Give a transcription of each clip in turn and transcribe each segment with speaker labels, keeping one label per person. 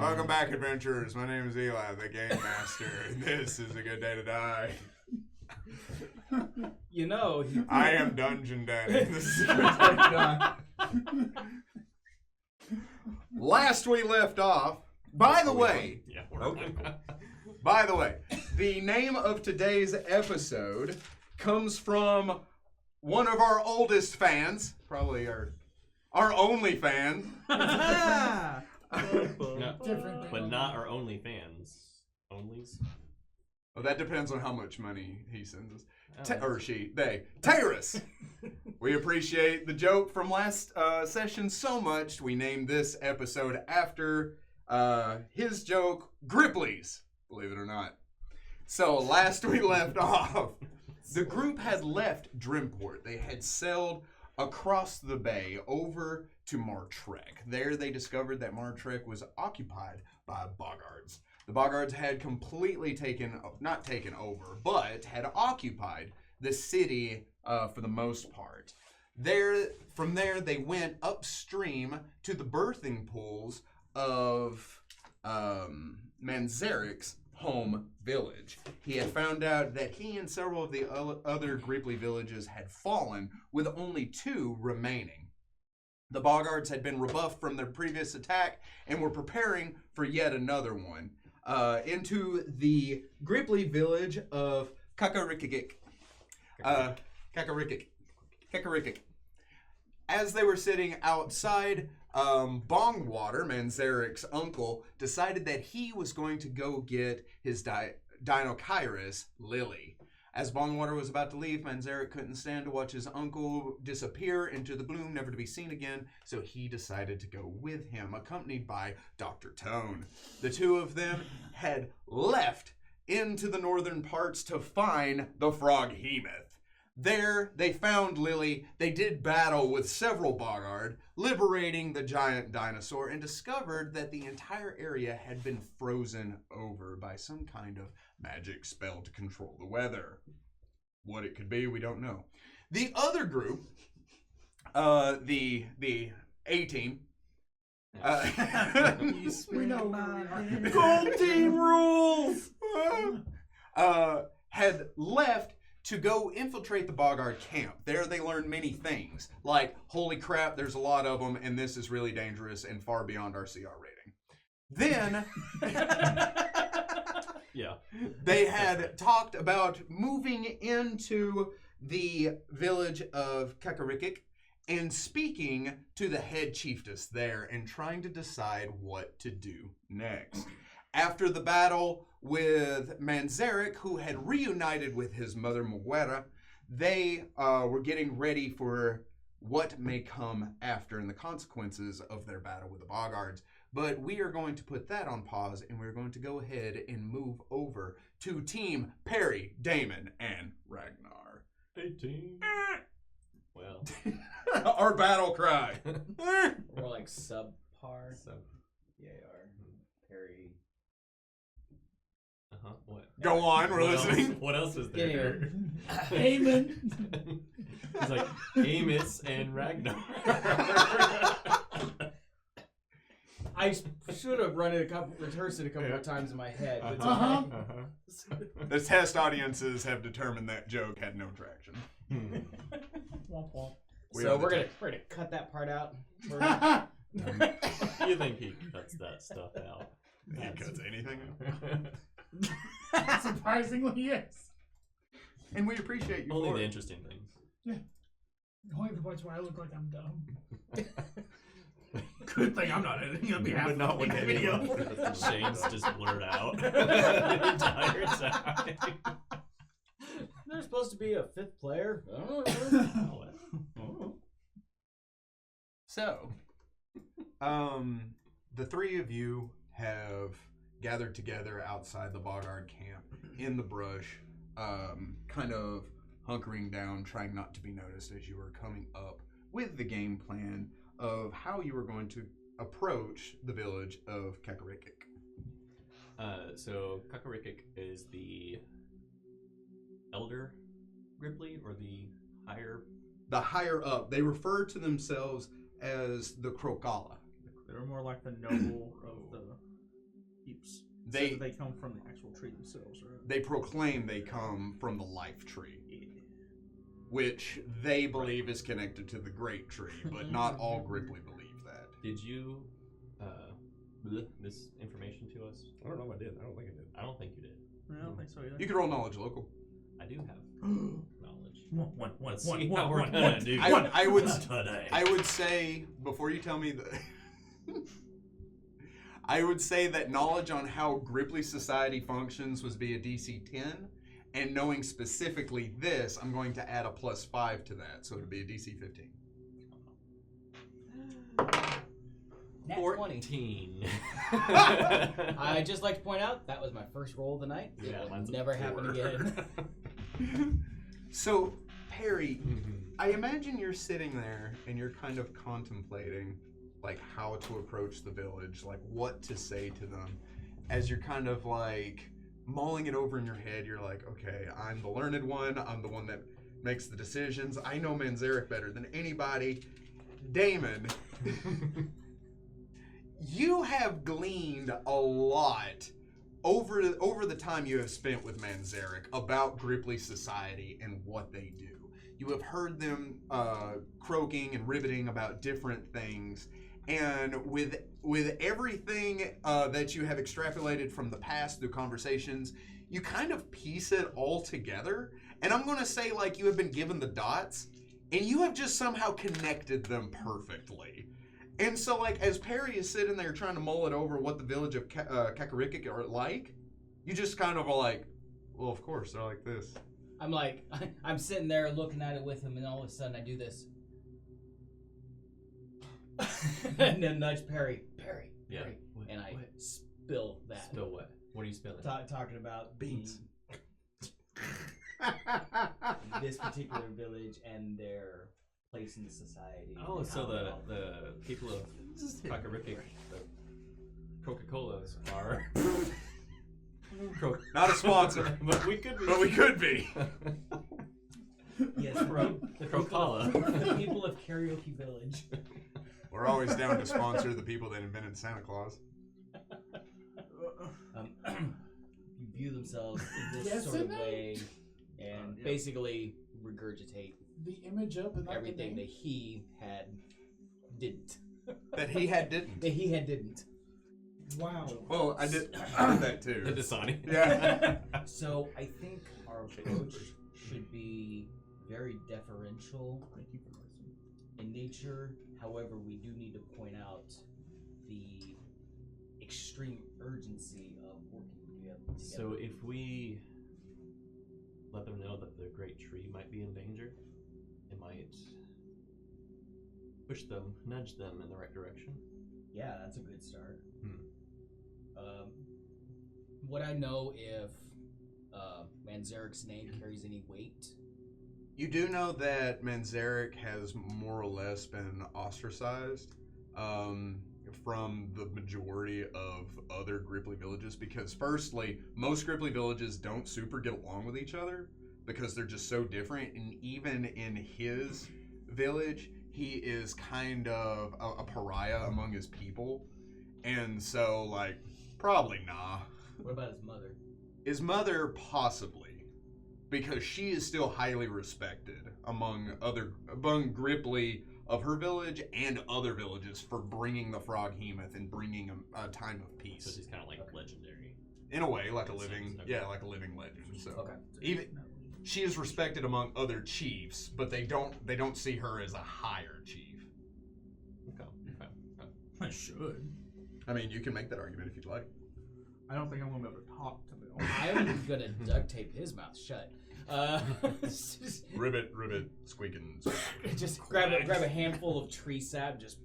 Speaker 1: Welcome back, adventurers. My name is Eli, the Game Master, and this is a good day to die.
Speaker 2: You know,
Speaker 1: I am Dungeon Daddy. This is Last we left off. By the way, the name of today's episode comes from one of our oldest fans, probably our only fan.
Speaker 3: No, but not our only fans. Onlys?
Speaker 1: Well, that depends on how much money he sends us. They. Tyrus! We appreciate the joke from last session so much, we named this episode after his joke, Grippli's, believe it or not. So, last we left off, the group had left Drimport. They had sailed across the bay over to Martrek. There they discovered that Martrek was occupied by Boggards. The Boggards had completely not taken over, but had occupied the city for the most part. From there, they went upstream to the birthing pools of Manzarek's home village. He had found out that he and several of the other Grippli villages had fallen, with only 2 remaining. The Boggards had been rebuffed from their previous attack and were preparing for yet another one. Into the Grippli village of Kakarikik. As they were sitting outside, Bongwater, Manzarek's uncle, decided that he was going to go get his Dinokairos, Lily. As Bongwater was about to leave, Manzarek couldn't stand to watch his uncle disappear into the gloom, never to be seen again, so he decided to go with him, accompanied by Dr. Tone. The 2 of them had left into the northern parts to find the Froghemoth. There, they found Lily. They did battle with several Boggard, liberating the giant dinosaur, and discovered that the entire area had been frozen over by some kind of magic spell to control the weather. What it could be, we don't know. The other group, the A-Team,
Speaker 4: we know where
Speaker 1: Gold Team rules! Had left to go infiltrate the Boggard camp. There they learned many things, like, holy crap, there's a lot of them, and this is really dangerous and far beyond our CR rating. Then, they had talked about moving into the village of Kakarikik and speaking to the head chiefess there and trying to decide what to do next. After the battle with Manzarek, who had reunited with his mother Muguera, they were getting ready for what may come after and the consequences of their battle with the Boggards. But we are going to put that on pause, and we're going to go ahead and move over to Team Perry, Damon, and Ragnar.
Speaker 3: 18. Well.
Speaker 1: Our battle cry.
Speaker 2: More like subpar. PAR. Perry.
Speaker 3: What?
Speaker 1: Go on, we're listening.
Speaker 3: What else is there?
Speaker 4: Amen.
Speaker 3: It's like Amos and Ragnar.
Speaker 2: I should have rehearsed it a couple of times in my head. But
Speaker 1: The test audiences have determined that joke had no traction.
Speaker 2: So we're gonna cut that part out.
Speaker 3: You think he cuts that stuff out?
Speaker 1: He cuts anything
Speaker 4: Surprisingly, yes.
Speaker 1: And we appreciate you.
Speaker 3: Only the interesting things.
Speaker 4: Yeah. Only the parts where I look like I'm dumb. Good thing I'm not editing on behalf
Speaker 3: But not when
Speaker 4: the
Speaker 3: the
Speaker 4: video.
Speaker 3: Shane's just blurred out the entire time.
Speaker 2: There's supposed to be a 5th player.
Speaker 1: So, the 3 of you have gathered together outside the Boggard camp in the brush, kind of hunkering down, trying not to be noticed as you were coming up with the game plan of how you were going to approach the village of Kakarikik.
Speaker 3: So Kakarikik is the elder Grippli, or the higher?
Speaker 1: The higher up. They refer to themselves as the Krokala.
Speaker 4: They're more like the noble of the
Speaker 1: They
Speaker 4: come from the actual tree themselves, right?
Speaker 1: they proclaim they come from the life tree, which they believe is connected to the great tree, but not all Grippli believe that.
Speaker 3: Did you this information to us?
Speaker 5: I don't know if I did. I don't think I did.
Speaker 3: I don't think you did.
Speaker 4: I don't think so either.
Speaker 1: You could roll knowledge local.
Speaker 3: I do have knowledge. Let's see
Speaker 4: one,
Speaker 3: how we're
Speaker 4: one,
Speaker 3: gonna
Speaker 4: one.
Speaker 3: do
Speaker 1: I would
Speaker 3: today.
Speaker 1: I would say before you tell me that I would say that knowledge on how Grippli society functions was be a DC 10, and knowing specifically this, I'm going to add a +5 to that, so it'd be a DC 15.
Speaker 2: Nat 20.
Speaker 3: 14.
Speaker 2: I just like to point out that was my first roll of the night. It will
Speaker 3: mine's a
Speaker 2: never happen
Speaker 3: 4.
Speaker 2: again.
Speaker 1: So, Perry, I imagine you're sitting there and you're kind of contemplating like how to approach the village, like what to say to them. As you're kind of like mulling it over in your head, you're like, okay, I'm the learned one, I'm the one that makes the decisions. I know Manzarek better than anybody. Damon, you have gleaned a lot over the time you have spent with Manzarek about Grippli society and what they do. You have heard them croaking and ribbiting about different things, and with everything that you have extrapolated from the past through conversations, you kind of piece it all together. And I'm going to say, like, you have been given the dots, and you have just somehow connected them perfectly. And so, like, as Perry is sitting there trying to mull it over what the village of Kakarikik are like, you just kind of are like, well, of course, they're like this.
Speaker 2: I'm like, I'm sitting there looking at it with him, and all of a sudden I do this. And then nudge Perry, Perry, and I spill that.
Speaker 3: Spill what? What are you spilling?
Speaker 2: Talking about
Speaker 1: Beans.
Speaker 2: this particular village and their place in society.
Speaker 3: Oh, so the people of Kakarikik, the Coca-Colas are
Speaker 1: Not a sponsor,
Speaker 3: but we could be.
Speaker 1: but we could be.
Speaker 2: Yes,
Speaker 3: The Coca-Cola.
Speaker 2: the people of Karaoke Village.
Speaker 1: We're always down to sponsor the people that invented Santa Claus.
Speaker 2: View themselves in this
Speaker 6: Yes
Speaker 2: sort of
Speaker 6: and no.
Speaker 2: way, and basically regurgitate
Speaker 6: The image up and not
Speaker 2: everything
Speaker 6: the
Speaker 2: that he had didn't.
Speaker 1: That he didn't.
Speaker 2: That he had didn't.
Speaker 6: Wow.
Speaker 1: Well, I did that too.
Speaker 3: The Dasani.
Speaker 1: Yeah.
Speaker 2: So I think our approach should be very deferential in nature. However, we do need to point out the extreme urgency of working together.
Speaker 3: So if we let them know that the great tree might be in danger, it might push them, nudge them in the right direction.
Speaker 2: Yeah, that's a good start. Would I know if Manzarek's name carries any weight?
Speaker 1: You do know that Manzarek has more or less been ostracized from the majority of other Grippli villages because, firstly, most Grippli villages don't super get along with each other because they're just so different. And even in his village, he is kind of a pariah among his people. And so, like, probably nah.
Speaker 2: What about his mother?
Speaker 1: His mother, possibly, because she is still highly respected among Grippli of her village and other villages for bringing the Frog Hemoth and bringing a time of peace.
Speaker 3: So she's kind of like legendary.
Speaker 1: In a way, like a living,
Speaker 3: Okay.
Speaker 1: yeah, like a living legend. So
Speaker 2: Okay.
Speaker 1: even she is respected among other chiefs, but they don't see her as a higher chief.
Speaker 3: Okay.
Speaker 4: I should.
Speaker 1: I mean, you can make that argument if you'd like.
Speaker 4: I don't think I'm gonna be able to talk to Bill.
Speaker 2: I'm gonna duct tape his mouth shut. Just,
Speaker 1: Ribbit, squeaking.
Speaker 2: just grab a handful of tree sap. Just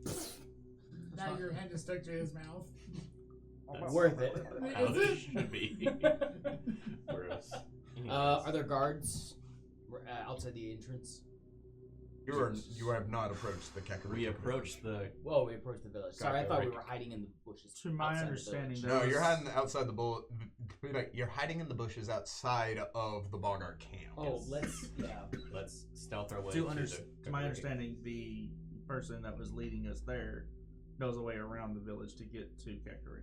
Speaker 6: Now your hand is stuck to his mouth.
Speaker 3: That's
Speaker 2: worth it.
Speaker 3: how
Speaker 6: Is
Speaker 3: it
Speaker 6: it?
Speaker 3: should be. Gross.
Speaker 2: Are there guards outside the entrance?
Speaker 1: You have not approached the Kakariko.
Speaker 3: We approached the.
Speaker 2: Whoa, we approached the village. Sorry, I thought we were hiding in the bushes.
Speaker 4: To my
Speaker 2: outside the
Speaker 4: understanding,
Speaker 2: village.
Speaker 1: No, you're hiding outside the You're hiding in the bushes outside of the Bogart camp.
Speaker 2: Oh,
Speaker 3: Let's stealth our way
Speaker 4: to
Speaker 3: the
Speaker 4: my
Speaker 3: Kakariki.
Speaker 4: understanding, the person that was leading us there knows a way around the village to get to Kakariko,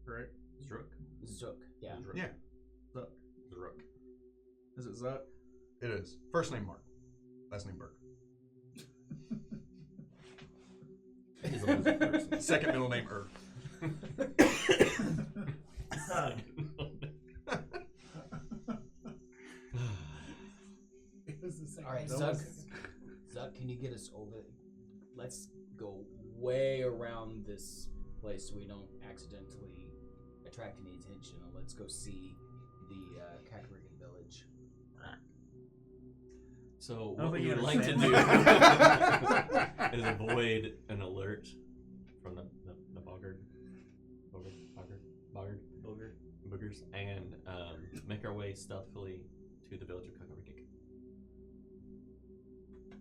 Speaker 4: correct?
Speaker 3: Stroke.
Speaker 2: Zook. Yeah.
Speaker 3: Zook.
Speaker 1: Yeah.
Speaker 5: Zuck.
Speaker 3: Zook.
Speaker 5: Is it Zuck?
Speaker 1: It is. First name Mark. Last name Burke.
Speaker 3: He's a loser person.
Speaker 1: Second middle name Irv.
Speaker 6: It was the second.
Speaker 2: All right,
Speaker 5: That
Speaker 2: Zuck.
Speaker 5: was-
Speaker 2: Zuck, can you get us over? Let's go way around this place so we don't accidentally attract any attention, and let's go see the Kakarigan village.
Speaker 3: So
Speaker 5: I don't
Speaker 3: what
Speaker 5: think
Speaker 3: we
Speaker 5: you
Speaker 3: would like to do
Speaker 5: understand.
Speaker 3: is avoid an alert from the boogers, and make our way stealthily to the village of Kakarikik.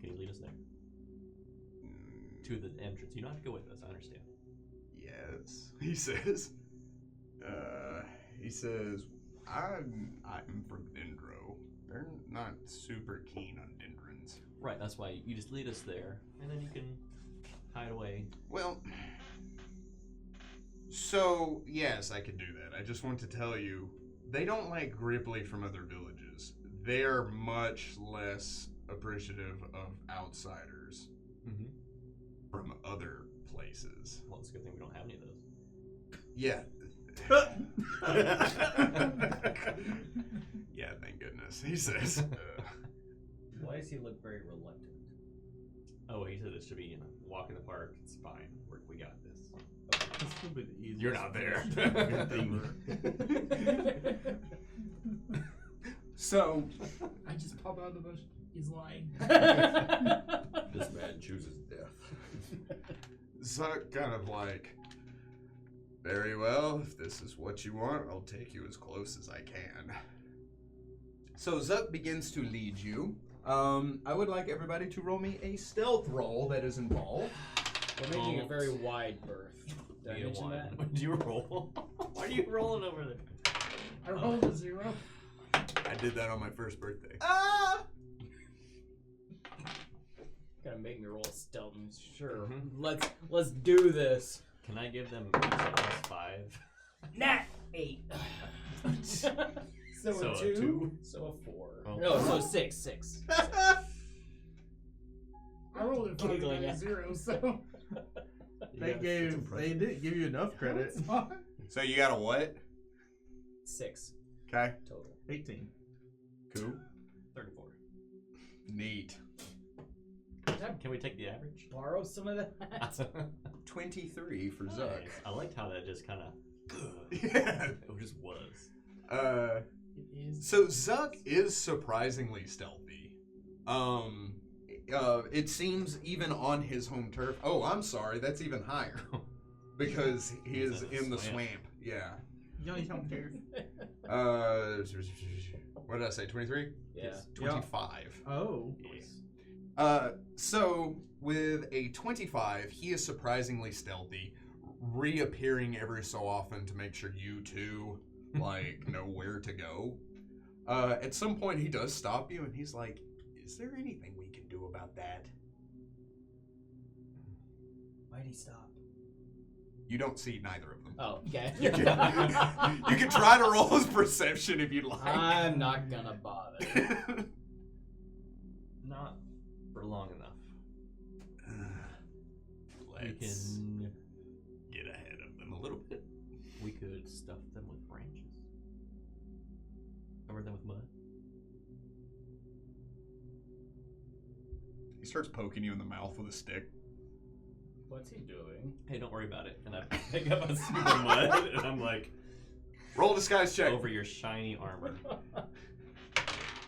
Speaker 3: Can you lead us there? To the entrance. You don't have to go with us, I understand.
Speaker 1: Yes, he says. I'm from Dendro. They're not super keen on Dendrons.
Speaker 3: Right, that's why you just lead us there, and then you can hide away.
Speaker 1: Well, so yes, I could do that. I just want to tell you, they don't like Grippli from other villages. They're much less appreciative of outsiders
Speaker 3: Mm-hmm.
Speaker 1: from other places.
Speaker 3: Well, it's a good thing we don't have any of those.
Speaker 1: Yeah. Yeah, thank goodness. He says.
Speaker 2: Why does he look very reluctant?
Speaker 3: Oh, he said it should be a walk in the park. It's fine. We got this.
Speaker 5: This will be the easiest
Speaker 3: You're not there.
Speaker 1: So,
Speaker 6: I just pop out of the bush. He's lying.
Speaker 7: This man chooses death.
Speaker 1: Zuck kind of like, very well, if this is what you want, I'll take you as close as I can. So Zuck begins to lead you. I would like everybody to roll me a stealth roll that is involved.
Speaker 2: We're making a very wide berth. Did I mention that?
Speaker 3: What did you roll? Why are you rolling over there?
Speaker 6: I rolled a 0.
Speaker 1: I did that on my first birthday.
Speaker 2: Gonna make me roll a stealth. Sure.
Speaker 3: Mhm.
Speaker 2: Let's do this.
Speaker 3: Can I give them each a +5?
Speaker 2: Nat 8.
Speaker 6: So,
Speaker 3: So
Speaker 6: a
Speaker 3: a
Speaker 6: 2.
Speaker 3: 2?
Speaker 2: So a 4.
Speaker 3: Oh.
Speaker 2: No, so 6.
Speaker 6: I rolled a 5 and
Speaker 2: Giggling
Speaker 6: got a
Speaker 2: at-
Speaker 6: 0, so.
Speaker 5: They didn't give you enough credit.
Speaker 6: It's fine.
Speaker 1: So you got a what?
Speaker 2: 6
Speaker 1: Okay.
Speaker 2: total.
Speaker 5: 18.
Speaker 1: Cool.
Speaker 3: 34.
Speaker 1: Neat.
Speaker 3: Can we take the average?
Speaker 2: Borrow some of that.
Speaker 1: 23 for
Speaker 3: Nice.
Speaker 1: Zuck.
Speaker 3: I liked how that just kind of.
Speaker 1: Yeah.
Speaker 3: It just was.
Speaker 1: So Zuck is surprisingly stealthy. It seems even on his home turf. Oh, I'm sorry, that's even higher. Because he is in the swamp. Yeah. What did I say, 23?
Speaker 2: Yeah.
Speaker 1: 25.
Speaker 5: Oh.
Speaker 1: So with a 25, he is surprisingly stealthy, reappearing every so often to make sure you two know where to go. At some point, he does stop you, and he's like, "Is there anything we can do about that?"
Speaker 2: Why'd he stop?
Speaker 1: You don't see neither of them.
Speaker 2: Oh, okay.
Speaker 1: You can try to roll his perception if you'd like.
Speaker 2: I'm not gonna bother.
Speaker 3: Not for long enough. We
Speaker 1: Let's
Speaker 3: can.
Speaker 1: get ahead of them a little bit.
Speaker 3: We could stuff them with branches. Cover them with mud.
Speaker 1: He starts poking you in the mouth with a stick.
Speaker 2: What's he doing?
Speaker 3: Hey, don't worry about it. And I pick up a scoop of mud, and I'm like,
Speaker 1: Roll a disguise check.
Speaker 3: over your shiny armor.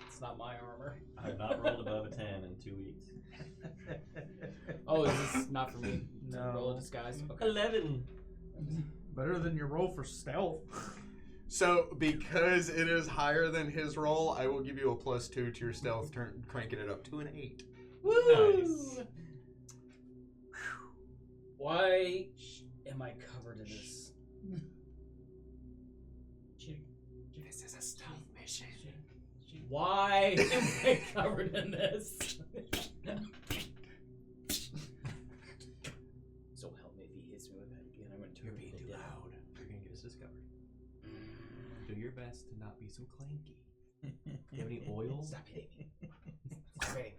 Speaker 2: It's not my armor.
Speaker 3: I have not rolled above a 10 in 2 weeks.
Speaker 2: Oh, is this not for me? To
Speaker 5: No.
Speaker 2: roll a disguise? Okay.
Speaker 3: 11.
Speaker 5: Better than your roll for stealth.
Speaker 1: So, because it is higher than his roll, I will give you a +2 to your stealth, cranking it up to an 8.
Speaker 3: Nice.
Speaker 2: Why am I covered in this?
Speaker 6: This is a stealth mission.
Speaker 2: Why am I covered in this? So help me if he hits me with that again. I'm gonna turn
Speaker 3: You're being
Speaker 2: it
Speaker 3: too
Speaker 2: down.
Speaker 3: loud. You're gonna get us discovered. Do your best to not be so clanky. Do you have any oil?
Speaker 2: Stop hitting me. Stop hitting me.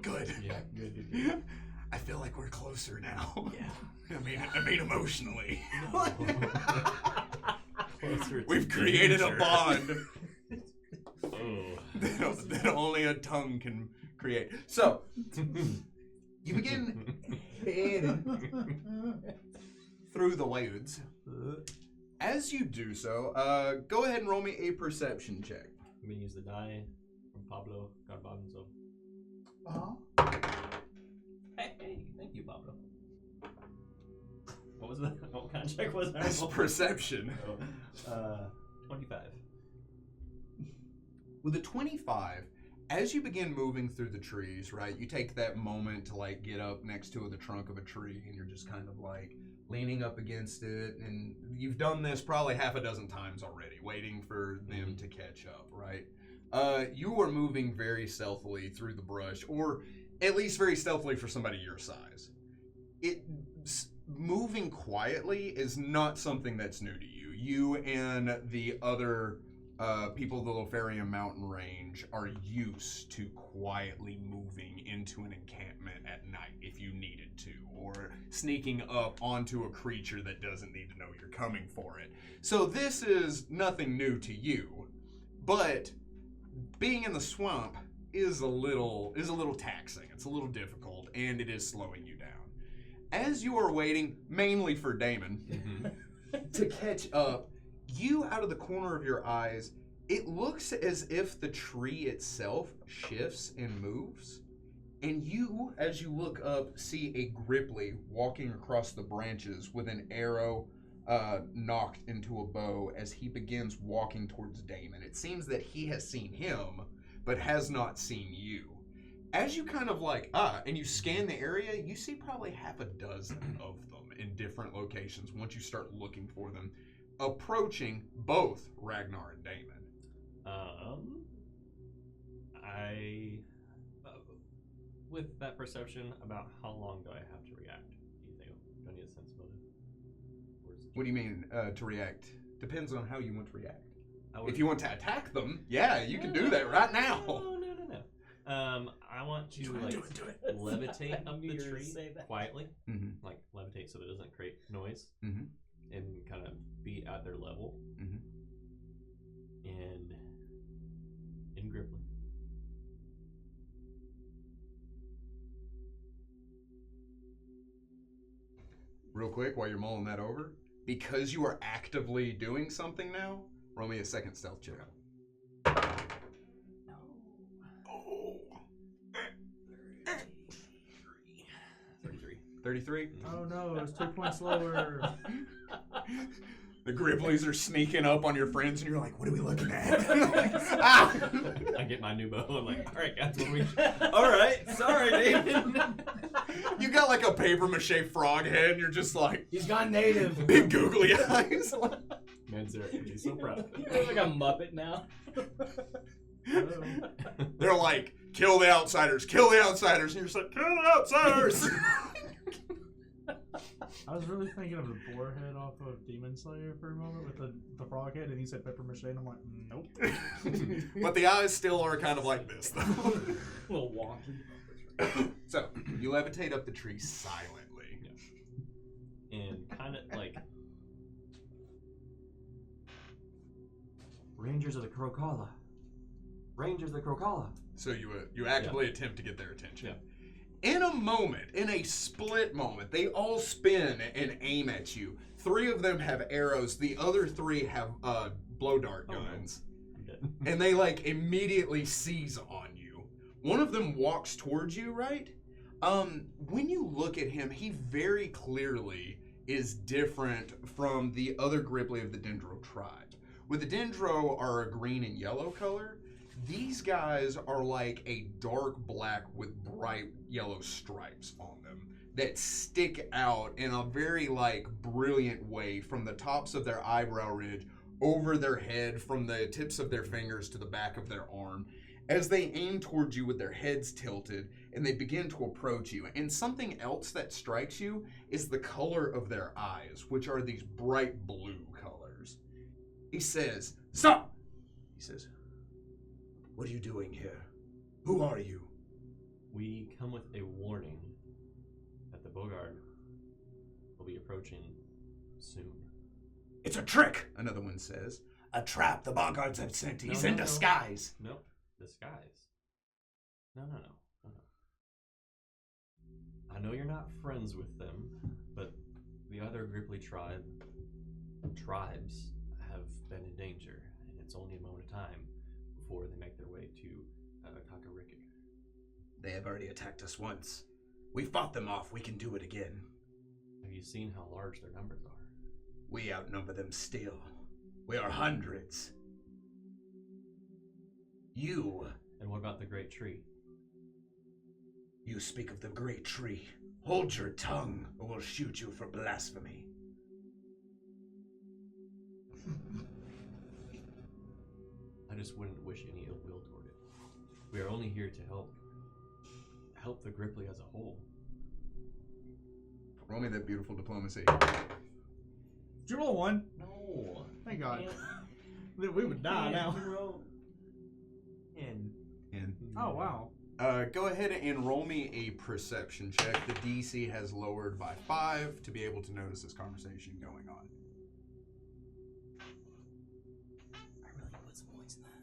Speaker 1: Good.
Speaker 3: Yeah, good.
Speaker 1: I feel like we're closer now.
Speaker 3: Yeah.
Speaker 1: I mean emotionally.
Speaker 3: Closer to
Speaker 1: We've created a
Speaker 3: danger.
Speaker 1: bond
Speaker 3: Oh.
Speaker 1: that only a tongue can create. So, you begin heading through the woods. As you do so, go ahead and roll me a perception check.
Speaker 3: I'm gonna use the die from Pablo Garbanzo. Hey, thank you, Pablo. What was that? What kind of check was that?
Speaker 1: That's perception.
Speaker 3: 25.
Speaker 1: With a 25, as you begin moving through the trees, right, you take that moment to like get up next to the trunk of a tree and you're just kind of like leaning up against it, and you've done this probably half a dozen times already, waiting for them to catch up, right? You are moving very stealthily through the brush, or at least very stealthily for somebody your size. Moving quietly is not something that's new to you. You and the other people of the Lothario mountain range are used to quietly moving into an encampment at night if you needed to, or sneaking up onto a creature that doesn't need to know you're coming for it. So this is nothing new to you, but being in the swamp is a little taxing. It's a little difficult, and it is slowing you down. As you are waiting, mainly for Damon, to catch up, you, out of the corner of your eyes, it looks as if the tree itself shifts and moves. And you, as you look up, see a Grippli walking across the branches with an arrow knocked into a bow as he begins walking towards Damon. It seems that he has seen him, but has not seen you. As you kind of like, and you scan the area, you see probably half a dozen of them in different locations once you start looking for them, approaching both Ragnar and Damon.
Speaker 3: With that perception, about how long do I have to react? Do you think? Do I need a sense motive?
Speaker 1: What do you mean to react? Depends on how you want to react.
Speaker 3: I
Speaker 1: If you want to attack them, yeah, you can do that right now.
Speaker 3: No. I want to levitate up the tree quietly, like levitate so that it doesn't create noise, and kind of be at their level, and in Grippli.
Speaker 1: Real quick, while you're mulling that over, because you are actively doing something now, roll me a second stealth check. Oh. 33?
Speaker 5: Oh no, it's 2 points lower.
Speaker 1: The Gripplies are sneaking up on your friends, and you're like, what are we looking at?
Speaker 3: I get my new bow. I'm like, all right, guys, what do we... All right, sorry, David.
Speaker 1: You got like a paper mache frog head, and you're just like...
Speaker 2: He's gone native.
Speaker 1: Big googly eyes.
Speaker 3: Man's there. He's so proud.
Speaker 2: He's like a Muppet now.
Speaker 1: They're like, kill the outsiders, kill the outsiders. And you're just like, kill the outsiders.
Speaker 5: I was really thinking of the boar head off of Demon Slayer for a moment with the frog head, and he said pepper mache, and I'm like, nope.
Speaker 1: But the eyes still are kind of like this, though.
Speaker 2: A little wonky.
Speaker 1: So, you levitate up the tree silently.
Speaker 3: And kind of like... Rangers of the Crocala. Rangers of the Crocala.
Speaker 1: So you actively attempt to get their attention.
Speaker 3: Yeah.
Speaker 1: In a moment, in a split moment, they all spin and aim at you. 3 of them have arrows. The other 3 have blow dart guns.
Speaker 3: I'm dead.
Speaker 1: And they like immediately seize on you. One of them walks towards you, right? When you look at him, he very clearly is different from the other Grippli of the Dendro tribe. With the Dendro are a green and yellow color. These guys are like a dark black with bright yellow stripes on them that stick out in a very like brilliant way from the tops of their eyebrow ridge over their head, from the tips of their fingers to the back of their arm, as they aim towards you with their heads tilted and they begin to approach you. And something else that strikes you is the color of their eyes, which are these bright blue colors. He says, "Stop!" He says, "What are you doing here? Who are you?"
Speaker 3: We come with a warning that the Bogard will be approaching soon.
Speaker 1: "It's a trick," another one says. "A trap the Bogards have sent. He's in disguise."
Speaker 3: No, disguise. No. I know you're not friends with them, but the other Grippli tribes have been in danger, and it's only a moment of time before they make their way to Kakariki.
Speaker 1: "They have already attacked us once. We fought them off. We can do it again."
Speaker 3: Have you seen how large their numbers are?
Speaker 1: "We outnumber them still. We are hundreds." "You
Speaker 3: And what about the Great Tree?
Speaker 1: You speak of the great tree. Hold your tongue, or we'll shoot you for blasphemy."
Speaker 3: I just wouldn't wish any ill will toward it. We are only here to help the Grippli as a whole.
Speaker 1: Roll me that beautiful diplomacy.
Speaker 5: Did you roll 1?
Speaker 3: No.
Speaker 5: Thank God. We would die now.
Speaker 3: And
Speaker 5: Oh, wow.
Speaker 1: Go ahead and roll me a perception check. The DC has lowered by 5 to be able to notice this conversation going on.
Speaker 2: I really put some points in that.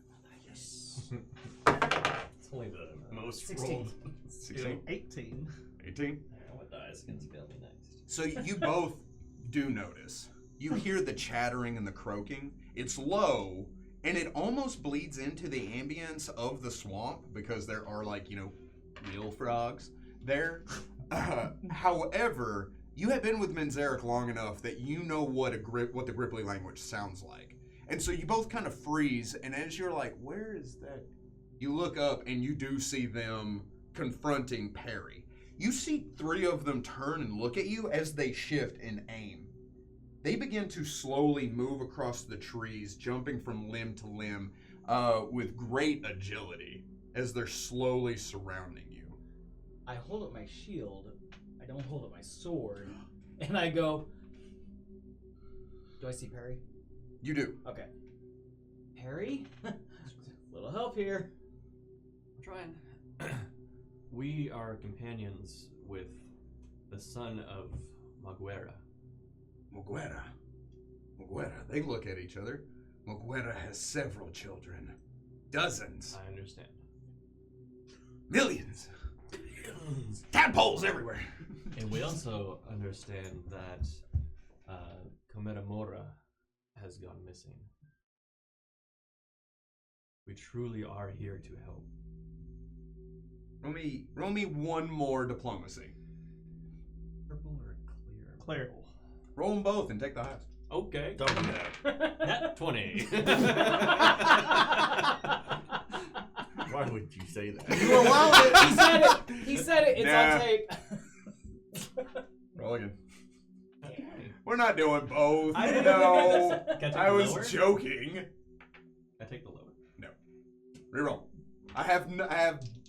Speaker 3: it's only the most
Speaker 2: 16.
Speaker 3: rolled.
Speaker 1: 16?
Speaker 5: 18.
Speaker 1: 18?
Speaker 3: What dice can spell me next?
Speaker 1: So you both do notice. You hear the chattering and the croaking. It's low, and it almost bleeds into the ambience of the swamp because there are, like, real frogs there. However, you have been with Manzarek long enough that you know what the Grippli language sounds like. And so you both kind of freeze, and as you're like, where is that? You look up, and you do see them confronting Perry. You see 3 of them turn and look at you as they shift and aim. They begin to slowly move across the trees, jumping from limb to limb with great agility as they're slowly surrounding you.
Speaker 2: I hold up my shield. I don't hold up my sword. And I go, do I see Perry?
Speaker 1: You do.
Speaker 2: Okay. Perry? Little help here.
Speaker 3: I'm trying. We are companions with the son of Maguera.
Speaker 1: Muguera. They look at each other. Muguera has several children. Dozens.
Speaker 3: I understand.
Speaker 1: Millions. Tadpoles everywhere.
Speaker 3: And we also understand that Kometamora has gone missing. We truly are here to help.
Speaker 1: Roll me one more diplomacy.
Speaker 3: Purple or clear?
Speaker 5: Clear.
Speaker 1: Roll them both and take the highest.
Speaker 3: Okay.
Speaker 7: Double that.
Speaker 3: Nat 20.
Speaker 7: Why would you say that?
Speaker 1: You allowed it.
Speaker 2: He said it. It's
Speaker 1: Nah.
Speaker 2: on tape.
Speaker 1: Roll again. We're not doing both.
Speaker 3: I didn't
Speaker 1: No.
Speaker 3: Can I take
Speaker 1: I
Speaker 3: the
Speaker 1: was
Speaker 3: lower?
Speaker 1: joking.
Speaker 3: I take the lower.
Speaker 1: Reroll. I have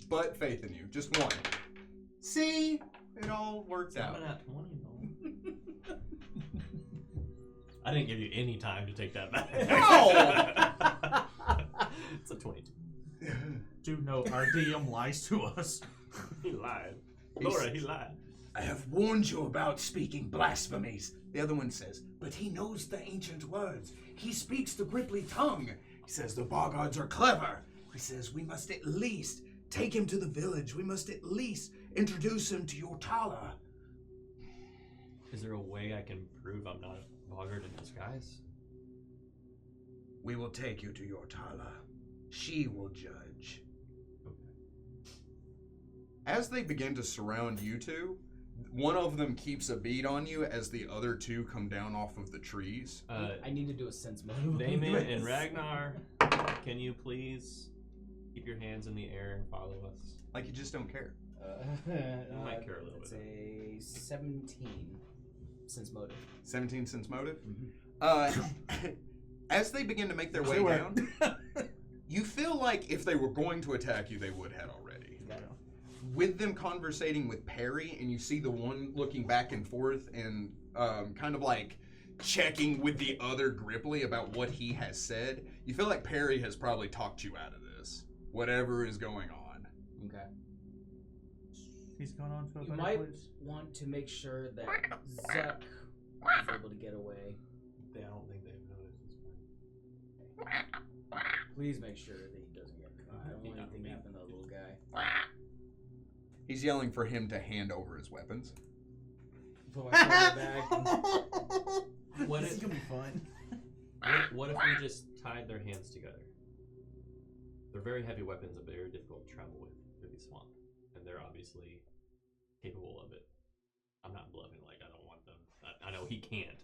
Speaker 1: but faith in you. Just one. See? It all works out.
Speaker 3: I'm at 20 though. I didn't give you any time to take that back.
Speaker 1: No!
Speaker 3: It's a 22.
Speaker 5: Do note, our DM lies to us.
Speaker 3: He lied. Laura, he lied.
Speaker 1: I have warned you about speaking blasphemies. The other one says, but he knows the ancient words. He speaks the Grippli tongue. He says the Bogards are clever. He says we must at least take him to the village. We must at least introduce him to your Tala.
Speaker 3: Is there a way I can prove I'm not a Bogard in disguise?
Speaker 1: We will take you to your Tala. She will judge.
Speaker 3: Okay.
Speaker 1: As they begin to surround you two, one of them keeps a bead on you as the other 2 come down off of the trees.
Speaker 2: I need to do a sense move.
Speaker 3: Damon and Ragnar, can you please keep your hands in the air and follow us?
Speaker 1: Like you just don't care.
Speaker 3: You might care a little
Speaker 2: it's
Speaker 3: bit.
Speaker 2: a 17 sense motive.
Speaker 1: 17 sense motive.
Speaker 2: Mm-hmm.
Speaker 1: As they begin to make their way down, you feel like if they were going to attack you, they would have already. with them conversating with Perry, and you see the one looking back and forth and kind of like checking with the other Grippli about what he has said, you feel like Perry has probably talked you out of this. Whatever is going on.
Speaker 2: Okay.
Speaker 5: He's going on to a
Speaker 2: You
Speaker 5: better
Speaker 2: might
Speaker 5: place.
Speaker 2: want to make sure that Zuck is able to get away.
Speaker 3: I don't think they've noticed this one.
Speaker 2: Please make sure that he doesn't get caught. I don't want anything to happen to the little guy.
Speaker 1: He's yelling for him to hand over his weapons.
Speaker 2: Put my phone in the bag.
Speaker 3: What
Speaker 5: This is
Speaker 3: if,
Speaker 5: gonna be fun.
Speaker 3: what if we just tied their hands together? They're very heavy weapons and very difficult to travel with through the swamp. And they're obviously capable of it. I'm not bluffing, like, I don't want them. I know he can't.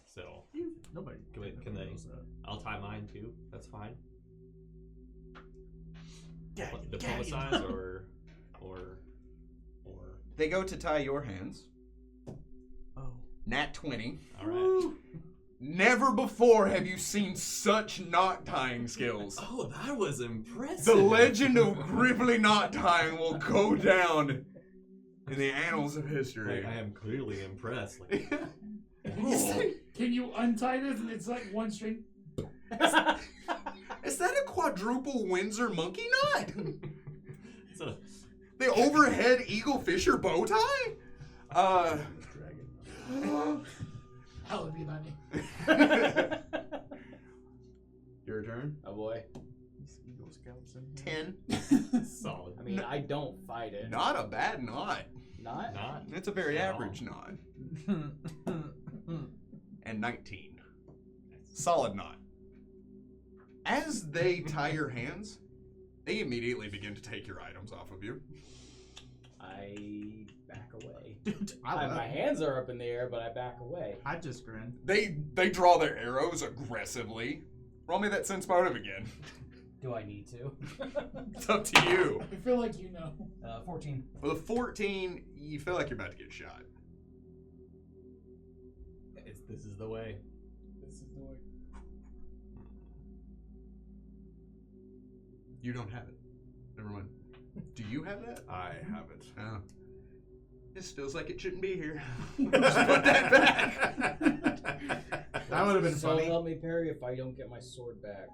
Speaker 3: So,
Speaker 5: Nobody
Speaker 3: can they?
Speaker 5: knows that.
Speaker 3: I'll tie mine too. That's fine.
Speaker 5: Gag
Speaker 3: What,
Speaker 5: him,
Speaker 3: diplomatize
Speaker 5: gag him.
Speaker 3: or
Speaker 1: They go to tie your hands.
Speaker 5: Oh.
Speaker 1: Nat 20.
Speaker 3: all right.
Speaker 1: Never before have you seen such knot tying skills.
Speaker 3: Oh, that was impressive.
Speaker 1: The legend of Grippli knot tying will go down in the annals of history.
Speaker 3: Like, I am clearly impressed. Like,
Speaker 6: Can you untie this and it's like one string?
Speaker 1: Is that a quadruple Windsor monkey knot?
Speaker 3: it's a,
Speaker 1: The overhead Eagle Fisher bow tie?
Speaker 6: That would be funny.
Speaker 1: Your turn.
Speaker 2: Oh boy.
Speaker 5: Eagle Scouts in here.
Speaker 1: 10.
Speaker 3: solid.
Speaker 2: I mean, I don't fight it.
Speaker 1: Not a bad knot.
Speaker 2: Not?
Speaker 3: Not.
Speaker 1: It's a very
Speaker 3: At
Speaker 1: average
Speaker 3: all.
Speaker 1: knot. And 19. Solid knot. As they tie your hands, they immediately begin to take your items off of you.
Speaker 2: I back away.
Speaker 5: Dude,
Speaker 2: My hands are up in the air, but I back away.
Speaker 5: I just grinned.
Speaker 1: They draw their arrows aggressively. Roll me that sense motive again.
Speaker 2: Do I need to?
Speaker 1: It's up to you.
Speaker 6: I feel like you know.
Speaker 2: 14.
Speaker 1: With a 14, you feel like you're about to get shot.
Speaker 3: This is the way.
Speaker 6: This is the way.
Speaker 1: You don't have it. Never mind. Do you have that?
Speaker 7: I have it.
Speaker 1: Oh. This feels like it shouldn't be here. Just put that back.
Speaker 5: That would have been
Speaker 2: So
Speaker 5: funny.
Speaker 2: help me, Perry, if I don't get my sword back.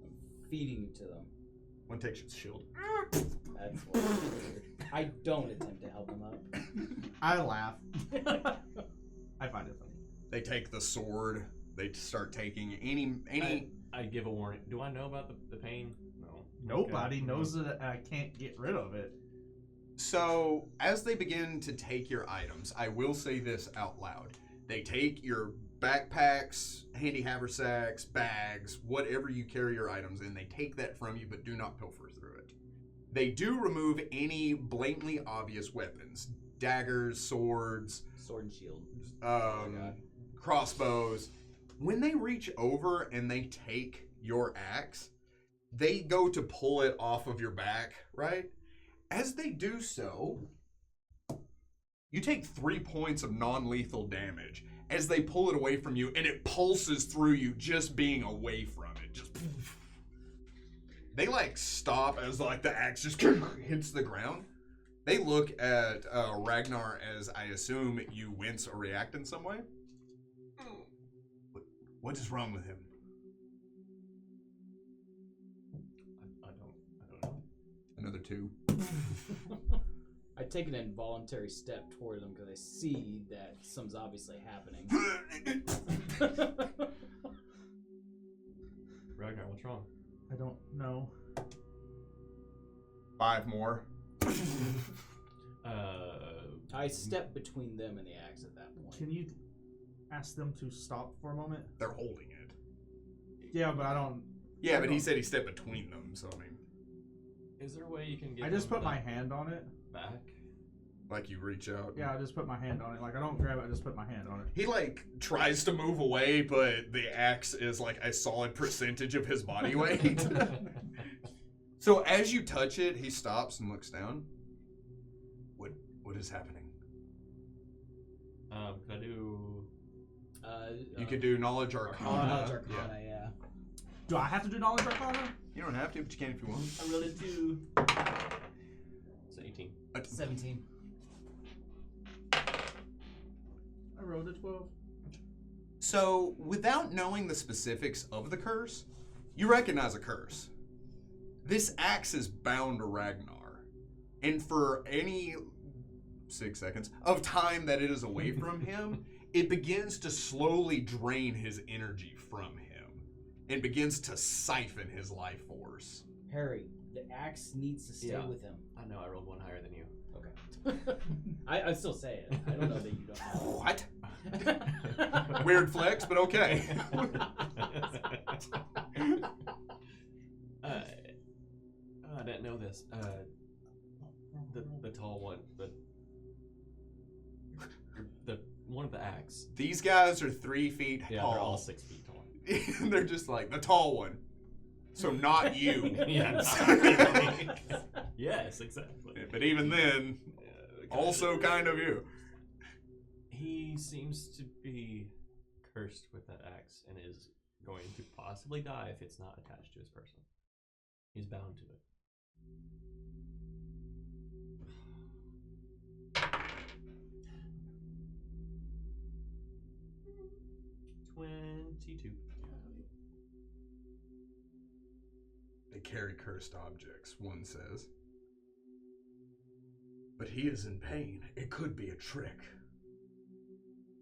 Speaker 2: I'm feeding you to them.
Speaker 1: One takes its shield.
Speaker 2: That's what weird. I don't attempt to help them up.
Speaker 5: I laugh. I find it funny.
Speaker 1: They take the sword. They start taking any.
Speaker 3: I give a warning. Do I know about the pain? No.
Speaker 5: Nobody
Speaker 3: Okay.
Speaker 5: knows that I can't get rid of it.
Speaker 1: So as they begin to take your items, I will say this out loud. They take your backpacks, handy haversacks, bags, whatever you carry your items in. They take that from you, but do not pilfer through it. They do remove any blatantly obvious weapons, daggers, swords,
Speaker 2: Sword and shield.
Speaker 1: crossbows. When they reach over and they take your axe, they go to pull it off of your back, right? As they do so, you take 3 points of non-lethal damage as they pull it away from you, and it pulses through you just being away from it. Just they like stop as like the axe just hits the ground. They look at Ragnar as I assume you wince or react in some way. What is wrong with him?
Speaker 3: I don't know.
Speaker 1: Another 2.
Speaker 2: I take an involuntary step toward them because I see that something's obviously happening.
Speaker 3: Ragnar, what's wrong?
Speaker 5: I don't know.
Speaker 1: 5 more.
Speaker 2: I step between them and the axe at that point.
Speaker 5: Can you ask them to stop for a moment?
Speaker 1: They're holding it.
Speaker 5: Yeah, but I don't.
Speaker 1: Yeah,
Speaker 5: I
Speaker 1: but he
Speaker 5: don't-
Speaker 1: said he stepped between them, so I mean,
Speaker 3: Is there a way you can get
Speaker 5: I just
Speaker 3: him
Speaker 5: put my
Speaker 3: the
Speaker 5: hand on it.
Speaker 3: back?
Speaker 1: like you reach out.
Speaker 5: Yeah, I just put my hand on it. Like I don't grab it. I just put my hand on it.
Speaker 1: He like tries to move away, but the axe is like a solid percentage of his body weight. So as you touch it, he stops and looks down. What is happening?
Speaker 3: Could I do?
Speaker 1: You could do knowledge arcana.
Speaker 2: Knowledge Arcana, yeah.
Speaker 5: Do I have to do knowledge arcana?
Speaker 1: You don't have to, but you can if you want.
Speaker 3: I really do. So 18
Speaker 2: 17.
Speaker 5: I rolled a 12.
Speaker 1: So, without knowing the specifics of the curse, you recognize a curse. This axe is bound to Ragnar. And for any 6 seconds of time that it is away from him, it begins to slowly drain his energy from him and begins to siphon his life force.
Speaker 2: Harry, the axe needs to stay with him.
Speaker 3: I know, I rolled one higher than you.
Speaker 2: Okay. I still say it. I don't know that you don't know.
Speaker 1: What? Weird flex, but okay.
Speaker 3: I didn't know this. The tall one, the one with the axe.
Speaker 1: These guys are 3 feet
Speaker 3: Yeah,
Speaker 1: tall.
Speaker 3: they're all 6 feet tall.
Speaker 1: They're just like the tall one. So not you.
Speaker 3: Yes, exactly.
Speaker 1: But even then, also kind of you.
Speaker 3: He seems to be cursed with that axe and is going to possibly die if it's not attached to his person. He's bound to it. 22.
Speaker 1: They carry cursed objects, one says. But he is in pain. It could be a trick.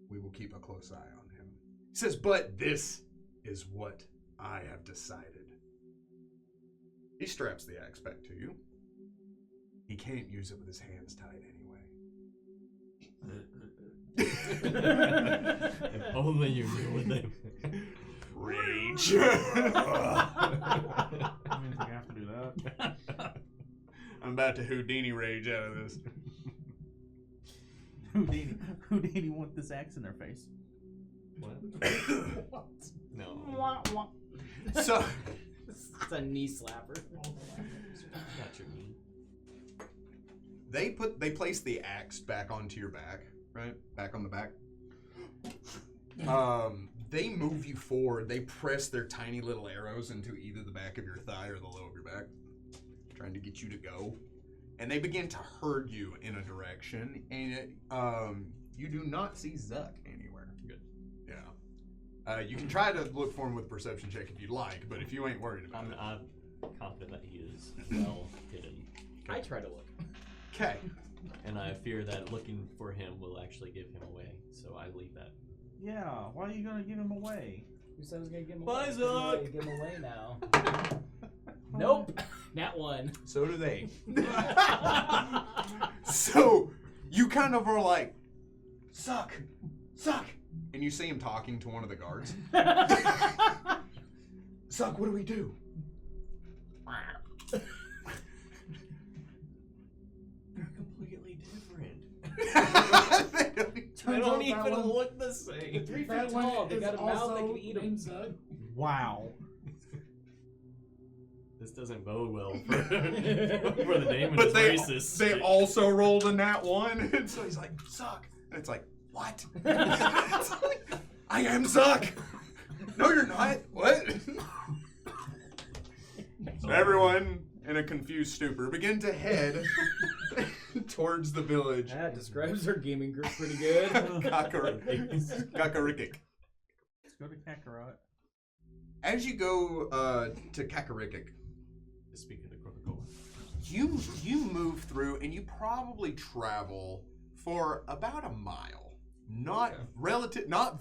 Speaker 1: We will keep a close eye on him. He says, but this is what I have decided. He straps the axe back to you. He can't use it with his hands tied anyway.
Speaker 3: If only you knew what they
Speaker 1: Rage.
Speaker 5: That means we have to do that.
Speaker 1: I'm about to Houdini rage out of this.
Speaker 5: Houdini want this axe in their face.
Speaker 3: What? No.
Speaker 1: So,
Speaker 2: It's a knee slapper.
Speaker 3: Not your knee.
Speaker 1: they place the axe back onto your back, right? Back on the back. They move you forward. They press their tiny little arrows into either the back of your thigh or the low of your back, trying to get you to go. And they begin to herd you in a direction, and you do not see Zuck anywhere.
Speaker 3: Good.
Speaker 1: Yeah. You can try to look for him with a perception check if you'd like, but if you ain't worried about it.
Speaker 3: I'm confident that he is well hidden.
Speaker 2: I try to look.
Speaker 1: Okay.
Speaker 3: And I fear that looking for him will actually give him away, so I leave that.
Speaker 5: Yeah, why are you gonna give him away?
Speaker 2: Who said I was gonna give him
Speaker 3: Bye,
Speaker 2: away?
Speaker 3: Zuck!
Speaker 2: Give him away now. Nope. Nat 1.
Speaker 1: So do they. So you kind of are like, Zuck, Zuck. And you see him talking to one of the guards. Zuck, what do we do?
Speaker 3: They're completely different.
Speaker 1: They
Speaker 3: They don't
Speaker 6: that
Speaker 3: even
Speaker 6: one-
Speaker 3: look the same.
Speaker 2: 3
Speaker 6: That
Speaker 2: feet
Speaker 6: one
Speaker 2: tall. They
Speaker 6: is
Speaker 2: got a mouth that
Speaker 6: also
Speaker 2: can eat 'em.
Speaker 6: named Zug.
Speaker 5: Wow.
Speaker 3: This doesn't bode well for the name
Speaker 1: But
Speaker 3: is
Speaker 1: they
Speaker 3: racist.
Speaker 1: they also rolled a nat 1, and so he's like, Zuck. And it's like, what? It's like, I am Zuck. No, you're not. What? So everyone, in a confused stupor, begin to head towards the village.
Speaker 2: That describes our gaming group pretty good.
Speaker 1: Kakarikik.
Speaker 5: Let's go to Kakarot.
Speaker 1: As you go to Kakarikik,
Speaker 3: Speaking of Coca-Cola.
Speaker 1: you move through, and you probably travel for about a mile. Not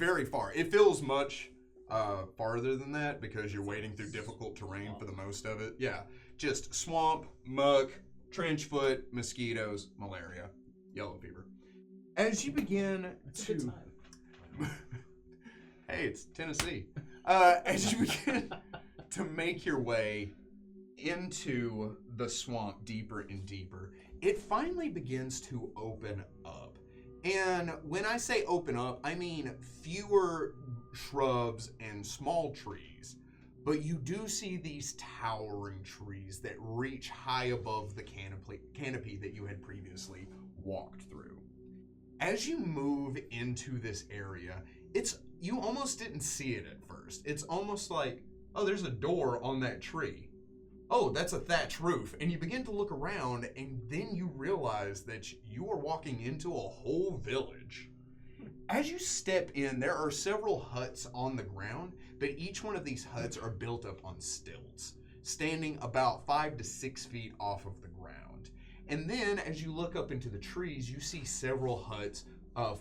Speaker 1: very far. It feels much farther than that because you're wading through difficult terrain for the most of it. Yeah, just swamp, muck, trench foot, mosquitoes, malaria, yellow fever. As you begin
Speaker 2: It's a good
Speaker 1: to,
Speaker 2: time.
Speaker 1: hey, it's Tennessee. As you begin to make your way into the swamp deeper and deeper, it finally begins to open up. And when I say open up, I mean fewer shrubs and small trees. But you do see these towering trees that reach high above the canopy that you had previously walked through. As you move into this area, you almost didn't see it at first. It's almost like, oh, there's a door on that tree. oh, that's a thatch roof. And you begin to look around, and then you realize that you are walking into a whole village. As you step in, there are several huts on the ground, but each one of these huts are built up on stilts, standing about 5 to 6 feet off of the ground. And then, as you look up into the trees, you see several huts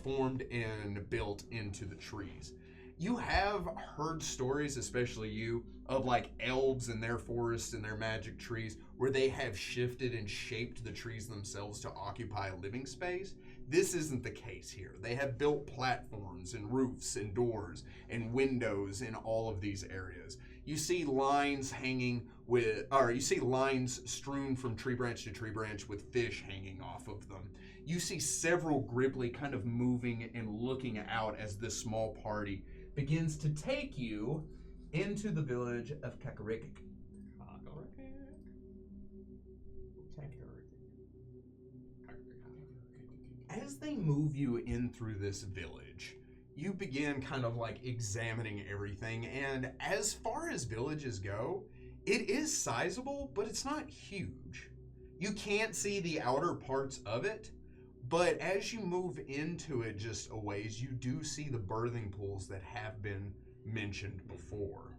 Speaker 1: formed and built into the trees. You have heard stories, especially you, of like elves and their forests and their magic trees where they have shifted and shaped the trees themselves to occupy living space. This isn't the case here. They have built platforms and roofs and doors and windows in all of these areas. You see lines you see lines strewn from tree branch to tree branch with fish hanging off of them. You see several Grippli kind of moving and looking out as this small party begins to take you into the village of Kakarikik. As they move you in through this village, you begin kind of like examining everything, and as far as villages go, it is sizable, but it's not huge. You can't see the outer parts of it, but as you move into it just a ways, you do see the birthing pools that have been mentioned before.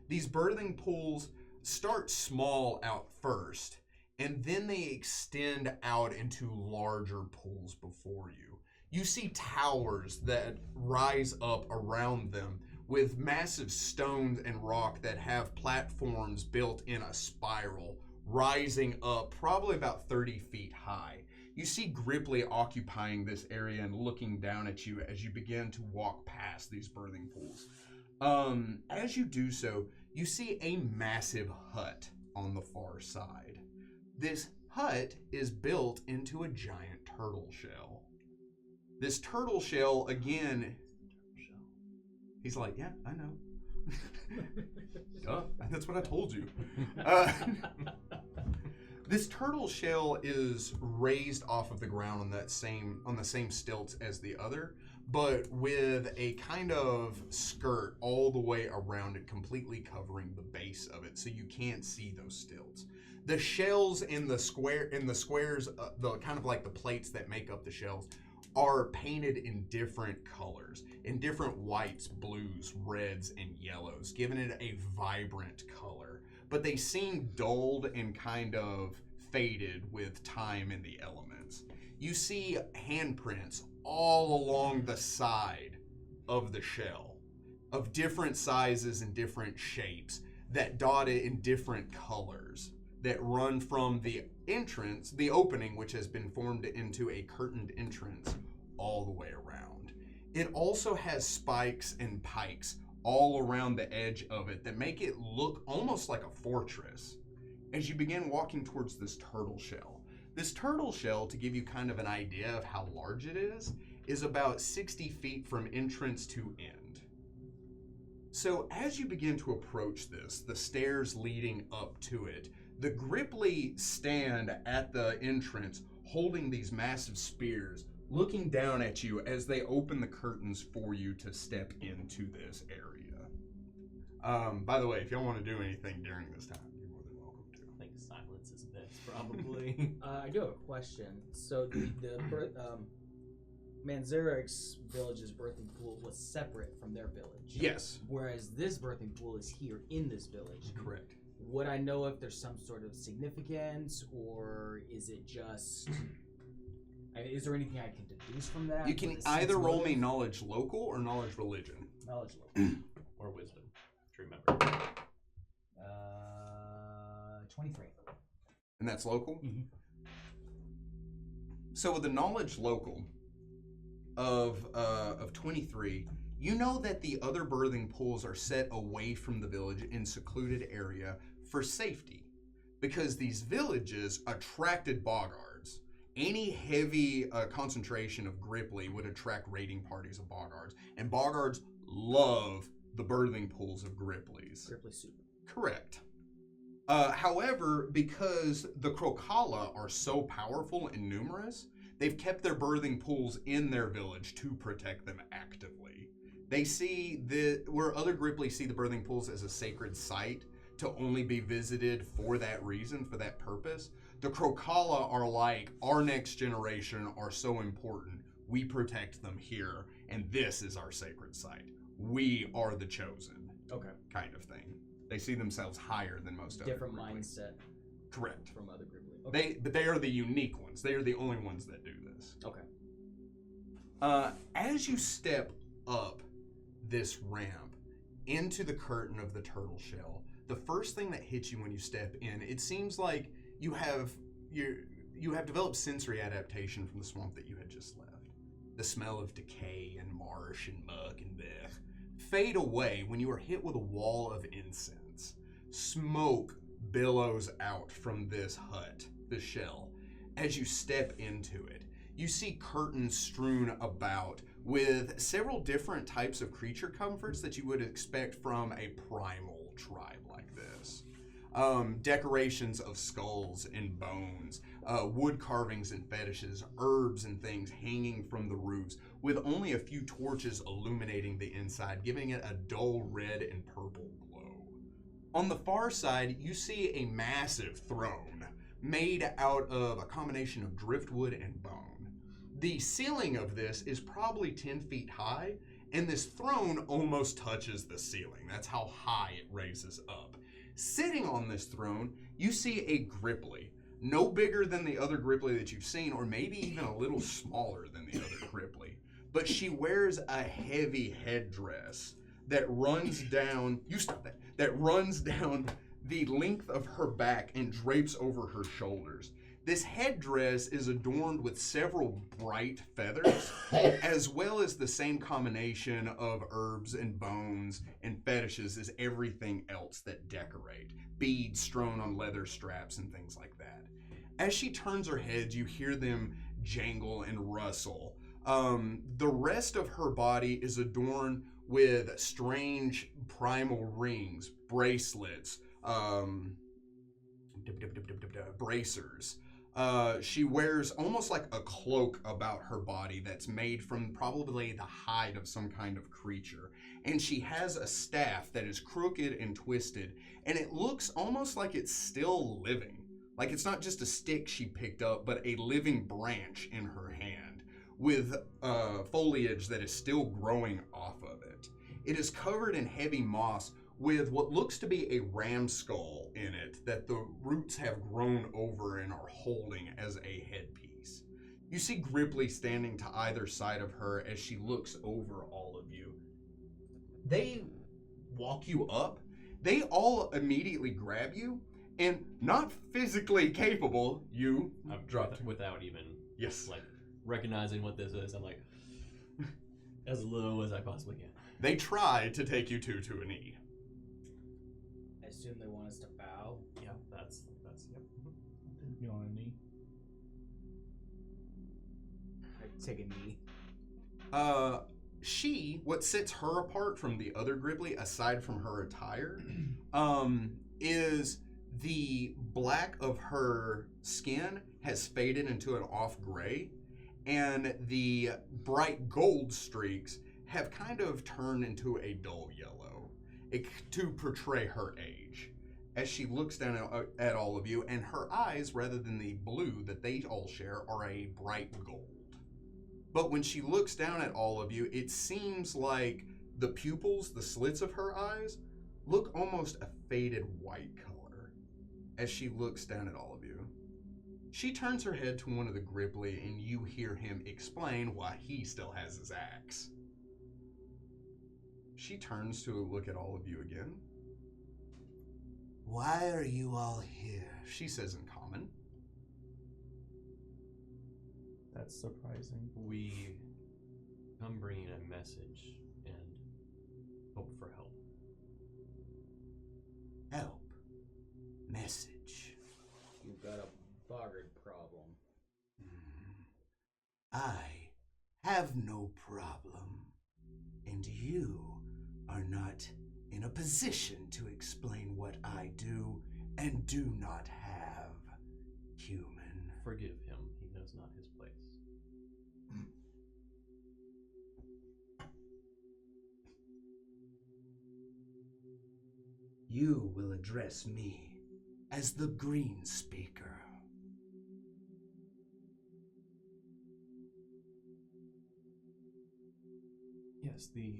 Speaker 1: These birthing pools start small out first, and then they extend out into larger pools before you. You see towers that rise up around them with massive stones and rock that have platforms built in a spiral, rising up probably about 30 feet high. You see Grippli occupying this area and looking down at you as you begin to walk past these birthing pools. As you do so, you see a massive hut on the far side. This hut is built into a giant turtle shell. This turtle shell, again, he's like, yeah, I know. Duh, that's what I told you. This turtle shell is raised off of the ground on the same stilts as the other, but with a kind of skirt all the way around it, completely covering the base of it, so you can't see those stilts. The shells in the squares, the kind of like the plates that make up the shells, are painted in different colors, in different whites, blues, reds, and yellows, giving it a vibrant color. But they seem dulled and kind of faded with time and the elements. You see handprints all along the side of the shell, of different sizes and different shapes, that dot it in different colors, that run from the entrance, the opening, which has been formed into a curtained entrance, all the way around. It also has spikes and pikes all around the edge of it that make it look almost like a fortress as you begin walking towards this turtle shell. This turtle shell, to give you kind of an idea of how large it is about 60 feet from entrance to end. So as you begin to approach this, the stairs leading up to it, the Grippli stand at the entrance holding these massive spears, looking down at you as they open the curtains for you to step into this area. By the way, if y'all want to do anything during this time, you're more than welcome to.
Speaker 3: I think silence is best, probably.
Speaker 2: I do have a question. So the Manzarek's village's birthing pool was separate from their village.
Speaker 1: Yes.
Speaker 2: Whereas this birthing pool is here in this village.
Speaker 1: Correct.
Speaker 2: Would I know if there's some sort of significance, or is it just... is there anything I can deduce from that?
Speaker 1: You can either roll me knowledge local or knowledge religion.
Speaker 2: Knowledge local.
Speaker 3: Or wisdom, to remember.
Speaker 2: 23.
Speaker 1: And that's local?
Speaker 2: Mm-hmm.
Speaker 1: So with the knowledge local of 23, you know that the other birthing pools are set away from the village in secluded area for safety, because these villages attracted boggards. Any heavy concentration of Grippli would attract raiding parties of boggards, and boggards love the birthing pools of Gripplis.
Speaker 2: Grippli soup.
Speaker 1: Correct. However, because the Krokala are so powerful and numerous, they've kept their birthing pools in their village to protect them actively. They see where other Grippli see the birthing pools as a sacred site, to only be visited for that reason, for that purpose. The Krokala are like, our next generation are so important. We protect them here, and this is our sacred site. We are the chosen.
Speaker 2: Okay.
Speaker 1: Kind of thing. They see themselves higher than most other
Speaker 2: Different
Speaker 1: Grippli.
Speaker 2: mindset
Speaker 1: Correct.
Speaker 2: from other Grippli. Okay.
Speaker 1: But they are the unique ones. They are the only ones that do this.
Speaker 2: Okay.
Speaker 1: As you step up this ramp into the curtain of the turtle shell, the first thing that hits you when you step in, it seems like you have developed sensory adaptation from the swamp that you had just left. The smell of decay and marsh and muck and blech fade away when you are hit with a wall of incense. Smoke billows out from this hut, the shell. As you step into it, you see curtains strewn about with several different types of creature comforts that you would expect from a primal tribe like this. Decorations of skulls and bones, wood carvings and fetishes, herbs and things hanging from the roofs, with only a few torches illuminating the inside, giving it a dull red and purple glow. On the far side, you see a massive throne made out of a combination of driftwood and bone. The ceiling of this is probably 10 feet high, and this throne almost touches the ceiling. That's how high it raises up. Sitting on this throne, you see a Grippli, no bigger than the other Grippli that you've seen, or maybe even a little smaller than the other Grippli. But she wears a heavy headdress that runs down, that runs down the length of her back and drapes over her shoulders. This headdress is adorned with several bright feathers, as well as the same combination of herbs and bones and fetishes as everything else that decorate. Beads strewn on leather straps and things like that. As she turns her head, you hear them jangle and rustle. The rest of her body is adorned with strange primal rings, bracelets, bracers. She wears almost like a cloak about her body that's made from probably the hide of some kind of creature. And she has a staff that is crooked and twisted, and it looks almost like it's still living. Like it's not just a stick she picked up, but a living branch in her hand with foliage that is still growing off of it. It is covered in heavy moss with what looks to be a ram skull in it that the roots have grown over and are holding as a headpiece. You see Grippli standing to either side of her as she looks over all of you. They walk you up. They all immediately grab you, and not physically capable, you dropped
Speaker 3: without even
Speaker 1: yes,
Speaker 3: like recognizing what this is. I'm like as low as I possibly can.
Speaker 1: They try to take you to a knee.
Speaker 2: I assume they want us to bow.
Speaker 3: Yeah, that's yep.
Speaker 5: You on a knee?
Speaker 2: I take a knee.
Speaker 1: What sets her apart from the other Grippli, aside from her attire, is the black of her skin has faded into an off gray, and the bright gold streaks have kind of turned into a dull yellow to portray her age. As she looks down at all of you, and her eyes, rather than the blue that they all share, are a bright gold. But when she looks down at all of you, it seems like the pupils, the slits of her eyes, look almost a faded white color as she looks down at all of you. She turns her head to one of the Grippli, and you hear him explain why he still has his axe. She turns to look at all of you again. "Why are you all here?" she says in common.
Speaker 5: That's surprising.
Speaker 3: We come bringing a message and hope for help.
Speaker 1: Help. Message.
Speaker 2: You've got a boggart problem.
Speaker 1: I have no problem, and you are not in a position to explain what I do and do not have, human.
Speaker 3: Forgive him. He knows not his place.
Speaker 1: You will address me as the Green Speaker.
Speaker 3: Yes, the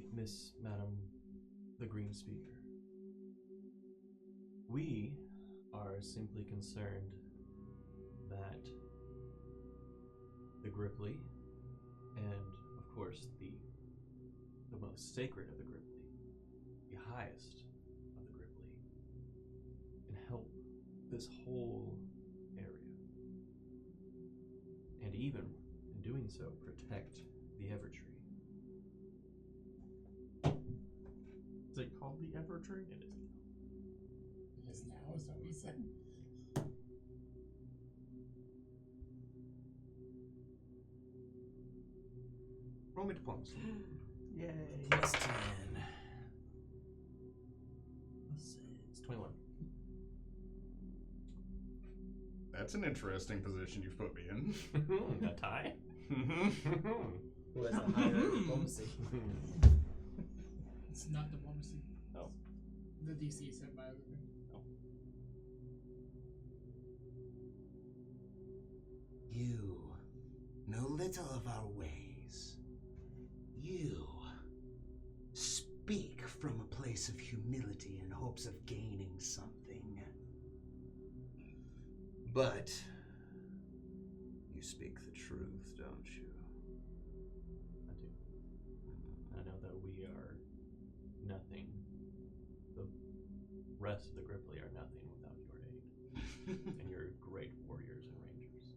Speaker 3: Madam, the Green Speaker. We are simply concerned that the Grippli, and of course the most sacred of the Grippli, the highest of the Grippli, can help this whole area, and even in doing so protect the Evertree.
Speaker 5: Is it called the Evertree?
Speaker 3: It is.
Speaker 6: It is now, is that what he said?
Speaker 1: Roll me diplomacy.
Speaker 5: Yay.
Speaker 3: Plus 10. Plus 6. 21.
Speaker 1: That's an interesting position you've put me in.
Speaker 3: A tie?
Speaker 2: Who has the higher diplomacy?
Speaker 6: It's not diplomacy.
Speaker 3: Oh.
Speaker 6: The DC is set by other thing.
Speaker 1: You know little of our ways. You speak from a place of humility in hopes of gaining something. But you speak the truth, don't you?
Speaker 3: I do. I know that we are nothing. The rest of the Grippli are nothing without your aid. And your great warriors and rangers.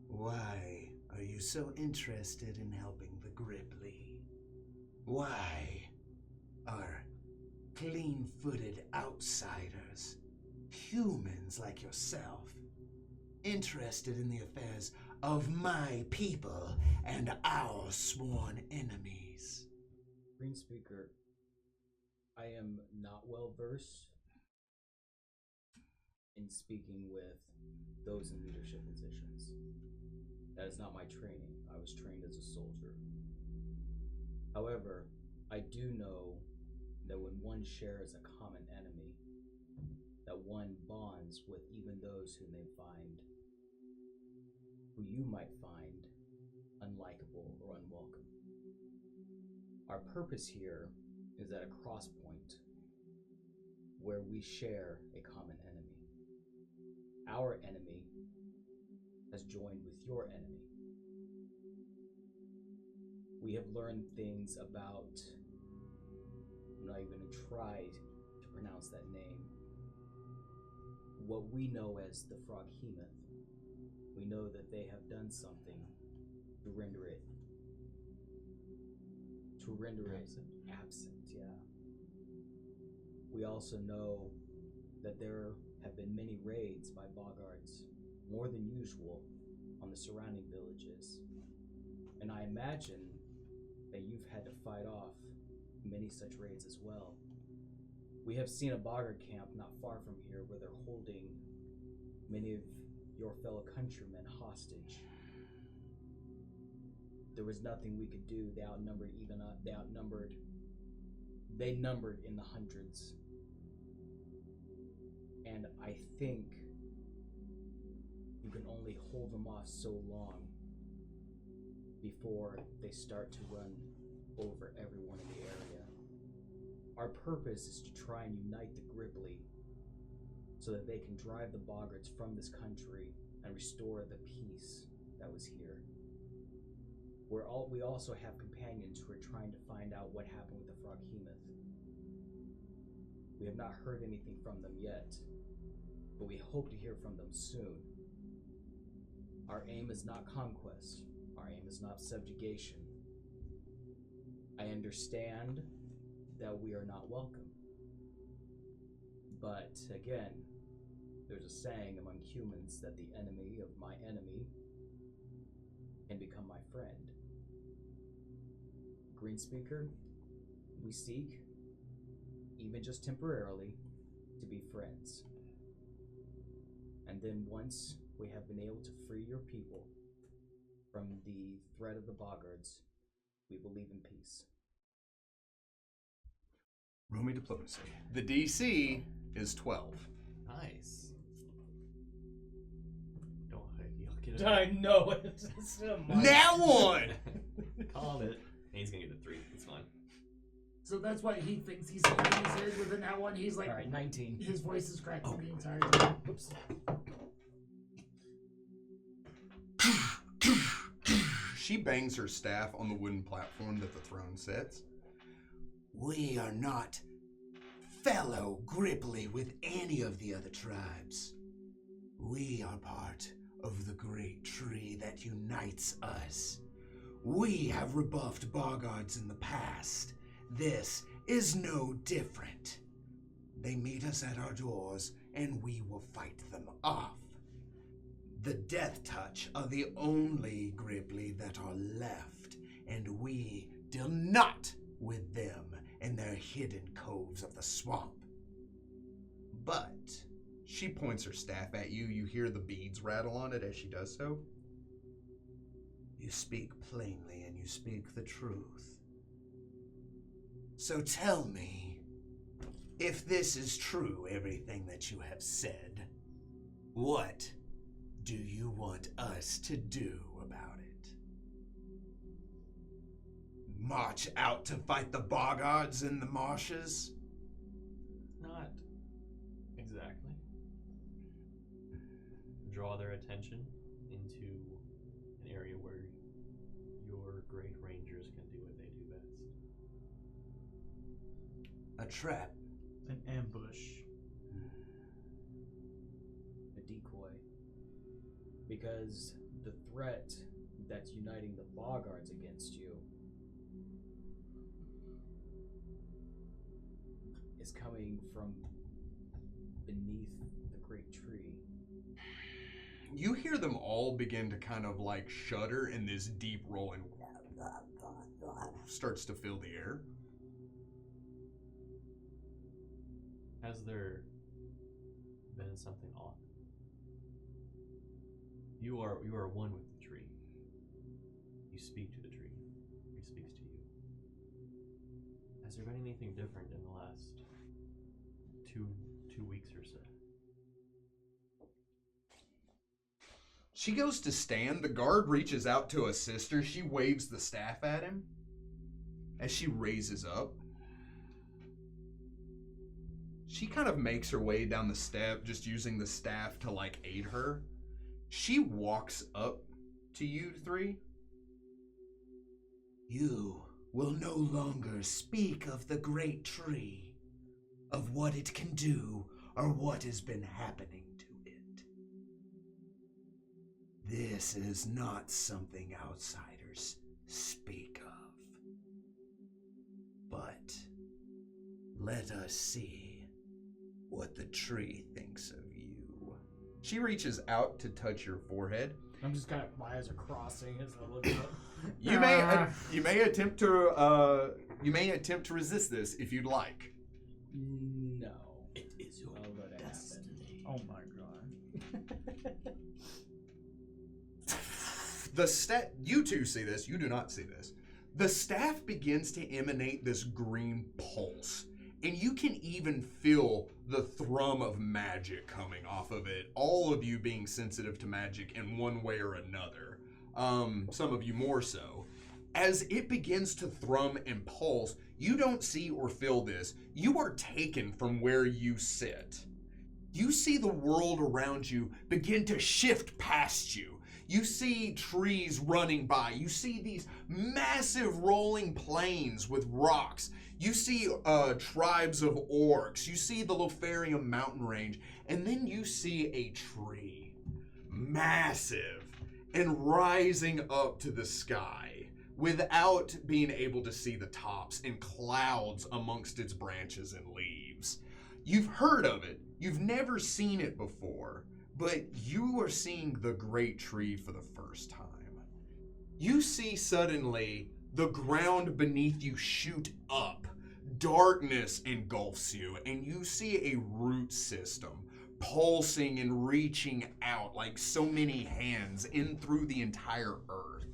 Speaker 1: Why are you so interested in helping the Grippli? Why are clean-footed outsiders, humans like yourself, interested in the affairs of my people and our sworn enemies?
Speaker 2: Green Speaker, I am not well versed in speaking with those in leadership positions. That is not my training. I was trained as a soldier. However, I do know that when one shares a common enemy, that one bonds with even those who you might find unlikable or unwelcome. Our purpose here is at a cross point where we share a common enemy. Our enemy has joined with your enemy. We have learned things about, I'm not even going to try to pronounce that name, what we know as the Froghemoth. We know that they have done something to render it absent, yeah. We also know that there have been many raids by boggards, more than usual, on the surrounding villages. And I imagine that you've had to fight off many such raids as well. We have seen a boggart camp not far from here where they're holding many of your fellow countrymen hostage. There was nothing we could do. They numbered in the hundreds. And I think you can only hold them off so long before they start to run over everyone in the area. Our purpose is to try and unite the Grippli so that they can drive the boggards from this country and restore the peace that was here. We also have companions who are trying to find out what happened with the Froghemoth. We have not heard anything from them yet, but we hope to hear from them soon. Our aim is not conquest. Our aim is not subjugation. I understand that we are not welcome. But again, there's a saying among humans that the enemy of my enemy can become my friend. Green Speaker, we seek, even just temporarily, to be friends. And then once we have been able to free your people from the threat of the boggards, we will leave in peace.
Speaker 1: Roll me diplomacy. The DC is 12.
Speaker 3: Nice. Don't you'll get it.
Speaker 2: I know it. It's
Speaker 1: Now one!
Speaker 3: Called it. And he's gonna get a 3. It's fine.
Speaker 6: So that's why he thinks he's hitting his head with that one. He's like,
Speaker 2: All right, 19.
Speaker 6: his voice is cracking the entire time. Oops.
Speaker 1: She bangs her staff on the wooden platform that the throne sits. We are not fellow Grippli with any of the other tribes. We are part of the great tree that unites us. We have rebuffed boggards in the past. This is no different. They meet us at our doors, and we will fight them off. The Death Touch are the only Grippli that are left, and we deal not with them in their hidden coves of the swamp. But she points her staff at you. You hear the beads rattle on it as she does so. You speak plainly and you speak the truth. So tell me, if this is true, everything that you have said, what do you want us to do about it? March out to fight the boggards in the marshes?
Speaker 3: Not exactly. Draw their attention into an area where your great rangers can do what they do best.
Speaker 1: A trap.
Speaker 5: An ambush.
Speaker 2: A decoy. Because the threat that's uniting the boggards against you is coming from beneath the great tree.
Speaker 1: You hear them all begin to kind of like shudder, and this deep rolling starts to fill the air.
Speaker 3: Has there been something off? You are one with the tree. You speak to the tree. He speaks to you. Has there been anything different in the last two weeks or so?
Speaker 1: She goes to stand. The guard reaches out to a sister. She waves the staff at him as she raises up. She kind of makes her way down the step, just using the staff to like aid her. She walks up to you three. You will no longer speak of the great tree, of what it can do, or what has been happening to it. This is not something outsiders speak of. But let us see what the tree thinks of you. She reaches out to touch your forehead.
Speaker 2: I'm just kind of, my eyes are crossing as I look up.
Speaker 1: You may attempt to resist this if you'd like.
Speaker 2: No.
Speaker 7: It is your
Speaker 2: I'll let it happen.
Speaker 7: destiny.
Speaker 5: Oh my god.
Speaker 1: You two see this. You do not see this. The staff begins to emanate this green pulse, and you can even feel the thrum of magic coming off of it. All of you being sensitive to magic in one way or another. Some of you more so. As it begins to thrum and pulse, you don't see or feel this. You are taken from where you sit. You see the world around you begin to shift past you. You see trees running by. You see these massive rolling plains with rocks. You see tribes of orcs. You see the Lothaриan mountain range. And then you see a tree. Massive. And rising up to the sky without being able to see the tops, and clouds amongst its branches and leaves. You've heard of it. You've never seen it before. But you are seeing the great tree for the first time. You see suddenly the ground beneath you shoot up. Darkness engulfs you, and you see a root system pulsing and reaching out like so many hands in through the entire earth.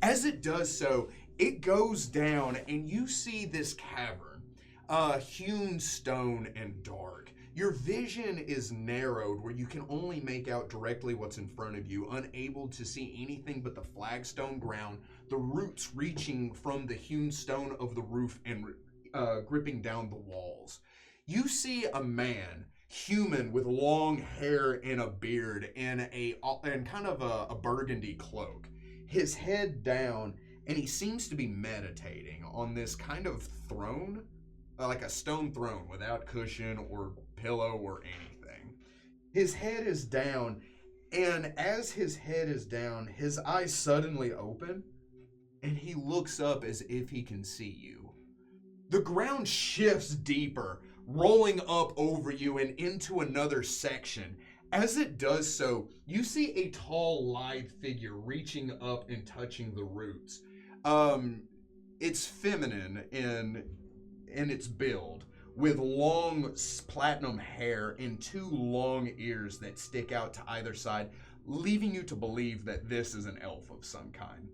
Speaker 1: As it does so, it goes down, and you see this cavern. hewn stone and dark. Your vision is narrowed where you can only make out directly what's in front of you, unable to see anything but the flagstone ground, the roots reaching from the hewn stone of the roof and gripping down the walls. You see a man, human with long hair and a beard and kind of a burgundy cloak, his head down, and he seems to be meditating on this kind of throne, like a stone throne without cushion or pillow or anything. His head is down, and as his head is down, his eyes suddenly open, and he looks up as if he can see you. The ground shifts deeper, rolling up over you and into another section. As it does so, you see a tall, lithe figure reaching up and touching the roots. It's feminine in its build, with long platinum hair and two long ears that stick out to either side, leaving you to believe that this is an elf of some kind.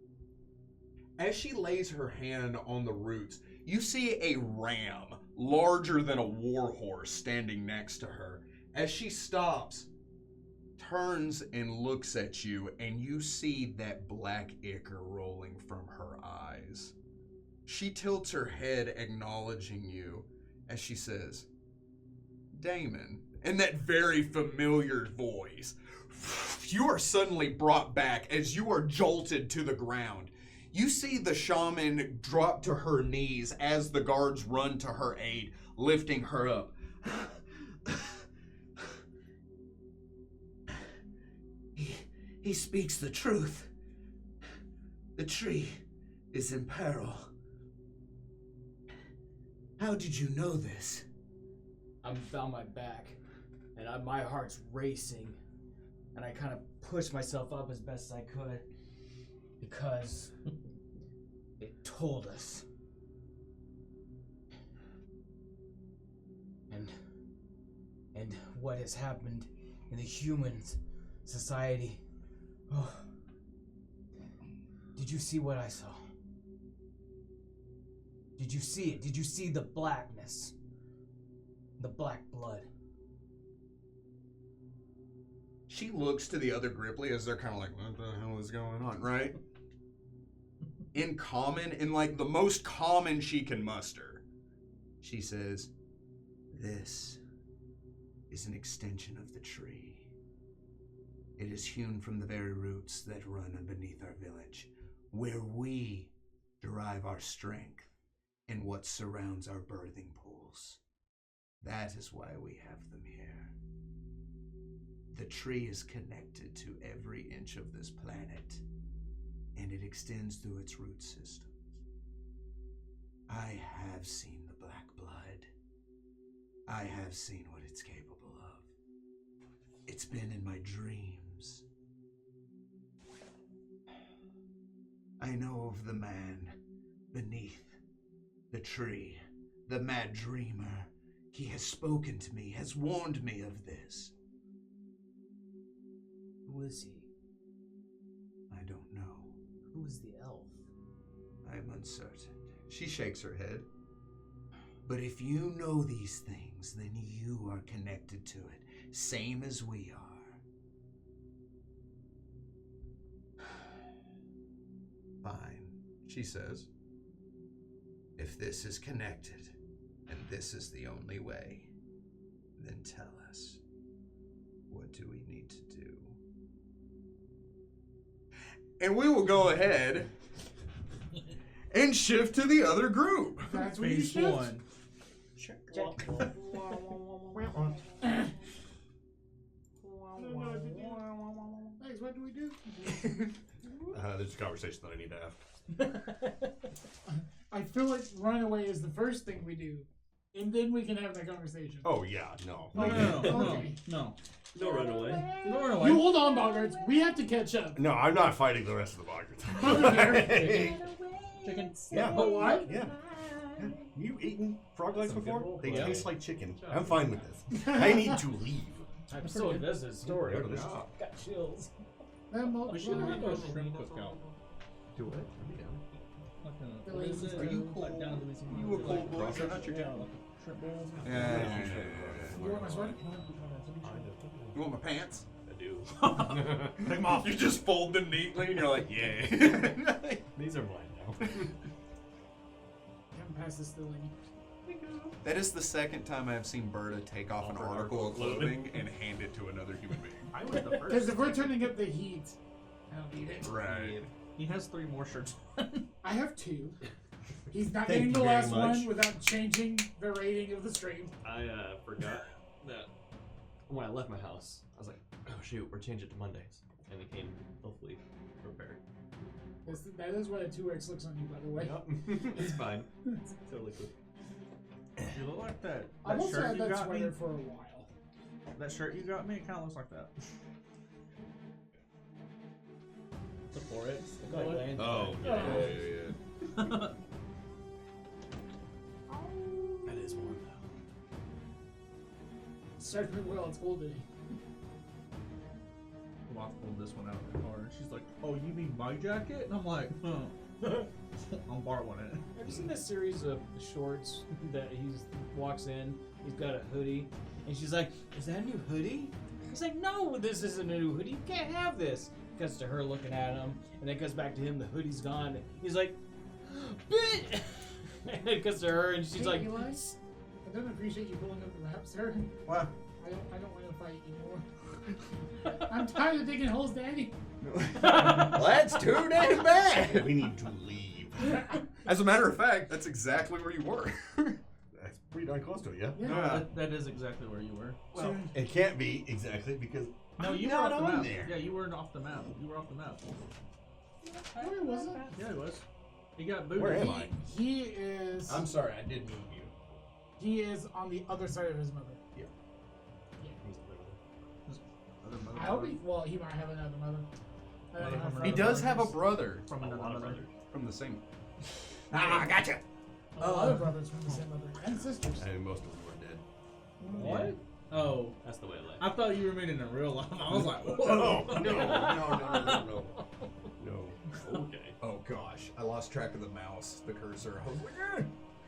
Speaker 1: As she lays her hand on the roots, you see a ram, larger than a war horse, standing next to her. As she stops, turns and looks at you, and you see that black ichor rolling from her eyes. She tilts her head, acknowledging you, as she says, "Damon," in that very familiar voice. You are suddenly brought back as you are jolted to the ground. You see the shaman drop to her knees as the guards run to her aid, lifting her up. He speaks the truth. The tree is in peril. How did you know this?
Speaker 2: I'm on my back, and my heart's racing, and I kind of pushed myself up as best as I could, because it told us. And what has happened in the humans society. Oh. Did you see what I saw? Did you see it? Did you see the blackness? The black blood?
Speaker 1: She looks to the other Grippli as they're kind of like, what the hell is going on, right? In common, in like the most common she can muster, she says, "This is an extension of the tree. It is hewn from the very roots that run beneath our village, where we derive our strength and what surrounds our birthing pools. That is why we have them here. The tree is connected to every inch of this planet, and it extends through its root system. I have seen the black blood. I have seen what it's capable of. It's been in my dreams. I know of the man beneath the tree, the mad dreamer. He has spoken to me, has warned me of this."
Speaker 2: Who is he?
Speaker 1: "I don't know.
Speaker 2: Who is the elf?"
Speaker 1: I am uncertain." She shakes her head. "But if you know these things, then you are connected to it, same as we are." "Fine," she says. "If this is connected, and this is the only way, then tell us, what do we need to do?" And we will go ahead and shift to the other group.
Speaker 4: That's what you
Speaker 5: Phase
Speaker 4: shift?
Speaker 5: one.
Speaker 4: Thanks, what do we do?
Speaker 7: There's a conversation that I need to have.
Speaker 4: I feel like running away is the first thing we do, and then we can have that conversation.
Speaker 7: Oh yeah, no.
Speaker 4: Okay.
Speaker 5: No.
Speaker 3: No run away.
Speaker 5: Don't run away.
Speaker 4: You hold on, Boggarts. We have to catch up.
Speaker 7: No, I'm not fighting the rest of the
Speaker 4: Over
Speaker 7: boggers.
Speaker 4: here.
Speaker 5: Chicken.
Speaker 7: Yeah.
Speaker 4: But what?
Speaker 7: Yeah. You eaten frog legs
Speaker 3: Some good
Speaker 7: before?
Speaker 3: role
Speaker 7: They
Speaker 3: play.
Speaker 7: taste like chicken. I'm fine with this. I need to leave.
Speaker 2: I'm still invested in the story.
Speaker 7: They're delicious.
Speaker 2: Got chills.
Speaker 4: That
Speaker 5: We should have made a shrimp cookout.
Speaker 7: Do it.
Speaker 5: What is it?
Speaker 1: Are you cool?
Speaker 5: Like down in Louisiana.
Speaker 1: You a cold boy?
Speaker 7: Crossroads?
Speaker 1: Not your
Speaker 5: Yeah,
Speaker 1: typical-
Speaker 5: like shrimp bowls.
Speaker 1: Yeah.
Speaker 6: You want my sword?
Speaker 1: You want my pants?
Speaker 3: I do.
Speaker 7: Take them off.
Speaker 1: You just fold them neatly, and you're like, yeah.
Speaker 3: These are mine now.
Speaker 6: I haven't passed this to the lady.
Speaker 1: That is the second time I've seen Berta take off an article of clothing and hand it to another human being.
Speaker 5: I was the
Speaker 6: Because
Speaker 5: first.
Speaker 6: if we're turning up the heat, I don't need it.
Speaker 1: Right.
Speaker 5: He has 3 more shirts.
Speaker 6: I have 2. He's not
Speaker 7: Thank
Speaker 6: getting
Speaker 7: you
Speaker 6: the
Speaker 7: very
Speaker 6: last
Speaker 7: much.
Speaker 6: one without changing the rating of the stream.
Speaker 3: I forgot that when I left my house, I was like, oh shoot, we're changing it to Mondays. And it came hopefully prepared.
Speaker 6: That is what a 2X looks on you, by the way.
Speaker 3: Yep. It's fine. It's totally cool.
Speaker 5: You look like that
Speaker 6: I've also
Speaker 5: shirt
Speaker 6: had
Speaker 5: you
Speaker 6: that
Speaker 5: got me.
Speaker 6: sweater for a while.
Speaker 5: That shirt you got me, it kind of looks like that.
Speaker 2: The 4X.
Speaker 7: Oh, yeah.
Speaker 3: That is warm though.
Speaker 6: Starting with well, it's cold today.
Speaker 5: Lots pulled this one out of the car, and she's like, "Oh, you mean my jacket?" And I'm like, "I'm borrowing it."
Speaker 2: Have you seen this series of shorts that he's walks in? He's got a hoodie, and she's like, "Is that a new hoodie?" He's like, "No, this isn't a new hoodie. You can't have this." Cuts to her looking at him, and then cuts back to him. The hoodie's gone. He's like, "Bitch!" And then cuts to her, and she's
Speaker 6: Hey,
Speaker 2: like,
Speaker 6: Eli, I don't appreciate you pulling up the map, sir.
Speaker 1: What?
Speaker 6: I don't want to fight anymore. I'm tired of digging holes, Daddy.
Speaker 1: Well, that's too damn bad.
Speaker 7: We need to leave.
Speaker 1: As a matter of fact, that's exactly where you were.
Speaker 7: That's pretty darn close to it, yeah?
Speaker 1: Yeah.
Speaker 5: That is exactly where you were.
Speaker 7: Well, it can't be exactly because
Speaker 5: No, you
Speaker 7: I'm
Speaker 5: were
Speaker 7: not
Speaker 5: off the
Speaker 7: on
Speaker 5: map.
Speaker 7: there.
Speaker 5: Yeah, you weren't off the map. You were off the map.
Speaker 6: No, he wasn't.
Speaker 5: Yeah, it was. He got booted.
Speaker 7: Where am I?
Speaker 6: He is.
Speaker 7: I'm sorry, I did move you.
Speaker 6: He is on the other side of his mother. I hope he. Well, he might have another mother. I don't know how far
Speaker 1: He does
Speaker 6: apart
Speaker 1: have a
Speaker 6: it is.
Speaker 1: brother
Speaker 5: From
Speaker 3: A
Speaker 5: another
Speaker 3: lot of
Speaker 5: mother.
Speaker 3: brothers.
Speaker 1: from the same.
Speaker 7: Ah, gotcha.
Speaker 6: A lot of brothers from the same mother and sisters.
Speaker 7: I mean, most of them are dead.
Speaker 5: What? Oh,
Speaker 3: That's the way I like.
Speaker 5: I thought you were meaning in real life. I was like,
Speaker 7: No,
Speaker 5: whoa.
Speaker 7: no. No.
Speaker 3: Okay.
Speaker 1: Oh gosh, I lost track of the mouse, the cursor. I was like, eh.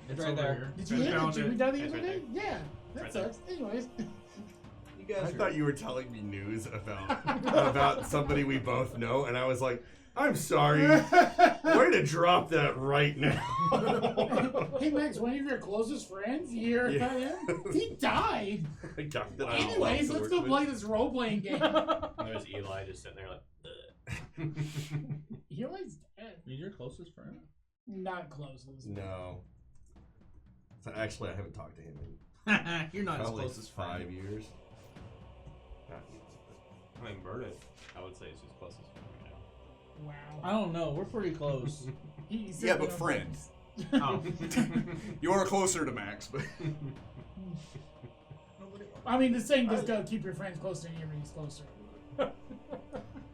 Speaker 5: It's
Speaker 2: right
Speaker 5: over
Speaker 2: there.
Speaker 5: here.
Speaker 6: Did you
Speaker 5: I
Speaker 6: hear that
Speaker 5: found
Speaker 6: Jimmy
Speaker 5: it.
Speaker 6: died the
Speaker 3: It's
Speaker 6: other
Speaker 3: right
Speaker 6: day? Yeah, that
Speaker 3: Right there.
Speaker 6: sucks. Anyways,
Speaker 1: You guys
Speaker 7: I thought you were telling me news about somebody we both know, and I was like, I'm sorry. Way to drop that right now.
Speaker 6: hey Max, one of your closest friends, you hear
Speaker 7: Yeah.
Speaker 6: about him? He died.
Speaker 7: I got that.
Speaker 6: Anyways, let's go play this role playing game.
Speaker 3: And there's Eli just sitting there like, ugh.
Speaker 6: Eli's dead.
Speaker 5: He's your closest friend?
Speaker 6: Not closest.
Speaker 7: No. So actually, I haven't talked to him in
Speaker 5: You're not his
Speaker 7: probably
Speaker 5: closest
Speaker 7: 5
Speaker 5: friend.
Speaker 7: years.
Speaker 3: I mean, Berta, I would say is his closest friend right now.
Speaker 6: Wow.
Speaker 5: I don't know. We're pretty close.
Speaker 6: He's
Speaker 1: Yeah,
Speaker 6: certainly
Speaker 1: but
Speaker 6: on
Speaker 1: friends.
Speaker 5: Oh.
Speaker 1: You are closer to Max, but
Speaker 6: I mean, the saying does go: keep your friends close to your enemies closer.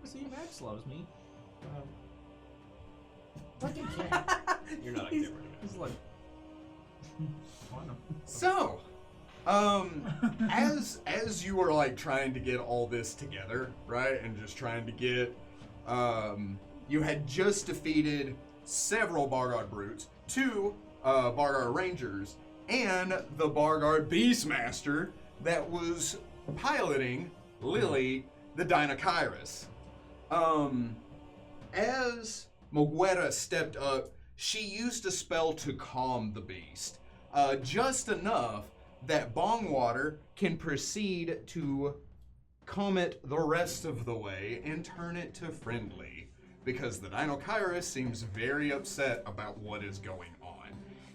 Speaker 5: See, Max loves me.
Speaker 6: Fucking cat.
Speaker 3: You're not a
Speaker 5: He's,
Speaker 3: giver to
Speaker 5: he's
Speaker 3: me.
Speaker 5: like, I know.
Speaker 1: so, as you were like trying to get all this together, right, and just trying to get, you had just defeated several Bargard brutes, 2 Bargard rangers, and the Bargard Beastmaster that was piloting Lily, the Dinokairos. As Moguera stepped up, she used a spell to calm the beast, just enough that Bongwater can proceed to calm it the rest of the way and turn it to friendly, because the Dinokairos seems very upset about what is going on.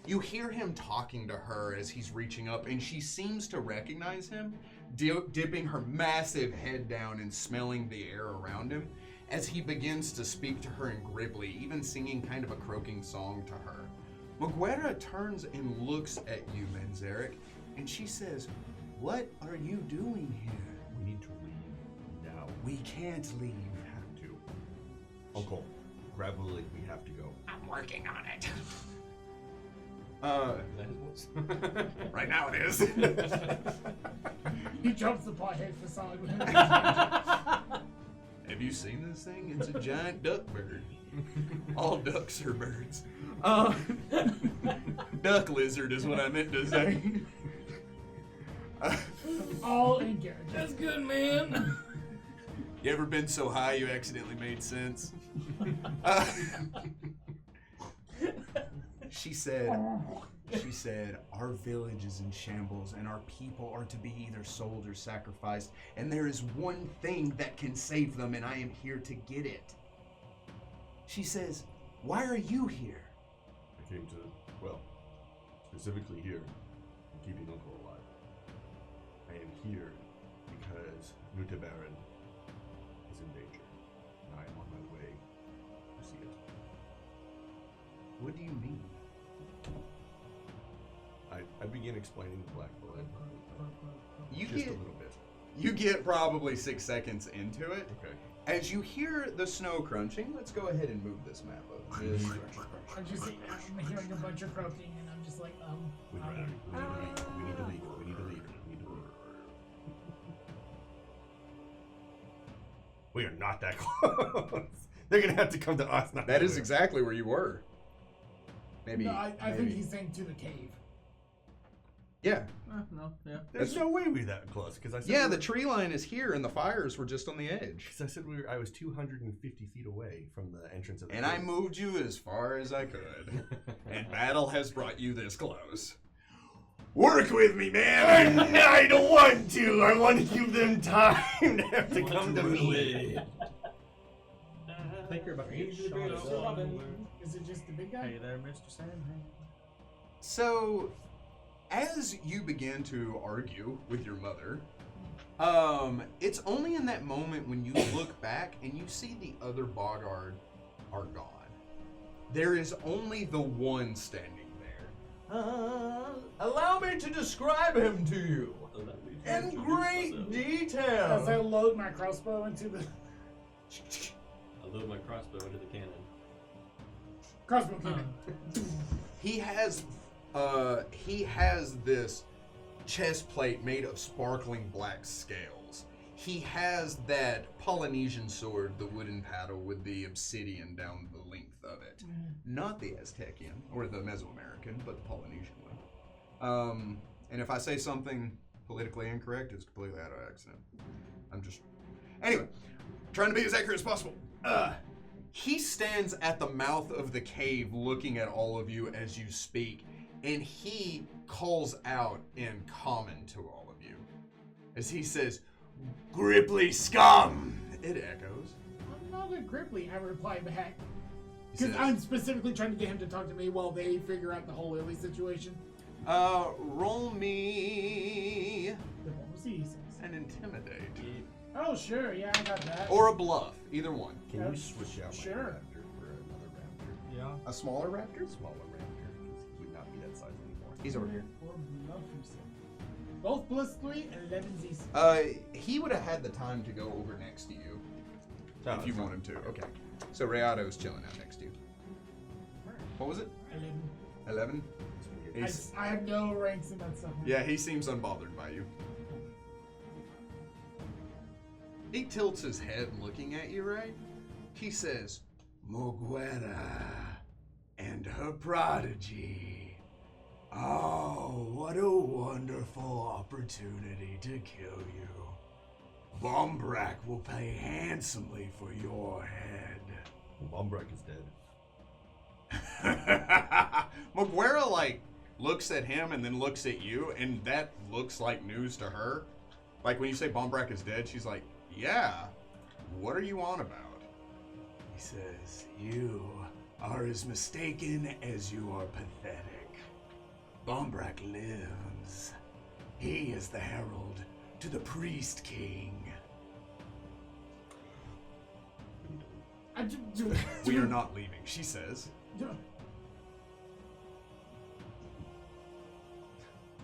Speaker 1: You hear him talking to her as he's reaching up, and she seems to recognize him, dipping her massive head down and smelling the air around him as he begins to speak to her in Grippli, even singing kind of a croaking song to her. Moguera turns and looks at you, Manzarek, and she says, "What are you doing here?"
Speaker 7: We need to leave now.
Speaker 1: "We can't leave."
Speaker 7: We have to. Uncle, grab Lily. We have to go.
Speaker 1: "I'm working on it."
Speaker 3: Is that his voice?
Speaker 1: Right now it is.
Speaker 6: He jumps the pothead facade.
Speaker 1: Hey have you seen this thing? It's a giant duck bird. All ducks are birds. Duck lizard is what I meant to say.
Speaker 6: All in character.
Speaker 2: That's good, man.
Speaker 1: You ever been so high you accidentally made sense? She said, our village is in shambles and our people are to be either sold or sacrificed, and there is one thing that can save them, and I am here to get it. She says, why are you here?
Speaker 7: I came to, well, specifically here, keeping Uncle alive. I am here because Mutabaran is in danger, and I am on my way to see it.
Speaker 1: What do you mean?
Speaker 7: I begin explaining the Black Blood.
Speaker 1: You
Speaker 7: Just a little bit.
Speaker 1: You get probably 6 seconds into it.
Speaker 7: Okay.
Speaker 1: As you hear the snow crunching, let's go ahead and move this map up.
Speaker 6: I'm hearing a bunch of croaking, and I'm just like,
Speaker 7: We need to leave. We need to leave. We are not that close. They're gonna have to come to us. Not
Speaker 1: That
Speaker 7: to
Speaker 1: is
Speaker 7: them.
Speaker 1: exactly where you were. Maybe.
Speaker 6: No, I think
Speaker 1: maybe.
Speaker 6: he's saying to the cave.
Speaker 1: Yeah.
Speaker 5: No, yeah.
Speaker 7: There's no way we're that close because I said
Speaker 1: Yeah, the tree line is here, and the fires were just on the edge.
Speaker 7: Because I said I was 250 feet away from the entrance of the
Speaker 1: And
Speaker 7: cave.
Speaker 1: I moved you as far as I could. And battle has brought you this close. Work with me, man!
Speaker 7: I don't want to. I want to give them time to have to come to me.
Speaker 3: I think you're about to get shot.
Speaker 6: Is it just the big guy?
Speaker 5: Hey there, Mr. Sandman.
Speaker 1: So, as you begin to argue with your mother, it's only in that moment when you look back and you see the other Boggard are gone. There is only the one standing there. Allow me to describe him to you in great
Speaker 6: As I
Speaker 1: detail.
Speaker 6: load my crossbow into the
Speaker 3: I load my crossbow into the cannon.
Speaker 6: crossbow cannon.
Speaker 1: He has this chest plate made of sparkling black scales. He has that Polynesian sword, the wooden paddle with the obsidian down the length of it. Not the Aztecian or the Mesoamerican, but the Polynesian one. And if I say something politically incorrect, it's completely out of accident. Anyway, trying to be as accurate as possible. He stands at the mouth of the cave looking at all of you as you speak, and he calls out in common to all of you. As he says, Grippli scum! It echoes.
Speaker 6: I'm not a Grippli, I reply back.
Speaker 1: He
Speaker 6: Because
Speaker 1: says,
Speaker 6: I'm specifically trying to get him to talk to me while they figure out the whole Lily situation.
Speaker 1: Roll me
Speaker 6: Diplomacy, he says.
Speaker 1: an intimidate.
Speaker 6: Oh, sure, yeah, I got that.
Speaker 1: Or a bluff, either one.
Speaker 7: Can you switch out my
Speaker 6: Sure.
Speaker 7: raptor for another raptor?
Speaker 5: Yeah.
Speaker 1: A smaller raptor?
Speaker 7: Smaller raptor, because he would not be that size anymore.
Speaker 1: He's over here.
Speaker 6: Or bluff, you said. Both +3, 11 ZC.
Speaker 1: He would have had the time to go over next to you
Speaker 7: Oh,
Speaker 1: if you
Speaker 7: that's
Speaker 1: want him to. Okay. So Rayato's chilling out next to you. What was it? 11?
Speaker 6: I have no ranks in that stuff.
Speaker 1: Yeah, he seems unbothered by you. He tilts his head looking at you, right? He says, Moguera and her prodigy. Oh, what a wonderful opportunity to kill you. Bombrak will pay handsomely for your head.
Speaker 7: Bombrak is dead.
Speaker 1: Moguera, looks at him and then looks at you, and that looks like news to her. Like, when you say Bombrak is dead, she's like, yeah, what are you on about? He says, you are as mistaken as you are pathetic. Bombrak lives. He is the herald to the priest king. We are not leaving, she says.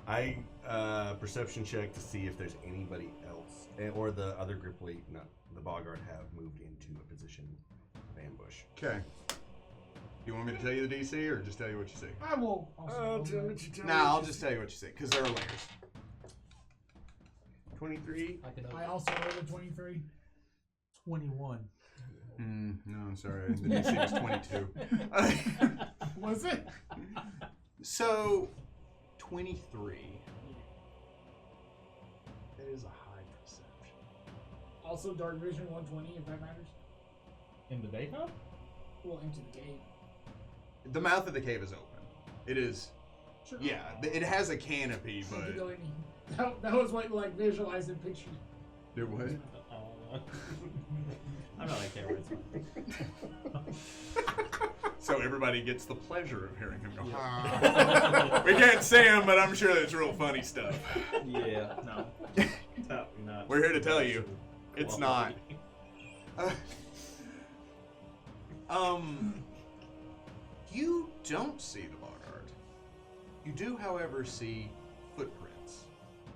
Speaker 7: I perception check to see if there's anybody else, or the other Grippli, not the Boggart, have moved into a position of ambush.
Speaker 1: Okay. You want me to tell you the DC or just tell you what you see?
Speaker 6: I will.
Speaker 1: Nah, I'll just tell you what you see, because there are layers. 23.
Speaker 3: I can
Speaker 6: I also rolled a 23.
Speaker 5: 21.
Speaker 1: No, I'm sorry. The DC was 22.
Speaker 6: Was it?
Speaker 1: So, 23. That is a high perception.
Speaker 6: Also, dark vision 120, if that matters.
Speaker 5: In the daytime?
Speaker 6: Well, into the cave.
Speaker 1: The mouth of the cave is open. It is.
Speaker 6: Sure.
Speaker 1: Yeah, it has a canopy,
Speaker 6: So
Speaker 1: but.
Speaker 6: to go in, that was what like visualized and pictured.
Speaker 1: There was.
Speaker 3: I'm not like there.
Speaker 1: So everybody gets the pleasure of hearing him go. "Ah." We can't see him, but I'm sure that's real funny stuff.
Speaker 3: Yeah. No. Not.
Speaker 1: We're here to tell you, it's not. You don't see the Bogart. You do, however, see footprints,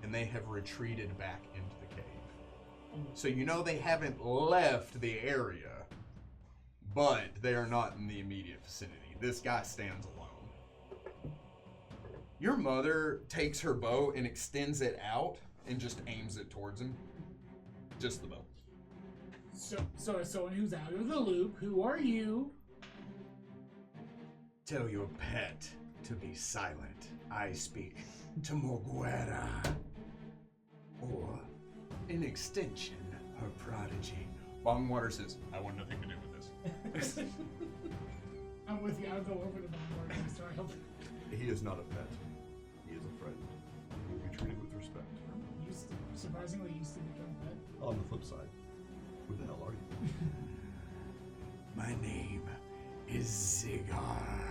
Speaker 1: and they have retreated back into the cave. So you know they haven't left the area, but they are not in the immediate vicinity. This guy stands alone. Your mother takes her bow and extends it out and just aims it towards him. Just the bow.
Speaker 6: So as someone who's out of the loop, who are you?
Speaker 1: Tell your pet to be silent. I speak to Morguera. Or, in extension, her prodigy. Bongwater says, I want nothing to do with this.
Speaker 6: I'm with you. I'll go over to Bonbard and start helping.
Speaker 7: He is not a pet. He is a friend. He will be treated with respect.
Speaker 6: Surprisingly used to become pet.
Speaker 7: On the flip side, who the hell are you?
Speaker 1: My name is Zigar.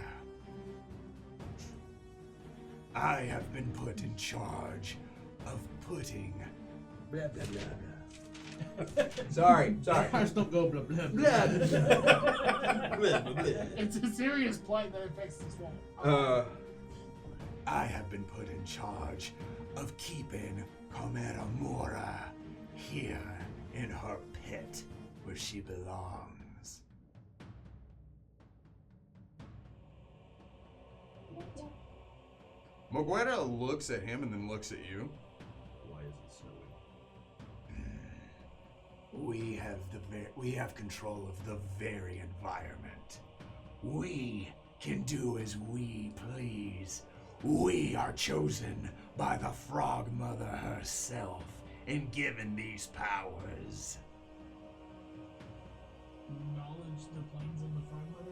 Speaker 1: I have been put in charge of putting blah blah blah blah.
Speaker 2: Sorry.
Speaker 5: Hearts don't go blah blah
Speaker 2: Blah,
Speaker 5: blah.
Speaker 2: blah, blah, blah.
Speaker 6: It's a serious plight that affects the swamp.
Speaker 1: I have been put in charge of keeping Chimera Mora here in her pit where she belongs. Morguera looks at him and then looks at you.
Speaker 7: Why is it snowing?
Speaker 1: We have control of the very environment. We can do as we please. We are chosen by the Frog Mother herself and given these powers.
Speaker 6: Knowledge the planes of the Frog Mother?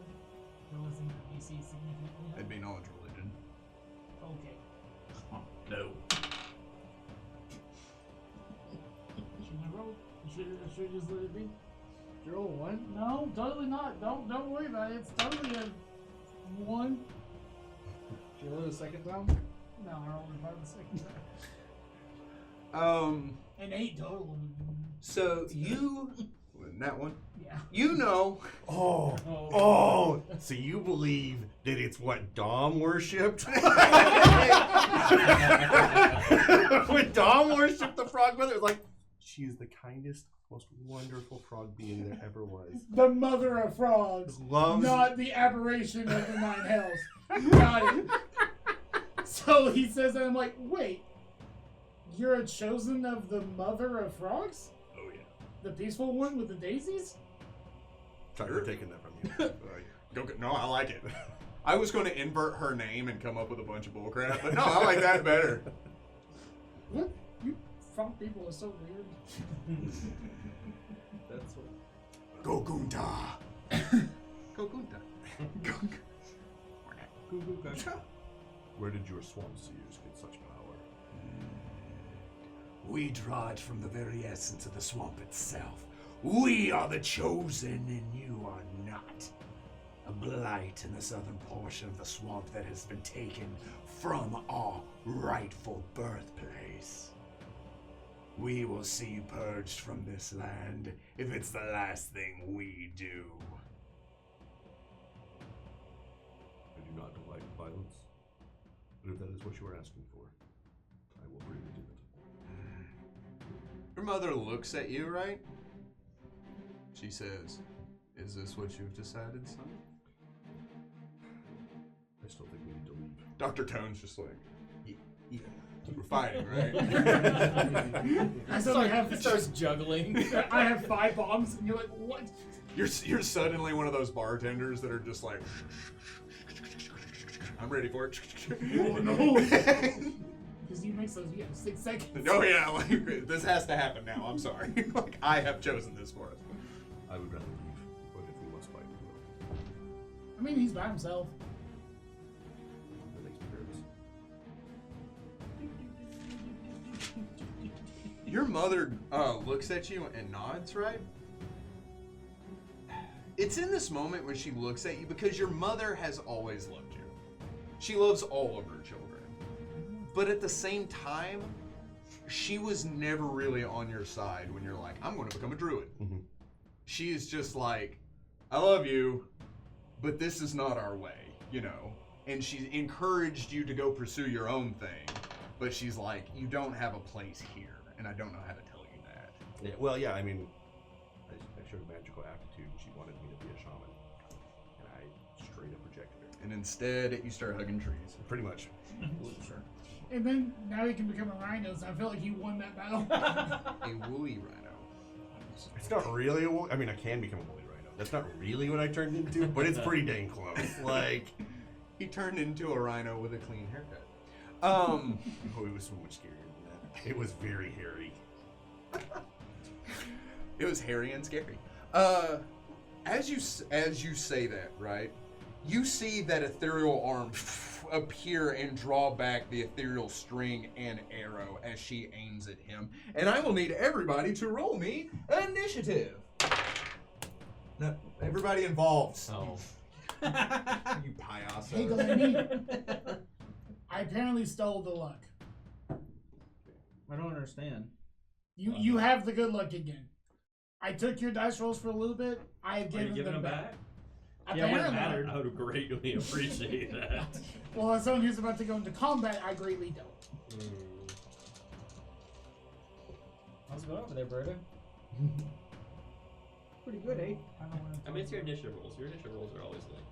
Speaker 6: Or wasn't that DC significantly high?
Speaker 1: It'd be knowledge religion.
Speaker 6: Okay.
Speaker 1: No.
Speaker 6: Should I roll? Should I just let it be?
Speaker 5: Roll one.
Speaker 6: No, totally not. Don't worry about it. It's totally a 1.
Speaker 5: Did you roll the second time?
Speaker 6: No, I rolled a 5 the second time. An 8 total.
Speaker 1: So you, that one,
Speaker 6: Yeah.
Speaker 1: you know,
Speaker 7: Oh, so you believe that it's what Dom worshipped? When Dom worshipped the frog mother, it was like, she is the kindest, most wonderful frog being there ever was.
Speaker 6: The mother of frogs.
Speaker 7: Loves
Speaker 6: Not the aberration of the 9 hells. Got it. So he says that, I'm like, wait. You're a chosen of the mother of frogs?
Speaker 1: oh yeah,
Speaker 6: The peaceful one with the daisies?
Speaker 7: Sorry for taking that from you.
Speaker 1: go get, no, I like it. I was going to invert her name and come up with a bunch of bullcrap, but no, I like that better.
Speaker 6: What? You frog people are so weird.
Speaker 3: That's what.
Speaker 1: Gogunta. Gogunta.
Speaker 7: Where did your swamp seers get such power?
Speaker 1: We draw it from the very essence of the swamp itself. We are the chosen, and you are not. A blight in the southern portion of the swamp that has been taken from our rightful birthplace. We will see you purged from this land if it's the last thing we do.
Speaker 7: I do not like violence. But if that is what you are asking for, I will bring it to it.
Speaker 1: Your mother looks at you, right? She says, "Is this what you've decided, son?"
Speaker 7: I still think we need to leave.
Speaker 1: Dr. Tone's just like, yeah. We're fighting, right?
Speaker 6: I suddenly have
Speaker 2: starts juggling.
Speaker 6: I have 5 bombs, and you're like, what?
Speaker 1: You're suddenly one of those bartenders that are just like, I'm ready for it.
Speaker 6: Oh no! Because he makes those, 6 seconds.
Speaker 1: Oh yeah, like this has to happen now. I'm sorry. Like I have chosen this for us.
Speaker 7: I would rather leave, but if we must fight, we will.
Speaker 6: I mean, he's by himself.
Speaker 7: That makes me nervous.
Speaker 1: Your mother looks at you and nods, right? It's in this moment when she looks at you because your mother has always loved you. She loves all of her children. But at the same time, she was never really on your side when you're like, I'm going to become a druid.
Speaker 7: Mm-hmm.
Speaker 1: She is just like, I love you, but this is not our way, you know? And she encouraged you to go pursue your own thing, but she's like, you don't have a place here, and I don't know how to tell you that.
Speaker 7: Yeah, well, yeah, I mean, I showed a magical aptitude, and she wanted me to be a shaman, and I straight up rejected her.
Speaker 1: And instead, you start hugging trees.
Speaker 7: Pretty much.
Speaker 2: Sure.
Speaker 6: And then now he can become a rhino, so I feel like he won that battle.
Speaker 1: A woolly rhino.
Speaker 7: It's not really a woolly. I mean, I can become a woolly rhino. That's not really what I turned into, but it's pretty dang close. Like,
Speaker 1: He turned into a rhino with a clean haircut.
Speaker 7: oh, it was so much scarier than that. It was very hairy.
Speaker 1: It was hairy and scary. As you say that, right? You see that ethereal arm appear and draw back the ethereal string and arrow as she aims at him. And I will need everybody to roll me initiative. No, everybody involved.
Speaker 3: Oh.
Speaker 1: You payaso.
Speaker 6: Hey, Glenny. I apparently stole the luck.
Speaker 5: I don't understand.
Speaker 6: You have the good luck again. I took your dice rolls for a little bit. I have
Speaker 3: Are you
Speaker 6: given
Speaker 3: giving
Speaker 6: them
Speaker 3: them
Speaker 6: back.
Speaker 3: back?
Speaker 5: Yeah, when it
Speaker 6: Apparently.
Speaker 5: mattered.
Speaker 3: I would greatly appreciate that.
Speaker 6: Well, as someone who's about to go into combat, I greatly don't.
Speaker 2: How's it going over there, Berta? Pretty good, eh?
Speaker 3: I mean, it's your initiative rolls. Your initiative rolls are always good.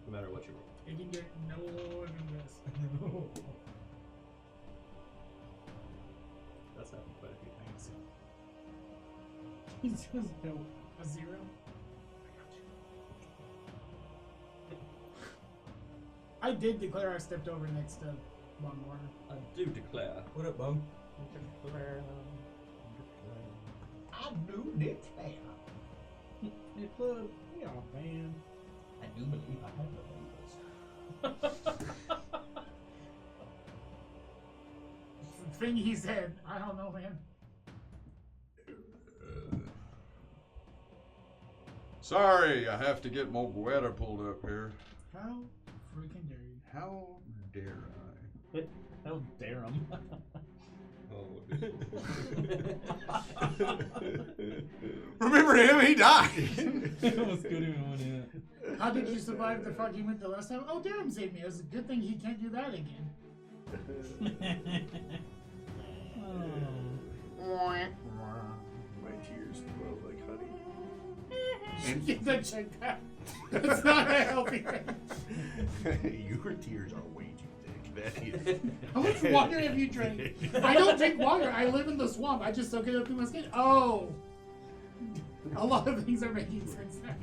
Speaker 3: No matter what you roll.
Speaker 6: It can get no lower than this.
Speaker 3: That's happened quite a few times.
Speaker 6: He's just no a 0. I did declare I stepped over next to Bong Water.
Speaker 3: I do declare.
Speaker 2: What up, Bum?
Speaker 3: Declare.
Speaker 2: I do declare.
Speaker 5: Declare. Yeah, man.
Speaker 2: I do believe I have the
Speaker 6: The thing he said, I don't know, man.
Speaker 1: Sorry, I have to get my weather pulled up here.
Speaker 6: How freaking dare you?
Speaker 1: How dare
Speaker 5: How dare him.
Speaker 1: Remember him? He died.
Speaker 5: Almost couldn't even win it.
Speaker 6: How did you survive the fuck you went the last time? Oh, Darren saved me. It was a good thing he can't do that again.
Speaker 7: My tears flow like honey.
Speaker 1: And
Speaker 6: Get that checked out. It's not a healthy thing.
Speaker 7: Your tears are way too thick. That is.
Speaker 6: How much water have you drank? I don't drink water. I live in the swamp. I just soak it up through my skin. Oh. A lot of things are making sense now.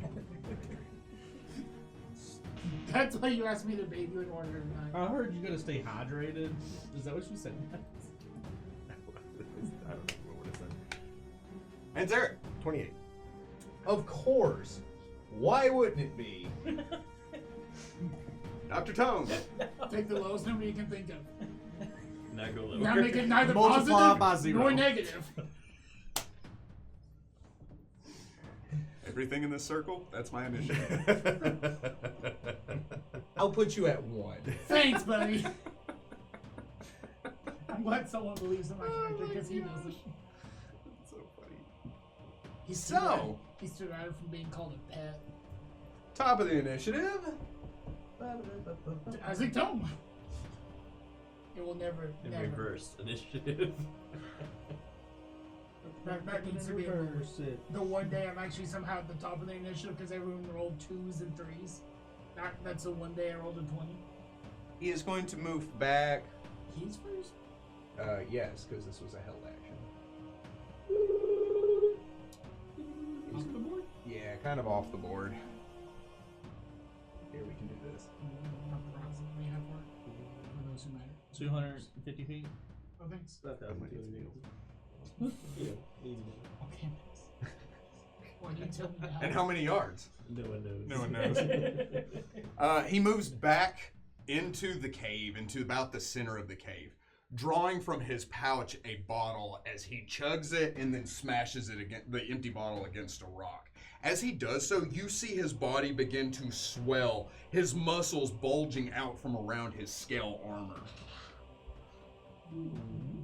Speaker 6: That's why you asked me to bathe you in water every night.
Speaker 5: I heard you gotta stay hydrated. Is that what you said?
Speaker 7: I don't know what it said.
Speaker 1: And Eric.
Speaker 7: 28.
Speaker 1: Of course. Why wouldn't it be? Dr. Tone.
Speaker 6: Take the lowest number you can think of.
Speaker 3: Now go lower.
Speaker 6: Now make it neither
Speaker 5: Multiply
Speaker 6: positive
Speaker 5: by 0.
Speaker 6: nor negative.
Speaker 1: Everything in this circle, that's my initiative.
Speaker 2: I'll put you at 1.
Speaker 6: Thanks, buddy. I'm glad someone believes in my character because he doesn't.
Speaker 7: That's so funny.
Speaker 6: He stood out from being called a pet.
Speaker 1: Top of the initiative.
Speaker 6: Isaac Tome. It will never,
Speaker 3: In
Speaker 6: never.
Speaker 3: reverse initiative.
Speaker 6: That needs to be
Speaker 5: Reverse it.
Speaker 6: the one day I'm actually somehow at the top of the initiative because everyone rolled 2s and 3s. That's the one day I rolled a 20.
Speaker 1: He is going to move back
Speaker 6: keys first?
Speaker 1: Yes, because this was a held action.
Speaker 6: Off the board?
Speaker 1: Yeah, kind of off the board. Here, we can do this.
Speaker 6: Not the rocks that we have for those who matter.
Speaker 5: 250 feet.
Speaker 6: Oh, thanks.
Speaker 7: That might be
Speaker 6: Okay. Why do you tell me that?
Speaker 1: And how many yards?
Speaker 3: No one knows.
Speaker 1: No one knows. He moves back into the cave, into about the center of the cave, drawing from his pouch a bottle as he chugs it and then smashes it against the empty bottle against a rock. As he does so, you see his body begin to swell, his muscles bulging out from around his scale armor.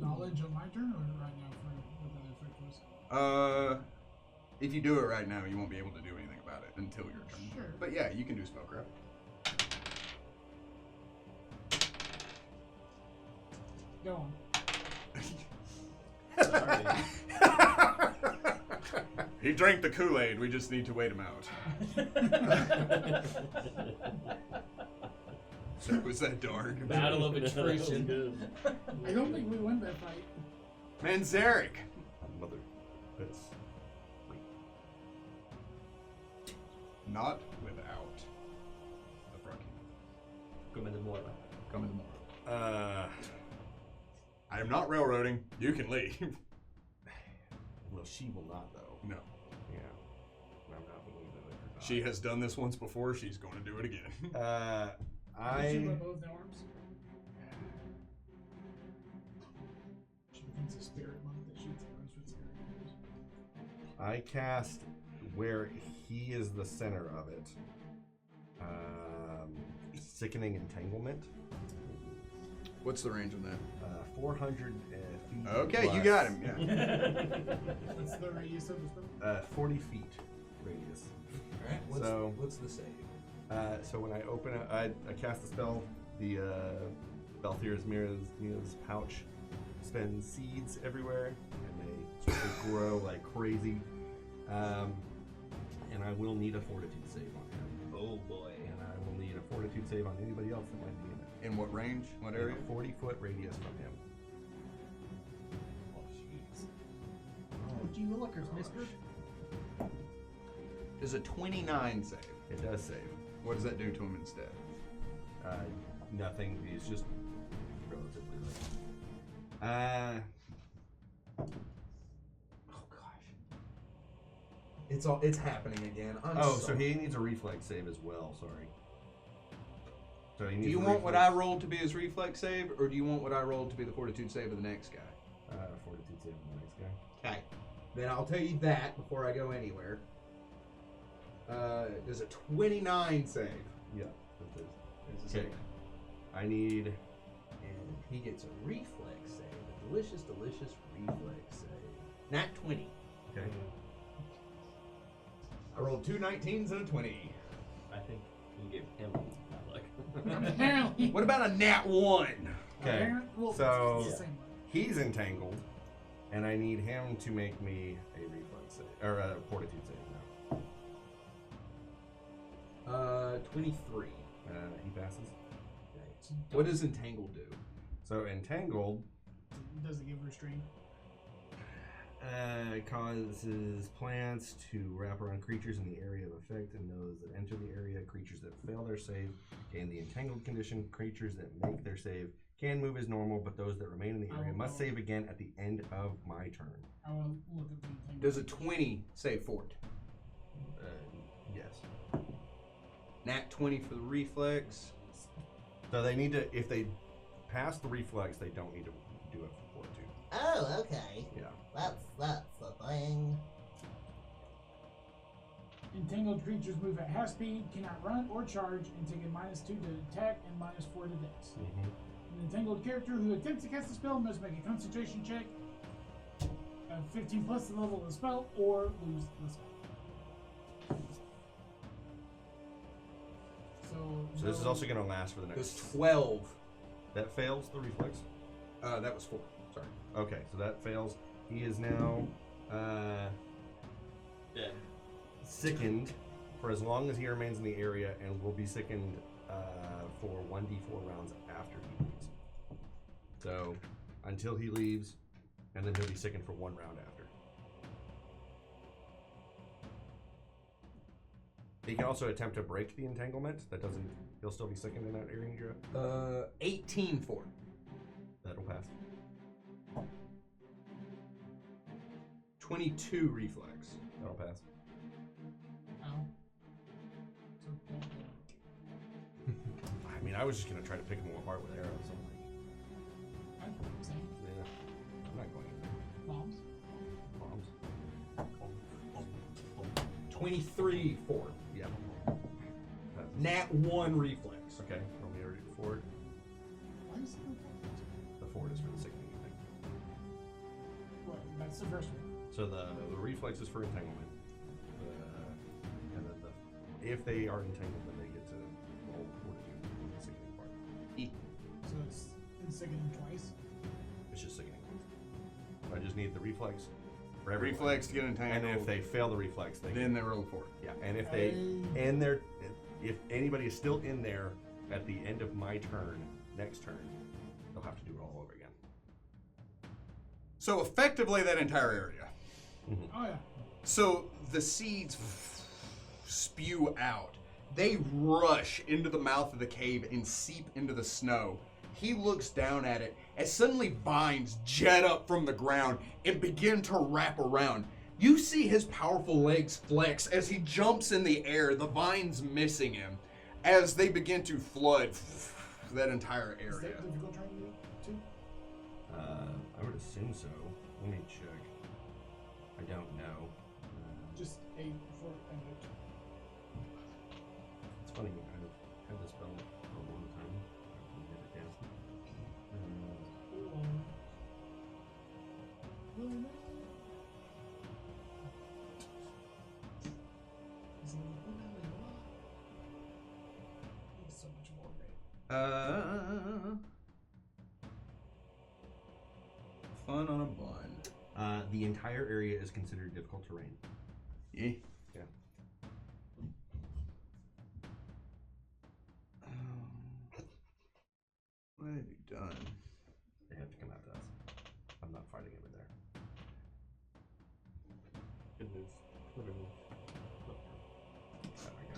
Speaker 6: Knowledge on my turn or right now for what that effect was?
Speaker 1: If you do it right now, you won't be able to do anything about it until your turn.
Speaker 6: Sure.
Speaker 1: But yeah, you can do spellcraft.
Speaker 6: Go on.
Speaker 1: He drank the Kool-Aid. We just need to wait him out. So was that dark?
Speaker 2: Battle of attrition.
Speaker 6: I don't think we win that fight.
Speaker 1: Manzarek.
Speaker 7: Mother. That's
Speaker 1: Not without the fucking
Speaker 3: Come in the morning.
Speaker 1: come in the morning. I am not railroading. You can leave.
Speaker 7: well, she will not though.
Speaker 1: No.
Speaker 7: Yeah. I'm not believing it.
Speaker 1: She has done this once before. She's going to do it again.
Speaker 6: Did
Speaker 7: I
Speaker 6: you let both the arms? She becomes a spirit monk that shoots arrows with spirit arrows.
Speaker 7: I cast where he is the center of it. Sickening Entanglement.
Speaker 1: What's the range on that?
Speaker 7: 400 feet.
Speaker 1: Okay, you
Speaker 7: plus,
Speaker 1: got him. Yeah.
Speaker 6: What's the radius of the spell?
Speaker 7: 40 feet radius.
Speaker 2: Alright, what's the save?
Speaker 7: So when I open it, I cast the spell. The Balthir's Mira's pouch spends seeds everywhere, and they sort of grow like crazy. And I will need a Fortitude save on him.
Speaker 2: Oh boy.
Speaker 7: And I will need a Fortitude save on anybody else that might be in it.
Speaker 1: In what range? What area?
Speaker 7: A 40-foot radius from him.
Speaker 2: Oh jeez.
Speaker 6: Would you lookers, mister?
Speaker 1: Is a 29 save.
Speaker 7: It does save.
Speaker 1: What does that do to him instead?
Speaker 7: Nothing. He's just relatively light.
Speaker 1: Oh gosh. It's happening again.
Speaker 7: So he needs a reflex save as well. Sorry. So he needs
Speaker 1: Do you
Speaker 7: a
Speaker 1: want what
Speaker 7: reflex-
Speaker 1: I rolled to be his reflex save, or do you want what I rolled to be the fortitude save of the next guy?
Speaker 7: Fortitude save on the next guy.
Speaker 1: Okay. Then I'll tell you that before I go anywhere. Does a 29 save?
Speaker 7: Yeah.
Speaker 1: There's a
Speaker 7: Okay.
Speaker 1: save.
Speaker 7: I need.
Speaker 1: And he gets a reflex save. A delicious, delicious reflex save. Nat 20.
Speaker 7: Okay.
Speaker 1: I rolled 2 19s and a 20.
Speaker 3: I think you gave him bad luck.
Speaker 6: Apparently.
Speaker 1: What about a nat 1?
Speaker 7: Okay.
Speaker 6: Well,
Speaker 7: So-
Speaker 6: it's the same way.
Speaker 7: He's entangled, and I need him to make me a reflex save or a fortitude save now.
Speaker 1: 23.
Speaker 7: He passes.
Speaker 1: What does entangled do?
Speaker 7: So entangled
Speaker 6: Does it give restraint?
Speaker 7: causes plants to wrap around creatures in the area of effect, and those that enter the area. Creatures that fail their save gain the entangled condition. Creatures that make their save can move as normal, but those that remain in the area must save again at the end of my turn.
Speaker 6: I will look at the thing.
Speaker 1: Does a 20 save fort?
Speaker 7: Yes.
Speaker 1: Nat 20 for the reflex.
Speaker 7: So they need to, if they pass the reflex, they don't need to do it for fortitude.
Speaker 8: Oh, okay.
Speaker 7: Yeah.
Speaker 8: That's the thing.
Speaker 6: Entangled creatures move at half speed, cannot run or charge, and take a -2 to attack and -4 to dex. An entangled character who attempts to cast a spell must make a concentration check of 15 plus the level of the spell or lose the spell.
Speaker 7: So this is also going to last for the
Speaker 1: Does
Speaker 7: next.
Speaker 1: 12.
Speaker 7: That fails the reflex.
Speaker 1: That was 4. Sorry.
Speaker 7: Okay, so that fails. He is now
Speaker 3: Dead.
Speaker 7: sickened for as long as he remains in the area, and will be sickened for 1d4 rounds after he leaves. So, until he leaves, and then he'll be sickened for 1 round after. He can also attempt to break the entanglement. That doesn't. He'll still be sickened in that area.
Speaker 1: 18 for.
Speaker 7: That'll pass.
Speaker 1: 22 reflex.
Speaker 7: That'll pass.
Speaker 6: Ow. So,
Speaker 7: I mean, I was just gonna try to pick him apart with arrows. I'm like,
Speaker 6: same.
Speaker 7: yeah, I'm not going anywhere.
Speaker 6: Bombs.
Speaker 7: Bombs.
Speaker 1: 23 for.
Speaker 7: Yeah.
Speaker 1: Nat 1 reflex.
Speaker 7: Okay. Roll me a fort.
Speaker 6: Why is it
Speaker 7: The fort is for the sickening thing.
Speaker 6: What? That's the first one.
Speaker 7: So the reflex is for entanglement. And then if they are entangled, then they get to roll fortitude on the sickening part.
Speaker 6: So it's sickening twice.
Speaker 7: It's just sickening. So I just need the reflex for everyone.
Speaker 1: Reflex to get entangled.
Speaker 7: And if they fail the reflex,
Speaker 1: then they roll 4.
Speaker 7: Yeah, and if they if anybody is still in there at the end of my turn, next turn, they'll have to do it all over again.
Speaker 1: So effectively that entire area.
Speaker 6: Oh yeah.
Speaker 1: So the seeds spew out. They rush into the mouth of the cave and seep into the snow. He looks down at it as suddenly vines jet up from the ground and begin to wrap around. You see his powerful legs flex as he jumps in the air, the vines missing him, as they begin to flood that entire
Speaker 6: Is
Speaker 1: area.
Speaker 6: that difficult trying to do too?
Speaker 7: I would assume so. Let me check. I don't know.
Speaker 6: Just a before I do it.
Speaker 7: It's funny, I've had this spell for a long time. I never can.
Speaker 6: So much more great.
Speaker 1: Fun on a bun.
Speaker 7: The entire area is considered difficult terrain.
Speaker 1: Yeah.
Speaker 7: Yeah.
Speaker 1: What have you done?
Speaker 7: They have to come out to us. I'm not fighting over there.
Speaker 3: Good move. Clever move.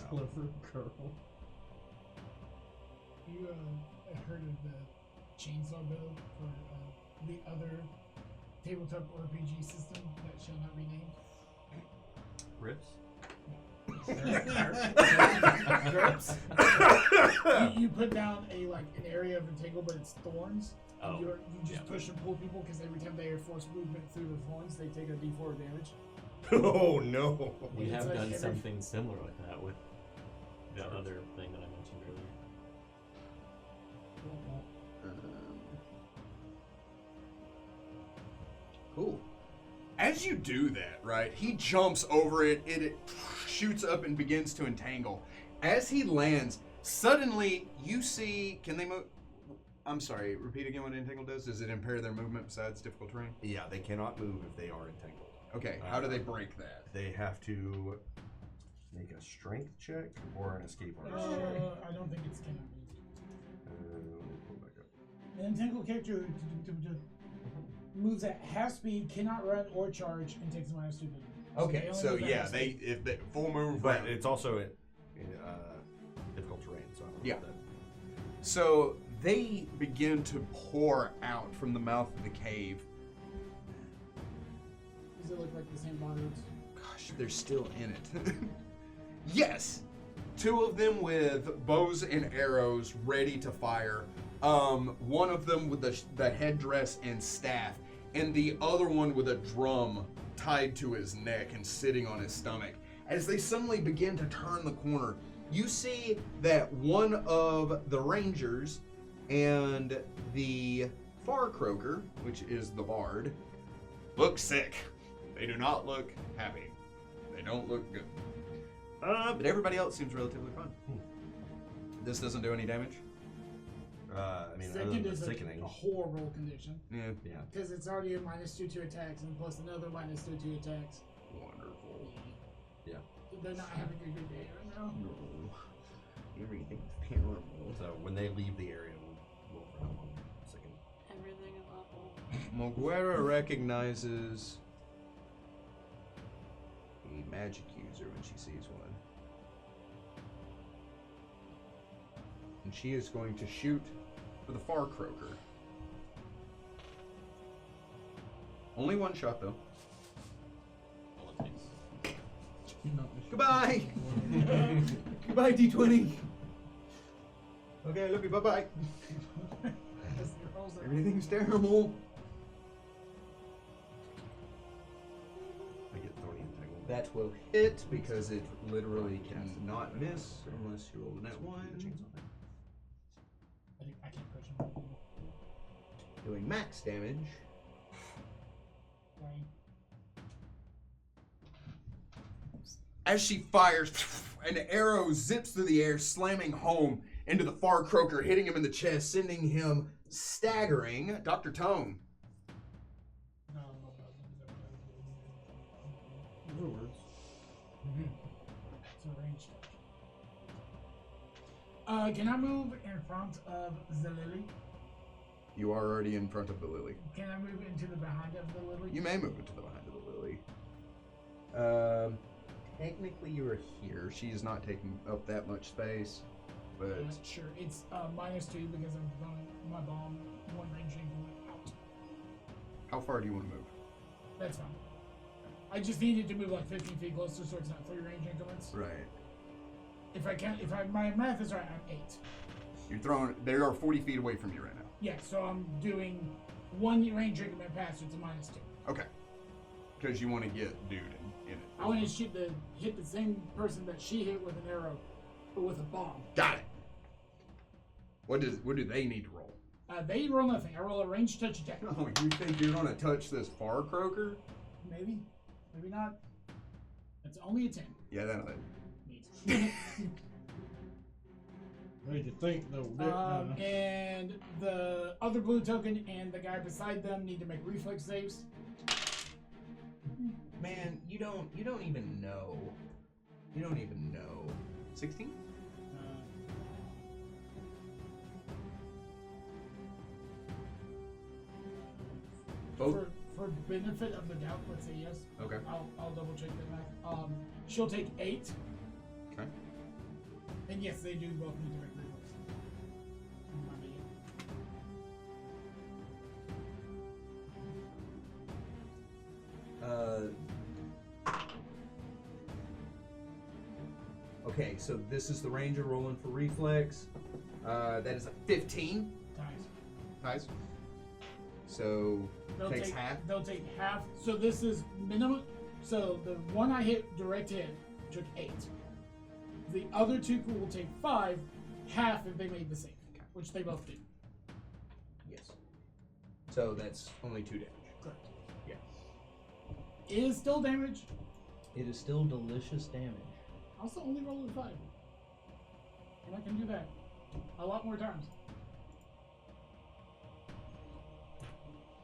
Speaker 5: Clever girl.
Speaker 6: You heard of the chainsaw build for the other tabletop RPG system that shall not be named?
Speaker 3: Rips?
Speaker 6: GURPS. you put down an area of entangle, but it's thorns.
Speaker 3: Oh,
Speaker 6: And you just
Speaker 3: yeah.
Speaker 6: push and pull people because every time they force movement through the thorns, they take a d4 damage.
Speaker 7: Oh no!
Speaker 3: We
Speaker 6: It's
Speaker 3: have
Speaker 6: like
Speaker 3: done
Speaker 6: every-
Speaker 3: something similar like that with the other thing that I mentioned earlier.
Speaker 1: Cool. As you do that, right, he jumps over it, it shoots up and begins to entangle. As he lands, suddenly you see, can they move? I'm sorry, repeat again what entangle does? Does it impair their movement besides difficult terrain?
Speaker 7: Yeah, they cannot move if they are entangled.
Speaker 1: Okay, how do they break that?
Speaker 7: They have to make a strength check or an escape artist check.
Speaker 6: I don't think it's cannot be.
Speaker 7: Let me pull it back up.
Speaker 6: An entangled character moves at half speed, cannot run or charge, and takes a -2 penalty.
Speaker 1: Okay,
Speaker 6: they only
Speaker 1: so
Speaker 6: move at
Speaker 1: yeah,
Speaker 6: half speed.
Speaker 1: if they full move,
Speaker 7: But
Speaker 1: round.
Speaker 7: it's also in difficult terrain, so I don't know
Speaker 1: Yeah.
Speaker 7: if that.
Speaker 1: So they begin to pour out from the mouth of the cave.
Speaker 6: Does it look like the same bondage?
Speaker 1: Gosh, they're still in it. Yes! 2 of them with bows and arrows ready to fire. One of them with the headdress and staff, and the other one with a drum tied to his neck and sitting on his stomach. As they suddenly begin to turn the corner, you see that one of the rangers and the far croaker, which is the bard, look sick. They do not look happy. They don't look good. But everybody else seems relatively fine. This doesn't do any damage?
Speaker 7: I mean, other
Speaker 6: Second
Speaker 7: than
Speaker 6: is
Speaker 7: sickening.
Speaker 6: a horrible condition.
Speaker 1: Yeah.
Speaker 7: Yeah.
Speaker 6: Because it's already a -2 to attacks, and plus another -2 to attacks.
Speaker 1: Wonderful.
Speaker 7: Yeah.
Speaker 6: They're not having a good day right now.
Speaker 1: No. Everything's terrible.
Speaker 7: So when they leave the area, we'll for how long? Second.
Speaker 9: Ever
Speaker 1: Moguera recognizes a magic user when she sees one. And she is going to shoot for the Far Croaker. Only one shot, though.
Speaker 3: All it takes.
Speaker 1: Goodbye! Goodbye, D20! Okay, I love you, bye-bye. Everything's terrible.
Speaker 7: I get thorny entangled.
Speaker 1: That will hit because it literally cannot miss unless you roll a net 1.
Speaker 6: I can't push him.
Speaker 1: Doing max damage.
Speaker 6: Right.
Speaker 1: As she fires, an arrow zips through the air, slamming home into the Far Croaker, hitting him in the chest, sending him staggering. Dr. Tone.
Speaker 6: No.
Speaker 5: Other words.
Speaker 6: It's a range touch. Can I move in front of the lily?
Speaker 1: You are already in front of the lily.
Speaker 6: Can I move into the behind of the lily?
Speaker 1: You may move into the behind of the lily. Technically, you are here. She is not taking up that much space, but
Speaker 6: Sure. It's -2 because I'm throwing my bomb one range increment out.
Speaker 1: how far do you want to move?
Speaker 6: That's fine. I just needed to move like 15 feet closer so it's not 3 range increments.
Speaker 1: Right.
Speaker 6: If my math is right, I'm 8.
Speaker 1: You're throwing. They are 40 feet away from you right now.
Speaker 6: Yeah, so I'm doing 1 range increment past it's a -2.
Speaker 1: Okay. Because you want to get dude in it.
Speaker 6: I want to hit the same person that she hit with an arrow, but with a bomb.
Speaker 1: Got it. What do they need to roll?
Speaker 6: They roll nothing. I roll a range touch attack.
Speaker 1: Oh, you think you're gonna touch this Far Croaker?
Speaker 6: Maybe, maybe not. It's only a 10.
Speaker 1: Yeah, that'll hit.
Speaker 6: Neat.
Speaker 5: What did you think, though?
Speaker 6: And the other blue token and the guy beside them need to make reflex saves.
Speaker 1: Man, you don't even know. You don't even know. 16? Both.
Speaker 6: For benefit of the doubt, let's say yes.
Speaker 1: Okay.
Speaker 6: I'll double check that math. She'll take 8.
Speaker 1: Okay.
Speaker 6: And yes, they do both need to make reflex.
Speaker 1: Okay, so this is the ranger rolling for reflex. That is a 15. Ties. So takes half.
Speaker 6: They'll take half. So this is minimum. So the one I hit direct hit took 8. The other 2 will take 5, half if they made the save, which they both did.
Speaker 1: Yes. So that's only 2 damage.
Speaker 6: Correct.
Speaker 1: Yeah.
Speaker 6: It is still damage.
Speaker 2: It is still delicious damage.
Speaker 6: Also only roll a 5. And I can do that a lot more times.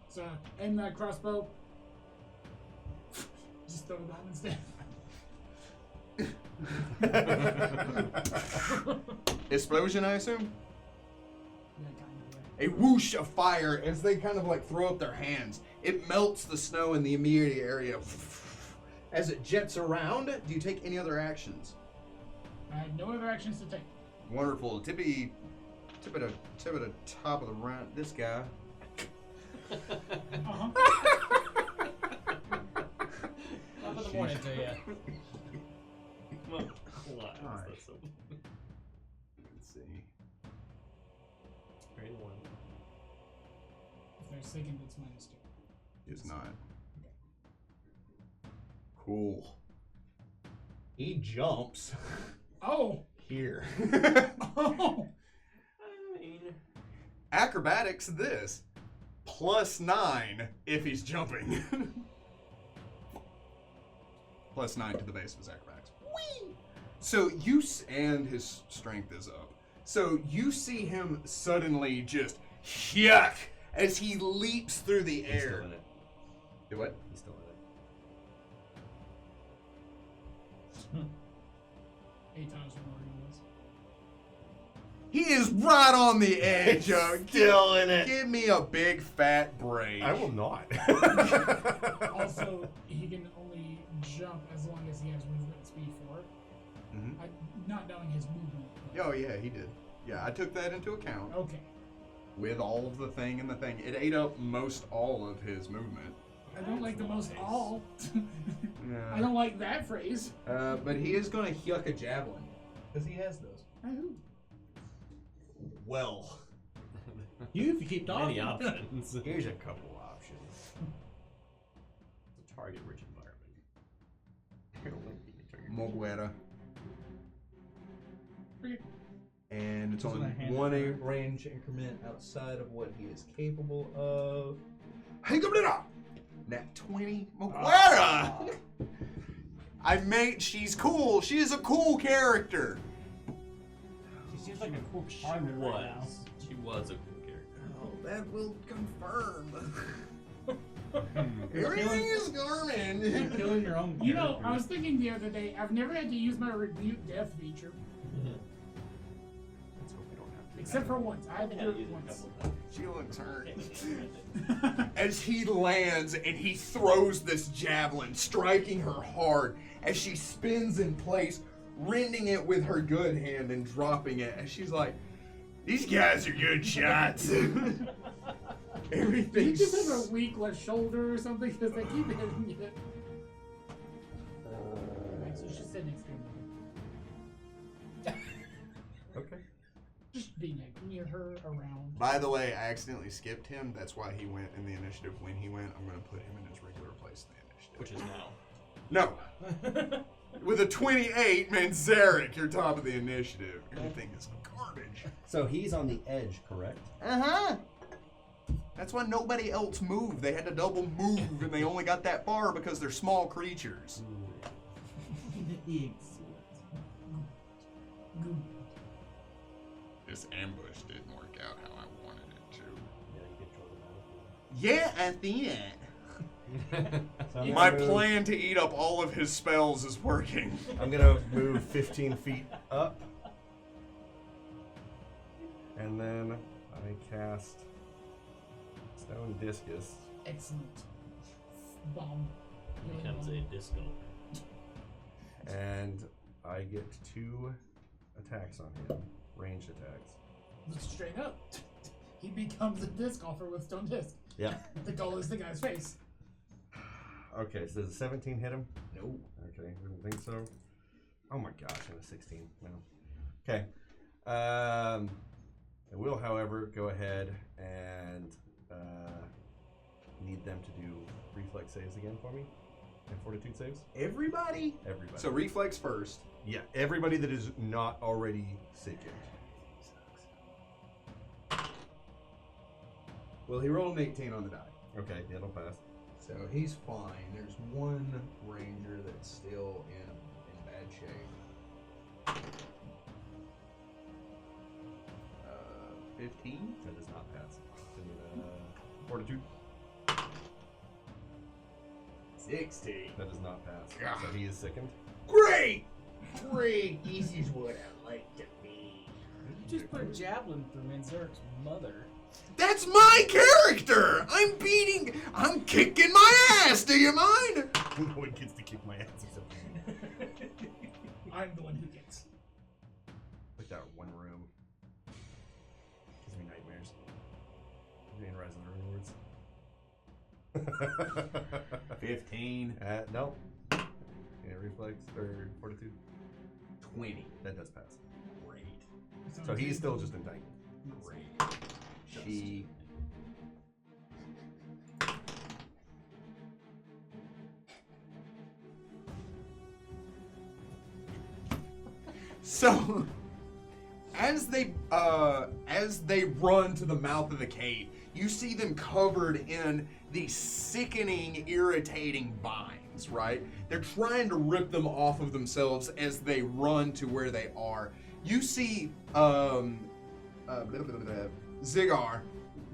Speaker 6: So aim that crossbow. Just throw it on instead.
Speaker 1: Explosion, I assume?
Speaker 6: Yeah, kind of.
Speaker 1: A whoosh of fire as they kind of like throw up their hands. It melts the snow in the immediate area. As it jets around, do you take any other actions?
Speaker 6: I have no other actions to take.
Speaker 1: Wonderful. Tip at the top of the round. This guy.
Speaker 6: Uh-huh.
Speaker 2: Top of the morning to you.
Speaker 3: Well, why?
Speaker 1: Alright.
Speaker 3: That's so...
Speaker 1: Let's see.
Speaker 3: Grade 1.
Speaker 6: If they're second, it's -2.
Speaker 1: It's not. Cool. He jumps
Speaker 6: Oh!
Speaker 1: here.
Speaker 6: Oh!
Speaker 3: I mean,
Speaker 1: Acrobatics this. +9 if he's jumping. +9 to the base of his acrobatics. Whee! So and his strength is up. So you see him suddenly just yuck as he leaps through the
Speaker 7: He's
Speaker 1: air.
Speaker 7: still in it.
Speaker 1: Do what?
Speaker 7: He's still in it.
Speaker 6: 8 times more than this.
Speaker 1: He is right on the edge of
Speaker 7: Still in it.
Speaker 1: Give me a big fat break.
Speaker 7: I will not.
Speaker 6: Also, he can only jump as long as he has movement speed for it.
Speaker 1: Mhm.
Speaker 6: Not knowing his movement.
Speaker 1: Oh yeah, he did. Yeah, I took that into account.
Speaker 6: Okay.
Speaker 1: With all of the thing and the thing. It ate up most all of his movement.
Speaker 6: I don't like the most all.
Speaker 1: Yeah.
Speaker 6: I don't like that phrase.
Speaker 1: But he is going to yuck a javelin. Because he has those.
Speaker 6: Oh.
Speaker 7: Well,
Speaker 5: You, if you keep talking.
Speaker 3: Many options.
Speaker 7: here's a couple options.
Speaker 3: It's a target-rich environment.
Speaker 1: Moguera.
Speaker 6: Okay.
Speaker 1: And it's
Speaker 5: Who's
Speaker 1: on
Speaker 5: gonna hand
Speaker 1: one
Speaker 5: it to
Speaker 1: range increment outside of what he is capable of. Hey, Gabriela! Nat 20 Moguera! she's cool. She is a cool character.
Speaker 4: She seems like a cool
Speaker 3: She
Speaker 4: target right now.
Speaker 3: was. She was a cool character.
Speaker 1: Oh, that will confirm. Everything is garbage.
Speaker 5: You're killing your own.
Speaker 6: You know,
Speaker 5: character.
Speaker 6: I was thinking the other day, I've never had to use my rebuke death feature.
Speaker 1: Let's hope we don't have to.
Speaker 6: Except for once. I had to
Speaker 2: had
Speaker 6: do
Speaker 2: to
Speaker 6: it
Speaker 2: use it a
Speaker 6: once.
Speaker 2: couple times.
Speaker 1: She looks hurt. As he lands and he throws this javelin, striking her hard as she spins in place, rending it with her good hand and dropping it. And she's like, "These guys are good shots."
Speaker 6: Do
Speaker 1: Everything.
Speaker 6: you just have a weak left shoulder or something? Because they keep hitting it. Alright, so she said next to me.
Speaker 7: Okay.
Speaker 6: Just be near her, around.
Speaker 1: By the way, I accidentally skipped him. That's why he went in the initiative when he went. I'm going to put him in his regular place in the initiative.
Speaker 3: Which is now.
Speaker 1: No. With a 28, Manzarek, you're top of the initiative. Everything is garbage.
Speaker 9: So he's on the edge, correct?
Speaker 1: Uh-huh. That's why nobody else moved. They had to double move, and they only got that far because they're small creatures. This ambush didn't work out how I wanted it to.
Speaker 3: Yeah, you control the battlefield.
Speaker 1: Yeah, I see that.
Speaker 9: So I'm
Speaker 1: My
Speaker 9: gonna move-
Speaker 1: plan to eat up all of his spells is working.
Speaker 7: I'm gonna move 15 feet up, and then I cast Stone Discus.
Speaker 6: Excellent. Bomb. Really
Speaker 3: Becomes
Speaker 6: bomb.
Speaker 3: a disco.
Speaker 7: And I get 2 attacks on him, ranged attacks.
Speaker 6: Look straight up. He becomes a disc golfer with stone disc.
Speaker 7: Yeah.
Speaker 6: The goal is the guy's face.
Speaker 7: Okay, so does a 17 hit him?
Speaker 1: No.
Speaker 7: Okay, didn't think so. Oh my gosh, and a 16. No. Okay. I will, however, go ahead and need them to do reflex saves again for me. And fortitude saves.
Speaker 1: Everybody?
Speaker 7: Everybody.
Speaker 1: So reflex first.
Speaker 7: yeah, everybody that is not already sickened.
Speaker 1: Well, he rolled an 18 on the die.
Speaker 7: Okay, that'll pass.
Speaker 1: So he's fine. There's one ranger that's still in bad shape. 15?
Speaker 7: That does not pass. So, fortitude.
Speaker 1: 16.
Speaker 7: That does not pass.
Speaker 1: Gah.
Speaker 7: So he is sickened.
Speaker 1: Great! Great! This is what I like to be.
Speaker 2: You just put a javelin through Manzarek's mother.
Speaker 1: That's my character! I'm kicking my ass, do you mind?
Speaker 7: No one gets to kick my ass except me.
Speaker 6: I'm the one who gets.
Speaker 7: Like that one room. Gives me nightmares. Me and Rise of the Rune Lords.
Speaker 1: 15.
Speaker 7: No. Yeah, reflex or fortitude.
Speaker 1: 20.
Speaker 7: That does pass.
Speaker 1: Great.
Speaker 7: So he's still just entangled.
Speaker 1: Great. She. So, as they run to the mouth of the cave, you see them covered in these sickening, irritating vines, right? They're trying to rip them off of themselves as they run to where they are. You see Zigar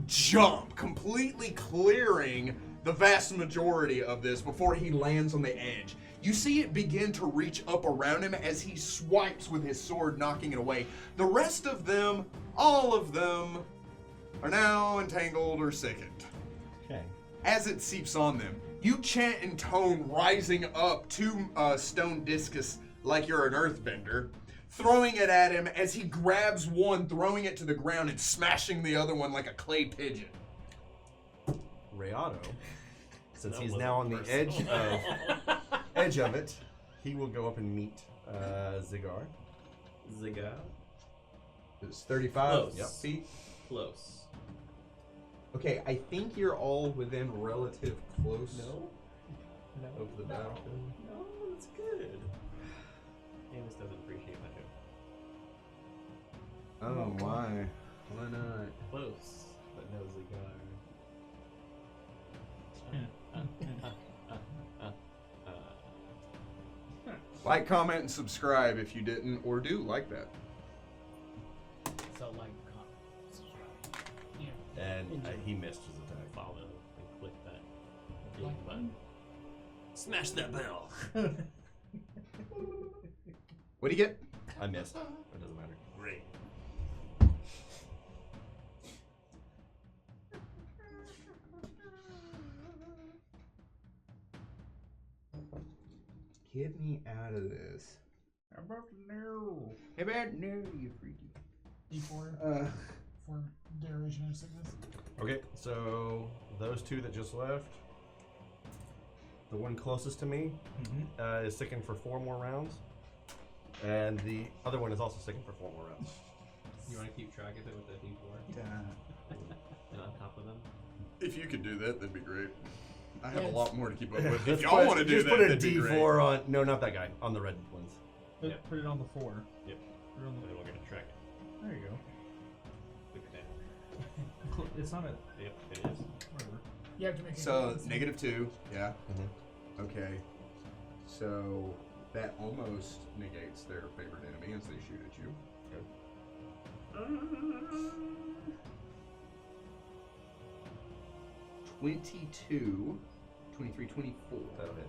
Speaker 1: jump, completely clearing the vast majority of this before he lands on the edge. You see it begin to reach up around him as he swipes with his sword, knocking it away. The rest of them, all of them, are now entangled or sickened.
Speaker 9: Okay.
Speaker 1: As it seeps on them, you chant in tone, rising up to Stone Discus like you're an earthbender, throwing it at him as he grabs one, throwing it to the ground and smashing the other one like a clay pigeon.
Speaker 7: Rayado, since
Speaker 3: That
Speaker 7: he's
Speaker 3: wasn't
Speaker 7: now on the
Speaker 3: personal.
Speaker 7: edge of it, he will go up and meet Zigar.
Speaker 3: Ziga.
Speaker 1: It's 35
Speaker 3: Close.
Speaker 1: feet.
Speaker 3: Close.
Speaker 1: Okay, I think you're all within relative close
Speaker 3: No.
Speaker 1: of the battle.
Speaker 3: No, that's good. Amos doesn't appreciate my joke.
Speaker 1: Oh, why? Why not?
Speaker 3: Close, but no cigar.
Speaker 1: Like, comment, and subscribe if you didn't or do like that.
Speaker 2: So like, subscribe.
Speaker 6: Yeah.
Speaker 7: And he missed his attack.
Speaker 3: Follow and click that big button. Smash that bell.
Speaker 1: What do you get?
Speaker 7: I missed. It doesn't matter.
Speaker 3: Great.
Speaker 1: Get me out of this.
Speaker 5: How about no?
Speaker 1: Hey, man, no, you freaky.
Speaker 6: D4 for duration of sickness.
Speaker 7: Okay, so those two that just left, the one closest to me is sickened for 4 more rounds, and the other one is also sickened for 4 more rounds.
Speaker 3: You want to keep track of it with the D4? And on top of them?
Speaker 1: If you could do that, that'd be great. I have
Speaker 6: Yeah,
Speaker 1: a lot more to keep up with. If
Speaker 7: Let's
Speaker 1: y'all want to do
Speaker 7: just
Speaker 1: that,
Speaker 7: put a
Speaker 1: that'd be
Speaker 7: D4
Speaker 1: great.
Speaker 7: on. No, not that guy. On the red ones.
Speaker 5: Put it on the 4.
Speaker 3: Yep.
Speaker 5: Put it on
Speaker 3: And
Speaker 5: the,
Speaker 3: then we're going to track it.
Speaker 5: there you go.
Speaker 3: Click it down.
Speaker 5: It's not a.
Speaker 3: Yep, it is.
Speaker 5: Whatever.
Speaker 6: You have to make a
Speaker 1: So,
Speaker 6: constitution.
Speaker 1: -2, yeah.
Speaker 7: Mhm.
Speaker 1: Okay. So, that almost negates their favorite enemy as they shoot at you.
Speaker 7: Okay.
Speaker 1: 22, 23, 24.
Speaker 7: That'll hit.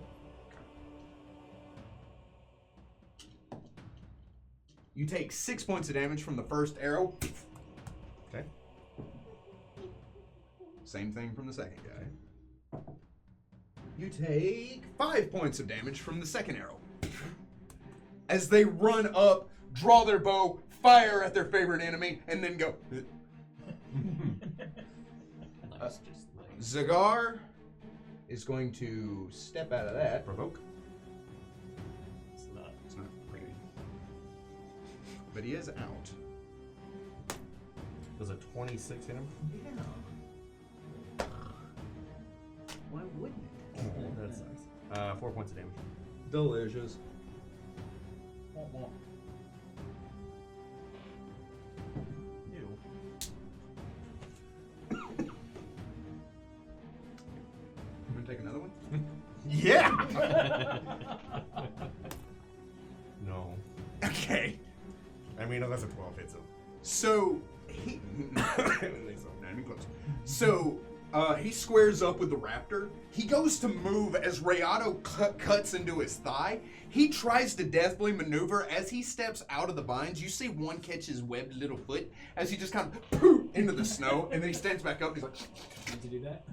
Speaker 1: You take 6 points of damage from the first arrow.
Speaker 7: Okay.
Speaker 1: Same thing from the second guy. You take 5 points of damage from the second arrow. As they run up, draw their bow, fire at their favorite enemy, and then go.
Speaker 3: Nice, just like.
Speaker 1: Zagar is going to step out of that.
Speaker 7: Provoke.
Speaker 3: It's not.
Speaker 1: It's not pretty. But he is out.
Speaker 7: Does a 26 hit him?
Speaker 1: Yeah. Why wouldn't it?
Speaker 7: That sucks. 4 points of damage.
Speaker 1: Delicious.
Speaker 5: Ew.
Speaker 1: You want to take another one?
Speaker 7: Yeah! No.
Speaker 1: Okay.
Speaker 7: I mean, unless a 12 hits him.
Speaker 1: So he.
Speaker 7: I don't think so.
Speaker 1: Not even close. So he squares up with the raptor. He goes to move as Rayado cuts into his thigh. He tries to deathly maneuver. As he steps out of the vines, you see one catch his webbed little foot as he just kind of poof into the snow, and then he stands back up and he's like,
Speaker 2: Need to do that?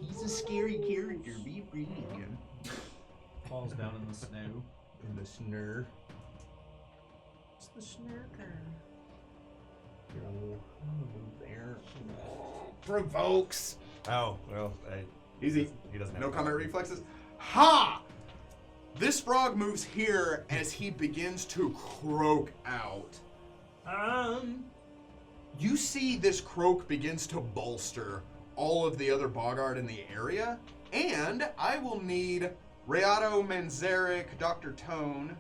Speaker 1: he's a scary character. Be afraid of him.
Speaker 5: Falls down in the snow.
Speaker 1: In the snur.
Speaker 5: It's the snurker.
Speaker 1: There. Provokes.
Speaker 7: Oh, well,
Speaker 1: Easy.
Speaker 7: he doesn't have
Speaker 1: No
Speaker 7: a
Speaker 1: combat
Speaker 7: problem.
Speaker 1: reflexes. Ha! This frog moves here as he begins to croak out. You see this croak begins to bolster all of the other Bogart in the area, and I will need Rayado, Manzarek, Dr. Tone.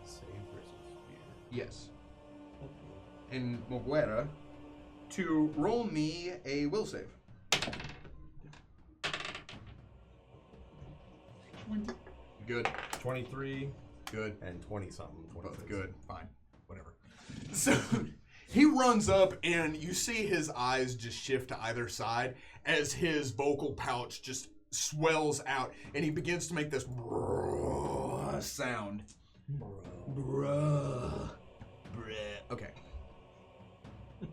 Speaker 3: Save versus fear.
Speaker 1: Yes. And Moguera to roll me a will save.
Speaker 6: 20.
Speaker 1: Good.
Speaker 7: 23
Speaker 1: Good.
Speaker 7: and 20 something.
Speaker 1: Both
Speaker 7: 26.
Speaker 1: good. Fine. Whatever. So he runs up, and you see his eyes just shift to either side as his vocal pouch just swells out, and he begins to make this sound. Bruh. Okay. So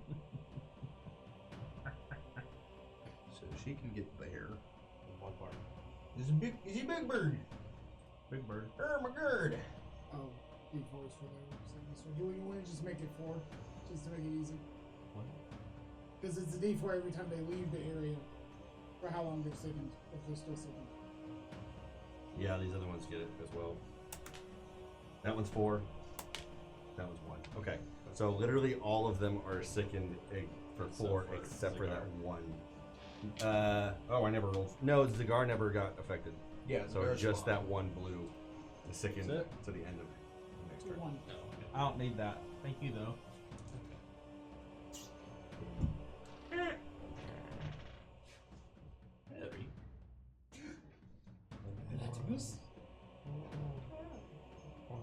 Speaker 1: she can get there.
Speaker 3: One part.
Speaker 2: Is he big bird?
Speaker 5: Big bird.
Speaker 2: My gird.
Speaker 6: Oh, big voice for there. So do you want to just make it 4, just to make it easy?
Speaker 3: What?
Speaker 6: Because it's a D4 every time they leave the area. For how long they're sickened, if they're still sickened.
Speaker 9: Yeah, these other ones get it as well. That one's 4. That one's 1. Okay. So literally all of them are sickened for 4 except for that one. Oh, I never rolled. No, Zagar never got affected.
Speaker 1: Yeah,
Speaker 9: So just that one blue is sickened
Speaker 5: That's
Speaker 9: to the end of the next turn.
Speaker 6: 1.
Speaker 3: No. Okay.
Speaker 5: I don't need that. Thank you, though.
Speaker 3: Heavy.
Speaker 6: Platypus?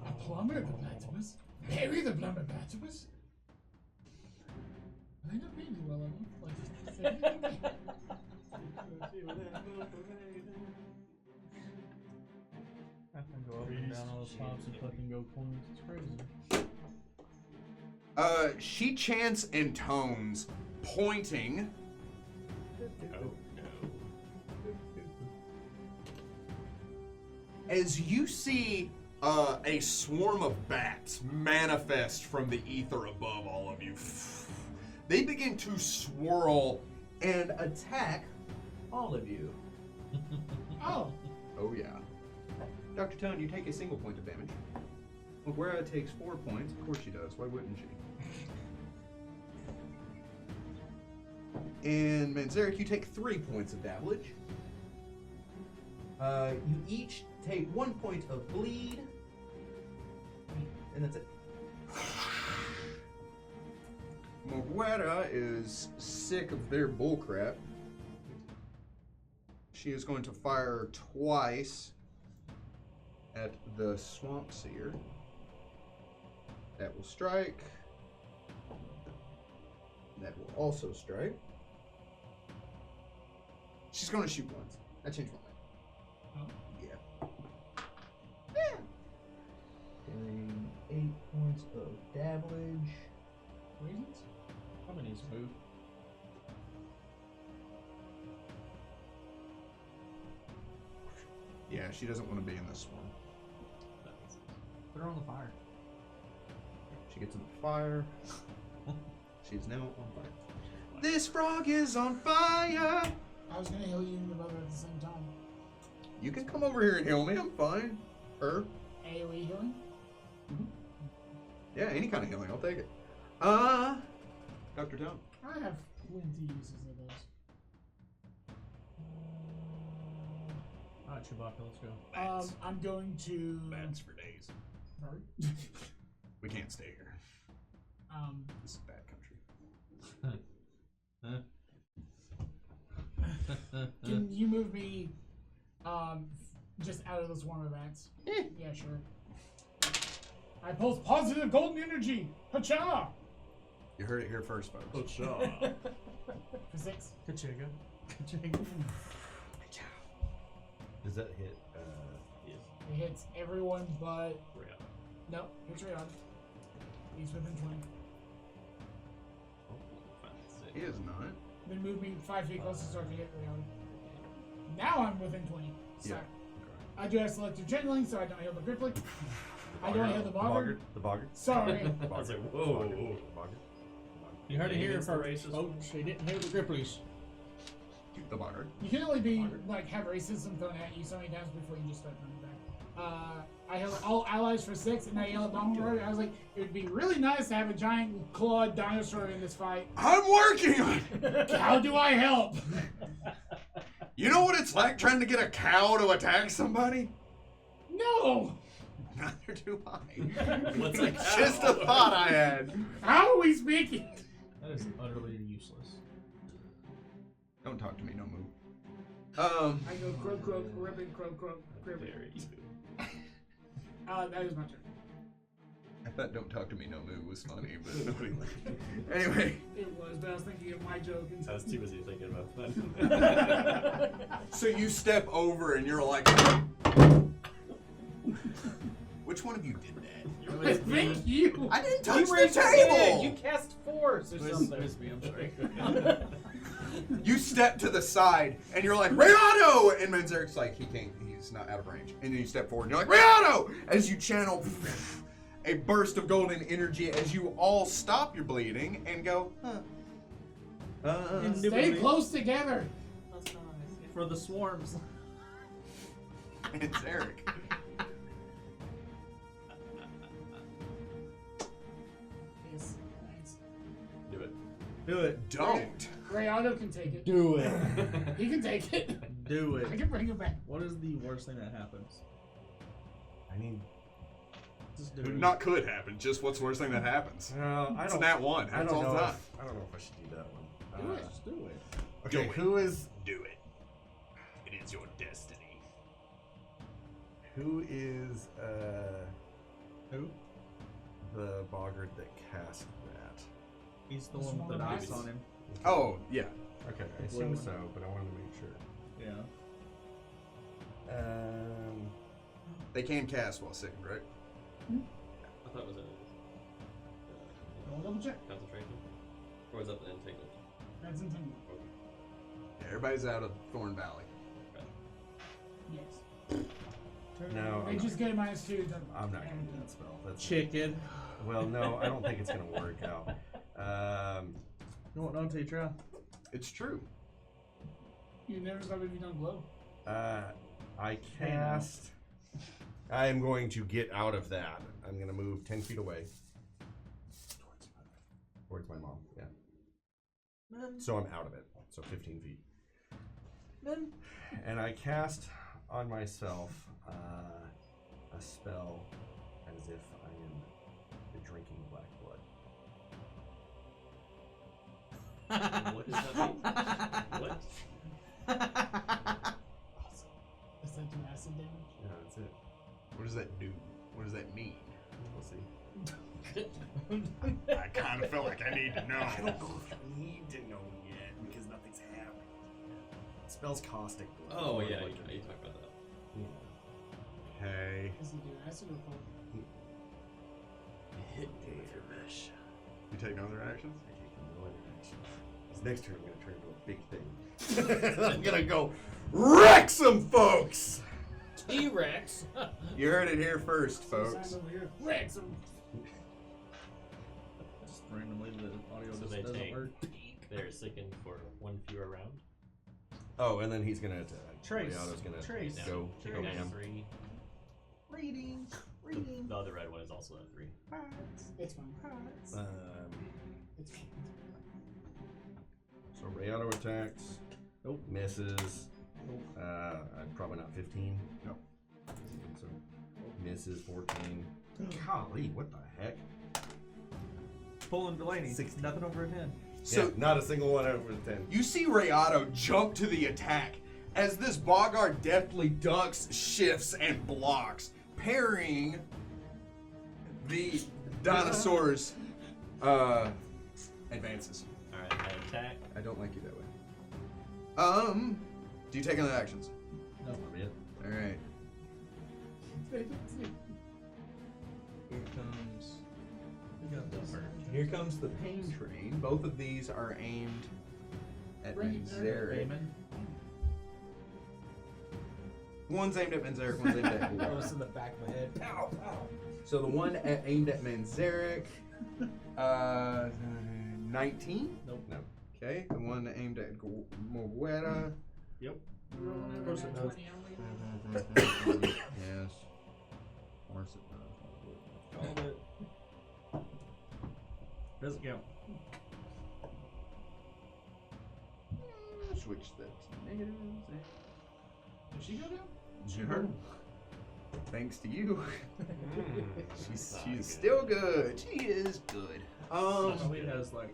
Speaker 6: A plumber, the platypus? Harry the plumber platypus? I don't mean to well
Speaker 5: I can go up and down all those hops and fucking go coins. It's crazy.
Speaker 1: She chants and tones, pointing.
Speaker 3: Oh no.
Speaker 1: As you see a swarm of bats manifest from the ether above all of you. They begin to swirl and attack all of you.
Speaker 6: Oh,
Speaker 1: Oh yeah. Dr. Tone, you take a single point of damage. Well, Guerra takes 4 points. Of course she does. Why wouldn't she? And Manzarek, you take 3 points of damage. You each take 1 point of bleed. And that's it. Moguera is sick of their bullcrap. She is going to fire twice at the Swamp Seer. That will strike. That will also strike. She's going to shoot once. I changed my mind. Yeah. Doing 8 points of damage.
Speaker 6: reasons?
Speaker 5: Probably needs to move.
Speaker 1: Yeah, she doesn't want to be in this one.
Speaker 5: Put her on the fire.
Speaker 1: She gets in the fire. She's now on fire. This frog is on fire!
Speaker 6: I was gonna heal you and the mother at the same time.
Speaker 1: You can come over here and heal me, I'm fine. Her?
Speaker 6: AoE healing?
Speaker 1: Yeah, any kind of healing, I'll take it. Dr. Tone.
Speaker 6: I have plenty uses of those.
Speaker 5: Alright, Chewbacca, let's go.
Speaker 6: I'm going to.
Speaker 1: Bats for days.
Speaker 6: Sorry.
Speaker 1: We can't stay here. This is bad country.
Speaker 6: Can you move me just out of the swarm of bats? Yeah, sure. I pulse positive golden energy. Hacha!
Speaker 1: You heard it here first, folks.
Speaker 5: Oh, sure.
Speaker 6: For 6.
Speaker 5: Kachiga. Kachiga.
Speaker 9: Does that hit?
Speaker 3: Yes.
Speaker 6: It hits everyone but.
Speaker 3: Rayon.
Speaker 6: No, here's Rayon. He's within 20.
Speaker 1: He is not.
Speaker 6: Then move me 5 feet closer so I can hit Rayon. Now I'm within 20. So
Speaker 1: Yeah.
Speaker 6: I do have selective channeling, so I don't heal the Grippli. I don't heal the Boggart.
Speaker 9: The boggart.
Speaker 6: Sorry.
Speaker 3: I was like, whoa.
Speaker 5: You heard it here
Speaker 3: Naming's the
Speaker 5: first,
Speaker 3: racist
Speaker 5: folks. They didn't hear the Gripplies.
Speaker 1: The Bard.
Speaker 6: You can only be have racism thrown at you so many times before you just start running back. I heal all allies for 6, and I yell at Bombard. I was like, it would be really nice to have a giant clawed dinosaur in this fight.
Speaker 1: I'm working on it!
Speaker 6: How do I help?
Speaker 1: You know what it's like trying to get a cow to attack somebody?
Speaker 6: No.
Speaker 1: Neither do I.
Speaker 3: What's a cow?
Speaker 1: Just a thought I had.
Speaker 6: How are we speaking?
Speaker 5: That is utterly useless.
Speaker 1: Don't talk to me, no move.
Speaker 6: I go croak, croak, ribbon, croak, croak, ribbon.
Speaker 3: Very easy.
Speaker 6: That is my turn.
Speaker 1: That "Don't talk to me, no moo" was funny, but nobody. Anyway,
Speaker 6: It was, but I was thinking of my joke. And
Speaker 3: I was too busy thinking about that.
Speaker 1: so you step over and you're like, which one of you did that?
Speaker 6: Thank you.
Speaker 1: I didn't
Speaker 2: You
Speaker 1: touch the
Speaker 2: raised your hand.
Speaker 1: table.
Speaker 2: You cast force or
Speaker 5: It was
Speaker 2: something.
Speaker 5: me, I'm sorry.
Speaker 1: You step to the side and you're like, Rayado! And Menzeric's like, he's not out of range. And then you step forward and you're like, Rayado! As you channel a burst of golden energy as you all stop your bleeding and go,
Speaker 6: And stay close together.
Speaker 5: For the swarms.
Speaker 1: Menzeric.
Speaker 3: Do it.
Speaker 9: Do it.
Speaker 1: Don't.
Speaker 6: Rayado can take it.
Speaker 9: Do it.
Speaker 6: He can take it.
Speaker 5: Do
Speaker 6: I
Speaker 5: it.
Speaker 6: can bring it back.
Speaker 5: What is the worst thing that happens?
Speaker 9: I need.
Speaker 5: Just do it.
Speaker 1: Not could happen, just what's the worst thing that happens?
Speaker 9: I
Speaker 1: It's
Speaker 9: don't.
Speaker 1: that one.
Speaker 9: I
Speaker 1: Happens
Speaker 9: don't
Speaker 1: all
Speaker 9: know.
Speaker 1: the time.
Speaker 9: I don't know if I should do that one.
Speaker 6: Do it.
Speaker 5: Just do it.
Speaker 9: Okay,
Speaker 1: Do it.
Speaker 9: who is
Speaker 1: Do it. It is your destiny.
Speaker 9: who is
Speaker 5: Who?
Speaker 9: the boggart that cast that?
Speaker 5: He's the
Speaker 6: The
Speaker 5: one with the
Speaker 6: smaller
Speaker 5: dice
Speaker 6: dice?
Speaker 5: on him.
Speaker 1: Oh, yeah.
Speaker 9: Okay, I assume so, but I wanted to make sure.
Speaker 5: Yeah.
Speaker 1: They can cast while sickened, right?
Speaker 3: I thought it was a
Speaker 6: Go double check.
Speaker 3: concentration. Or was that the entangled?
Speaker 6: That's intended.
Speaker 1: Yeah, everybody's out of Thorn Valley.
Speaker 6: Yes.
Speaker 9: No,
Speaker 6: They
Speaker 9: I'm
Speaker 6: just get a -2. To
Speaker 9: I'm not gonna do that spell. That's
Speaker 5: Chicken.
Speaker 9: well, no, I don't think it's gonna work out.
Speaker 5: You won't know until you try.
Speaker 1: It's true.
Speaker 6: You never stop if you don't glow.
Speaker 9: I cast. I am going to get out of that. I'm going to move 10 feet away. Towards my mom, yeah. So I'm out of it. So 15 feet. And I cast on myself a spell as if I am drinking black blood.
Speaker 3: What does that mean? What?
Speaker 6: Does that do acid damage?
Speaker 9: Yeah, that's it.
Speaker 1: What does that do? What does that mean?
Speaker 9: We'll see.
Speaker 1: I kind of feel like I need to know.
Speaker 9: I don't know if you need to know yet because nothing's happening. Spells caustic blood.
Speaker 3: Oh, yeah,
Speaker 9: Like,
Speaker 3: you talked about that.
Speaker 9: Okay.
Speaker 6: Does it do acid or cold?
Speaker 1: You take no other actions?
Speaker 9: I take no other action. This next turn, I'm going to turn into a big thing. I'm going to go wreck some folks!
Speaker 2: T-Rex.
Speaker 1: You heard it here first, folks.
Speaker 6: Sign over here. Rex him.
Speaker 5: Just randomly, the audio
Speaker 3: So
Speaker 5: just
Speaker 3: they
Speaker 5: doesn't
Speaker 3: take.
Speaker 5: work.
Speaker 3: They're sickened for one fewer round.
Speaker 9: Oh, and then he's going to attack.
Speaker 5: Trace.
Speaker 9: Leoto's going to
Speaker 5: Trace.
Speaker 9: go
Speaker 3: Down
Speaker 9: ham.
Speaker 3: 3.
Speaker 5: Reading.
Speaker 3: The other red one is also at 3.
Speaker 6: It's fine. It's fine.
Speaker 9: So Rayato attacks.
Speaker 5: Nope.
Speaker 9: Misses.
Speaker 5: Nope.
Speaker 9: Probably not 15.
Speaker 1: No.
Speaker 9: So misses 14. Golly, what the heck?
Speaker 5: Pulling Delaney.
Speaker 9: Six.
Speaker 5: Nothing over a 10.
Speaker 1: So
Speaker 9: Yeah, not a single one over 10.
Speaker 1: you see Rayado jump to the attack as this Boggart deftly ducks, shifts, and blocks, parrying the dinosaur's advances.
Speaker 3: Alright, I attack.
Speaker 1: I don't like you that way. Do you take any actions?
Speaker 5: No.
Speaker 9: Yep.
Speaker 1: All right.
Speaker 5: Here comes. We got this.
Speaker 1: Here comes the pain train. Both of these are aimed at
Speaker 6: Right there.
Speaker 1: Menzeric.
Speaker 5: Amen.
Speaker 1: One's aimed at Menzeric, one's aimed at
Speaker 2: That
Speaker 1: Laura.
Speaker 2: was in the back of my head. Pow, pow.
Speaker 1: So the one aimed at Menzeric, 19.
Speaker 5: Nope.
Speaker 9: No.
Speaker 1: Okay. The one aimed at Moguera.
Speaker 5: Yep.
Speaker 6: Of
Speaker 5: course it does.
Speaker 1: Yes. Of course it does.
Speaker 5: Called it. Doesn't count.
Speaker 1: Switch that to negatives.
Speaker 6: Did she go down?
Speaker 1: Sure. Thanks to you. She's still good. She is good.
Speaker 5: Oh, he has like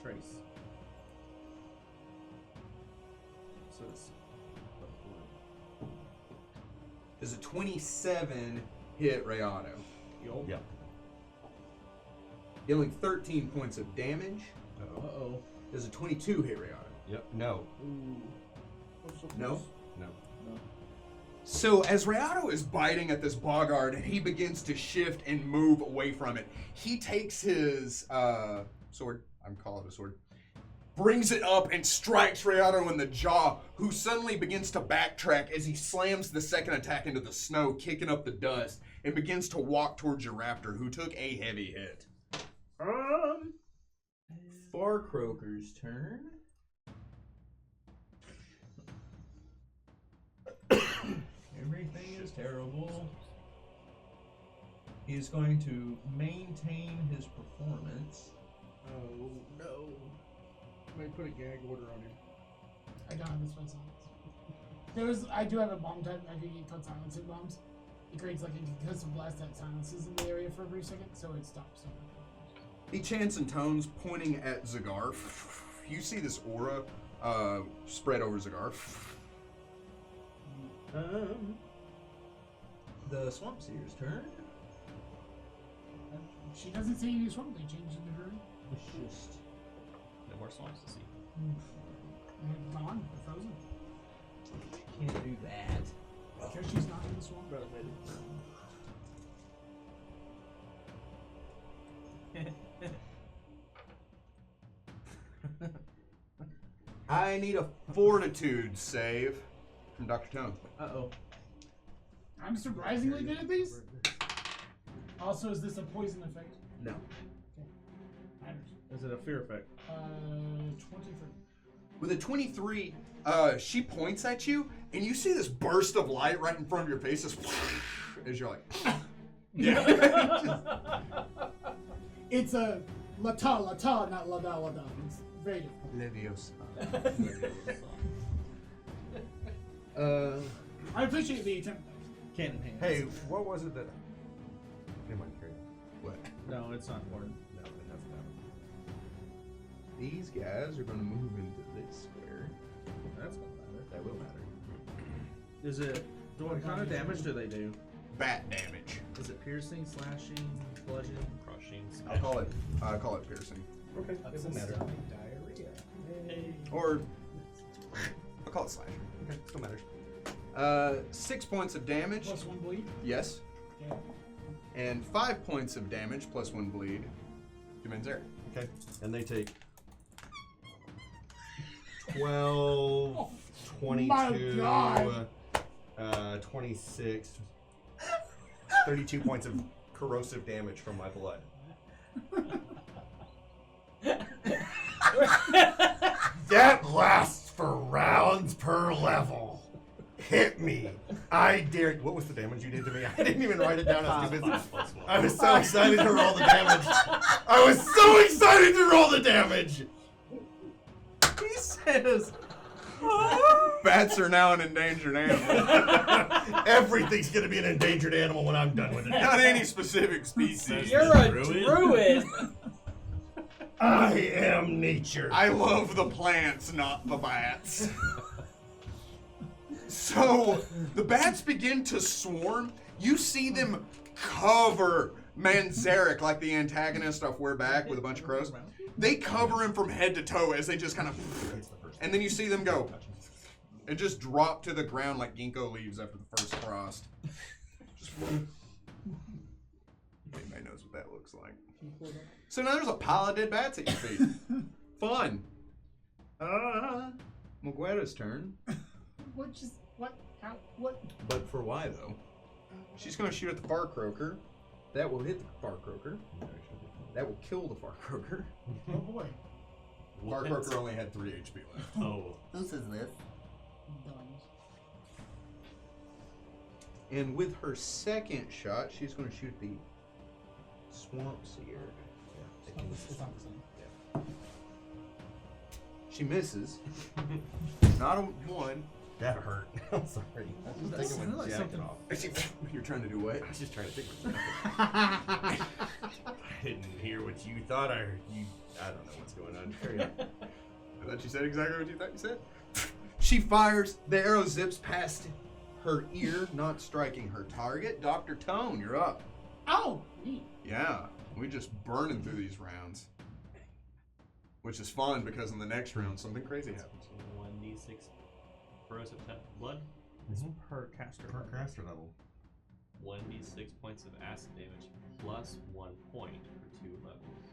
Speaker 5: trace. So it's
Speaker 1: Does a 27 hit Rayano?
Speaker 5: Yup.
Speaker 9: Yep.
Speaker 1: dealing 13 points of damage.
Speaker 2: Uh-oh.
Speaker 1: Does a 22 hit Rihanna?
Speaker 9: Yep. No.
Speaker 1: No?
Speaker 9: No.
Speaker 1: So as Rayado is biting at this boggart and he begins to shift and move away from it, he takes his sword, I'm calling it a sword, brings it up and strikes Rayado in the jaw, who suddenly begins to backtrack as he slams the second attack into the snow, kicking up the dust, and begins to walk towards your raptor, who took a heavy hit.
Speaker 2: Farcroaker's turn. Everything is terrible. He's going to maintain his performance.
Speaker 5: Oh no. Might put a gag order on him.
Speaker 6: I don't have this one silence. I do have a bomb type. I think it called silencing bombs. It creates like a concussive blast that silences in the area for a brief second, so it stops.
Speaker 1: He chants and tones, pointing at Zagar. You see this aura spread over Zagar.
Speaker 2: The Swamp Seer's turn.
Speaker 6: She doesn't see any swamp. They changed into her.
Speaker 2: It's just
Speaker 3: No more swamps to see.
Speaker 6: Gone. Frozen.
Speaker 2: can't do that.
Speaker 6: Because she's not in the swamp.
Speaker 1: I need a fortitude save from Dr. Tone.
Speaker 2: Uh-oh.
Speaker 6: I'm surprisingly good at these. Also, is this a poison effect?
Speaker 1: No.
Speaker 6: Matters.
Speaker 5: Is it a fear effect?
Speaker 6: 23.
Speaker 1: With a 23, she points at you, and you see this burst of light right in front of your face as you're like, yeah.
Speaker 6: It's a lata, not lada. It's very different.
Speaker 1: Leviosa.
Speaker 6: I appreciate the attempt.
Speaker 2: Cannon hand.
Speaker 7: Hey, what was it that? Never mind, carry on.
Speaker 1: What?
Speaker 5: No, it's not important.
Speaker 7: No, it doesn't matter.
Speaker 1: These guys are going to move into this square.
Speaker 5: That's gonna matter.
Speaker 1: That will matter.
Speaker 5: Is it? What kind of damage do they do?
Speaker 1: Bat damage.
Speaker 5: Is it piercing, slashing, bludgeoning?
Speaker 3: Crushing.
Speaker 1: I'll call it piercing.
Speaker 5: Okay,
Speaker 2: That's
Speaker 5: it will matter.
Speaker 2: diarrhea.
Speaker 1: Or I'll call it slash.
Speaker 9: Okay, still matters.
Speaker 1: 6 points of damage.
Speaker 6: Plus 1 bleed.
Speaker 1: Yes.
Speaker 6: Okay.
Speaker 1: And 5 points of damage plus 1 bleed to Manzera.
Speaker 9: Okay, and they take 12, 22,
Speaker 6: My God.
Speaker 9: 26, 32 points of corrosive damage from my blood.
Speaker 7: That lasts for rounds per level. Hit me. I dare.
Speaker 9: What was the damage you did to me? I didn't even write it down. I was too busy.
Speaker 3: 5+1.
Speaker 9: I was so excited to roll the damage. I was so excited to roll the damage.
Speaker 1: He says, bats are now an endangered animal.
Speaker 7: Everything's gonna be an endangered animal when I'm done with it.
Speaker 1: Not any specific species.
Speaker 2: You're a druid.
Speaker 7: I am nature.
Speaker 1: I love the plants, not the bats. So, the bats begin to swarm. You see them cover Manzarek like the antagonist off We're Back with a bunch of crows. They cover him from head to toe as they just kind of... And then you see them go and just drop to the ground like ginkgo leaves after the first frost. Just... Anybody knows what that looks like. So now there's a pile of dead bats at your feet. Fun. Muguera's turn.
Speaker 6: What just, what, how, what?
Speaker 1: But for why, though? She's going to shoot at the far croaker. That will hit the far croaker. That will kill the far croaker.
Speaker 6: Oh boy.
Speaker 1: Far croaker only had 3 HP left.
Speaker 3: Oh.
Speaker 8: Whose is this?
Speaker 6: Guns.
Speaker 1: And with her second shot, she's going to shoot the swamp seer.
Speaker 6: It's not the same.
Speaker 1: She misses. Not a 1.
Speaker 9: That hurt. I'm sorry. I was just taking
Speaker 5: sounded
Speaker 9: my
Speaker 5: like
Speaker 9: jacket
Speaker 5: something-
Speaker 9: off.
Speaker 1: You're trying to do what?
Speaker 9: I was just trying to take my jacket off. I didn't hear what you thought I heard. I don't know what's going on. Carry on.
Speaker 1: I thought you said exactly what you thought you said. She fires. The arrow zips past her ear, not striking her target. Dr. Tone, you're up.
Speaker 6: Oh, neat.
Speaker 1: Yeah. We just burning through these rounds. Which is fun because in the next round something crazy happens.
Speaker 3: 1d6 corrosive blood.
Speaker 5: It's per caster.
Speaker 9: Per caster level.
Speaker 3: 1d6 points of acid damage plus 1 point for 2 levels.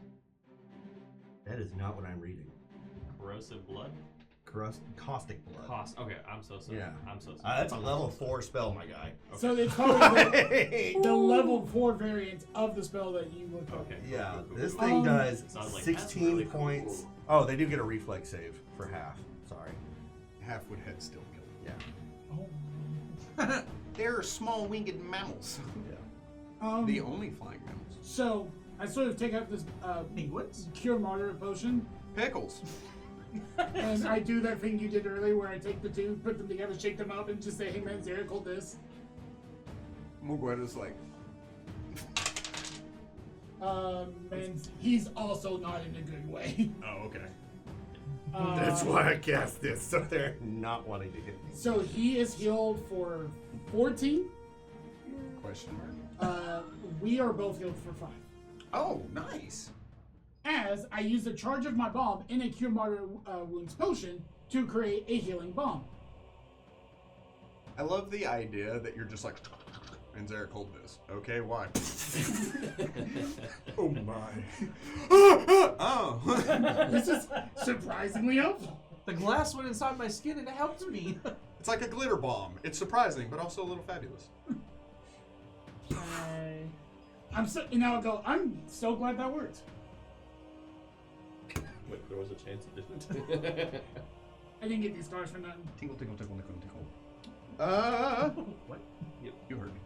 Speaker 9: That is not what I'm reading.
Speaker 3: Corrosive blood?
Speaker 9: Caustic blood.
Speaker 3: Okay, I'm so sorry.
Speaker 9: Yeah.
Speaker 3: I'm so sorry.
Speaker 9: That's a level 4 spell, my guy.
Speaker 3: Okay.
Speaker 6: So it's probably the level 4 variant of the spell that you looked up.
Speaker 3: Okay.
Speaker 9: Yeah,
Speaker 3: cool, cool,
Speaker 9: this
Speaker 3: cool.
Speaker 9: thing does
Speaker 3: So I was like,
Speaker 9: 16
Speaker 3: that's really cool.
Speaker 9: points. Oh, they do get a reflex save for half. Sorry.
Speaker 1: Half would head still kill.
Speaker 9: Yeah.
Speaker 6: Oh.
Speaker 1: They're small winged mammals.
Speaker 9: Yeah.
Speaker 1: The only flying mammals.
Speaker 6: So I sort of take out this
Speaker 5: Penguins?
Speaker 6: cure moderate potion,
Speaker 1: Pickles.
Speaker 6: and I do that thing you did earlier where I take the two, put them together, shake them up, and just say, "Hey man, Zarek, hold this."
Speaker 1: Mugueta's like,
Speaker 6: And he's also not in a good way.
Speaker 1: oh, okay.
Speaker 9: That's why I cast this, so they're not wanting to hit me.
Speaker 6: So he is healed for 14.
Speaker 1: Question mark.
Speaker 6: We are both healed for 5.
Speaker 1: Oh, nice.
Speaker 6: As I use a charge of my bomb in a cure moderate wounds potion to create a healing bomb.
Speaker 1: I love the idea that you're just like, and Zarek, hold this. Okay, why? Oh my. Oh.
Speaker 6: This is surprisingly helpful.
Speaker 5: The glass went inside my skin and it helped me.
Speaker 1: It's like a glitter bomb. It's surprising, but also a little fabulous.
Speaker 6: I'm so glad that worked.
Speaker 3: Wait, there was a chance it didn't.
Speaker 6: I didn't get these stars for nothing.
Speaker 1: Tingle, tingle, tingle, tingle, tingle.
Speaker 5: What?
Speaker 1: Yep, you heard me.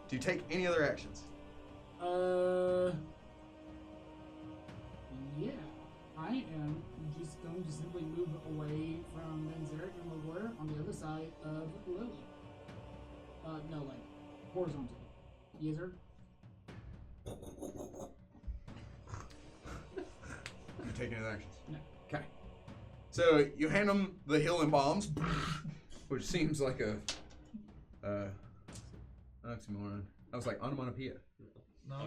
Speaker 1: Do you take any other actions?
Speaker 6: Yeah. I am just going to simply move away from Benzeric and Laguerre on the other side of Lily. No, like, horizontally. Yes, sir?
Speaker 1: You take any other actions?
Speaker 6: No.
Speaker 1: Okay. So you hand him the healing bombs, which seems like a oxymoron. I was like onomatopoeia.
Speaker 5: No.
Speaker 3: I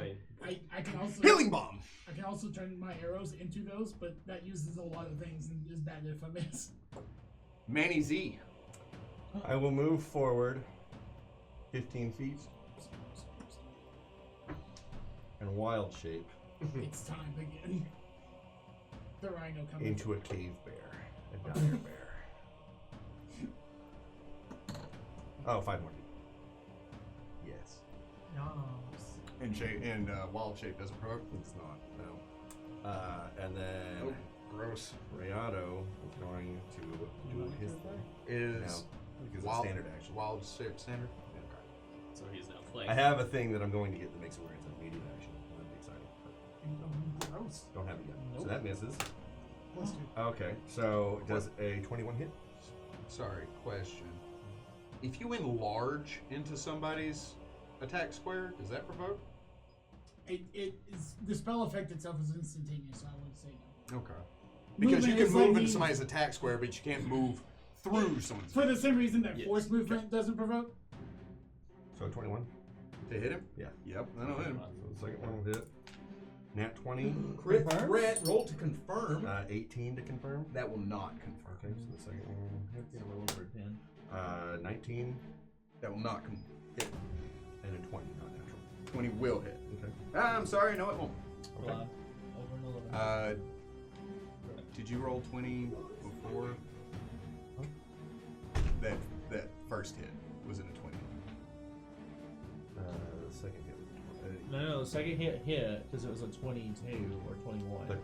Speaker 3: mean,
Speaker 6: I can also
Speaker 1: Healing bomb.
Speaker 6: I can also turn my arrows into those, but that uses a lot of things and is bad if I miss.
Speaker 1: Manny Z.
Speaker 9: I will move forward 15 feet and wild shape
Speaker 6: It's time again. The rhino coming.
Speaker 9: into a cave bear, a dire bear. Oh, 5 more feet. Yes.
Speaker 1: And wild shape doesn't provoke.
Speaker 9: It's not, no. And then
Speaker 1: Oh, gross.
Speaker 9: Rayado is going to do his thing.
Speaker 1: Is
Speaker 9: No, because
Speaker 1: wild
Speaker 9: it's standard action.
Speaker 1: Wild shape standard.
Speaker 3: so he's now playing.
Speaker 9: I have a thing that I'm going to get that makes it where it's an immediate action. That'd be exciting.
Speaker 6: Gross.
Speaker 9: Don't have it yet.
Speaker 6: Nope.
Speaker 9: So that misses.
Speaker 6: Let's do
Speaker 9: Okay, so does a 21 hit?
Speaker 1: Sorry, question. If you enlarge into somebody's attack square, does that provoke?
Speaker 6: The spell effect itself is instantaneous, so I would say no.
Speaker 1: Okay. Because you
Speaker 6: Movement
Speaker 1: can
Speaker 6: is
Speaker 1: move
Speaker 6: like
Speaker 1: into somebody's attack square, but you can't move through someone's.
Speaker 6: For the same reason that
Speaker 3: Yes.
Speaker 6: force movement doesn't provoke.
Speaker 9: So 21?
Speaker 1: To hit him?
Speaker 9: Yeah.
Speaker 1: Yep, that'll hit him.
Speaker 9: So the second one will hit. Nat 20.
Speaker 1: Crit threat, roll to confirm.
Speaker 9: 18 to confirm.
Speaker 1: That will not confirm.
Speaker 9: Okay, so the second one will hit.
Speaker 2: Get a roll for 10.
Speaker 9: 19
Speaker 1: That will not hit.
Speaker 9: and a 20, not natural.
Speaker 1: 20 will hit.
Speaker 9: Okay.
Speaker 1: I'm sorry, no, it won't.
Speaker 2: Over and over.
Speaker 1: Did you roll 20 before? That first hit was it a 20?
Speaker 9: The second hit was
Speaker 2: No, the second hit because it was a 22 or 21.
Speaker 9: the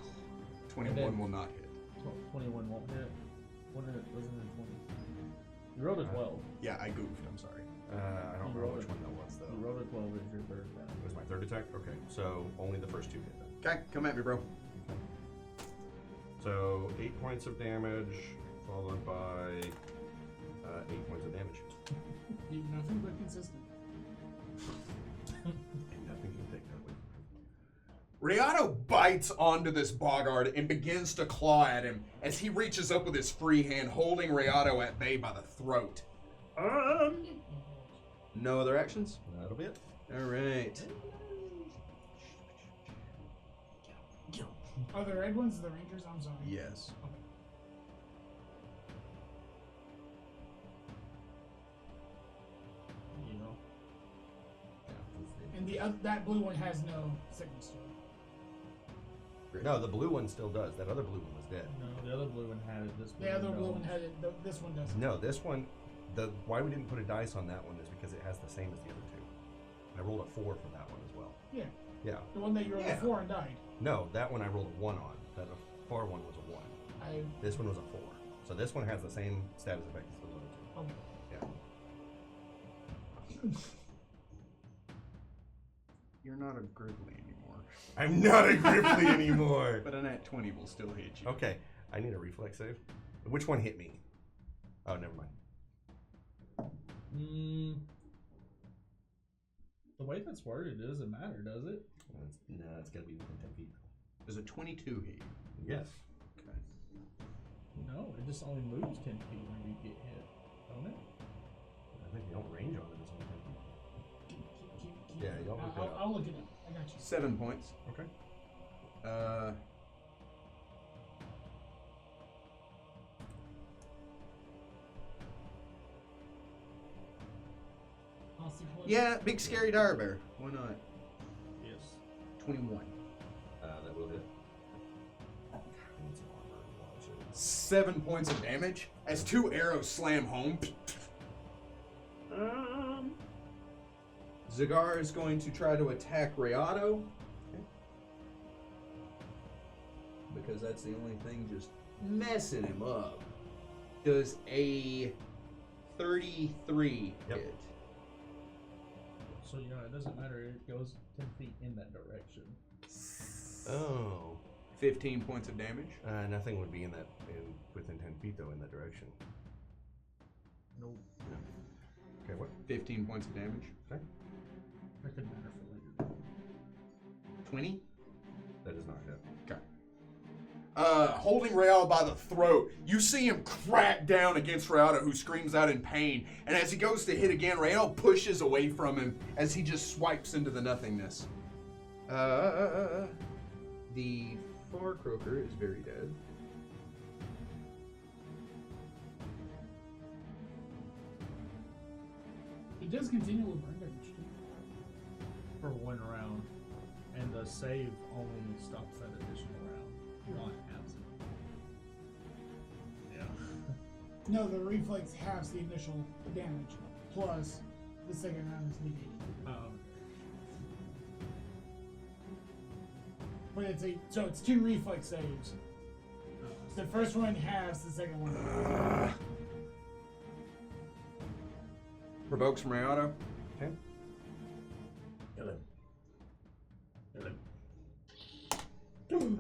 Speaker 1: 21 will not hit.
Speaker 2: 21 won't hit. Wasn't it 20? You rolled a 12.
Speaker 1: Yeah, I goofed. I'm sorry.
Speaker 9: I don't
Speaker 2: You
Speaker 9: know
Speaker 2: rolled
Speaker 9: which
Speaker 2: it.
Speaker 9: one that was though.
Speaker 2: You rolled a 12 as your third attack.
Speaker 9: It was my third attack? Okay, so only the first 2 hit then.
Speaker 1: Okay, come at me, bro.
Speaker 9: So 8 points of damage, followed by 8 points of damage.
Speaker 6: You're nothing but consistent.
Speaker 9: And nothing can take that away.
Speaker 1: Rihanna bites onto this Bogard and begins to claw at him as he reaches up with his free hand, holding Rihanna at bay by the throat. No other actions?
Speaker 9: That'll be it.
Speaker 1: All right.
Speaker 6: Are the red ones the Rangers? I'm sorry.
Speaker 1: Yes.
Speaker 6: Okay.
Speaker 5: You know.
Speaker 6: And that blue one has no sickness to it.
Speaker 9: No, the blue one still does. That other blue one was dead.
Speaker 5: No, the other blue one had it. This
Speaker 6: The other blue one
Speaker 5: don't.
Speaker 6: had it. This one doesn't.
Speaker 9: No, this one, why we didn't put a dice on that one is because it has the same as the other two. I rolled a 4 for that one as well.
Speaker 6: Yeah.
Speaker 9: Yeah.
Speaker 6: The one that you rolled a 4 and died.
Speaker 9: No, that one I rolled a 1 on. That far one was a 1. This one was a 4. So this one has the same status effect as those other two.
Speaker 6: Okay.
Speaker 9: Yeah.
Speaker 1: You're not a Grippli anymore.
Speaker 9: I'm not a Grippli anymore.
Speaker 1: But a nat 20 will still hit you.
Speaker 9: Okay, I need a reflex save. Which one hit me? Oh, never mind.
Speaker 5: The way that's worded, it doesn't matter, does it?
Speaker 9: No, it's gotta be within 10 feet.
Speaker 1: Does a 22 hit you?
Speaker 9: Yes.
Speaker 1: Okay.
Speaker 5: No, it just only moves 10 feet when you get hit, don't it?
Speaker 9: I think you don't range on it. It's only 10 feet. Yeah, you don't look it up.
Speaker 6: I'll look it up. I got you.
Speaker 1: 7 points.
Speaker 9: Okay.
Speaker 6: I'll see what-
Speaker 1: Yeah, big scary dire bear. Why not?
Speaker 5: Yes.
Speaker 1: 21.
Speaker 9: That will hit. I need some armor and watch it.
Speaker 1: 7 points of damage as 2 arrows slam home. Zagar is going to try to attack Rayado. Because that's the only thing just messing him up. Does a 33
Speaker 9: Yep.
Speaker 1: hit?
Speaker 5: So, you know, it doesn't matter. It goes 10 feet in that direction.
Speaker 9: Oh.
Speaker 1: 15 points of damage.
Speaker 9: Nothing would be within 10 feet though in that direction.
Speaker 5: Nope.
Speaker 9: No. Okay, what?
Speaker 1: 15 points of damage.
Speaker 9: Okay.
Speaker 5: That could matter for later.
Speaker 1: 20.
Speaker 9: That does not hit.
Speaker 1: Okay. Holding Rayado by the throat, you see him crack down against Rayado, who screams out in pain. And as he goes to hit again, Rayado pushes away from him as he just swipes into the nothingness. The Far Croaker is very dead.
Speaker 6: He does continue with burn damage.
Speaker 5: For 1 round. And the save only stops that additional round. Not halves it. Yeah.
Speaker 6: No, the reflex halves the initial damage, plus the second round is negated. But it's so it's 2 reflex saves. The first one halves, the second one.
Speaker 1: Provokes from Rayado.
Speaker 9: Okay.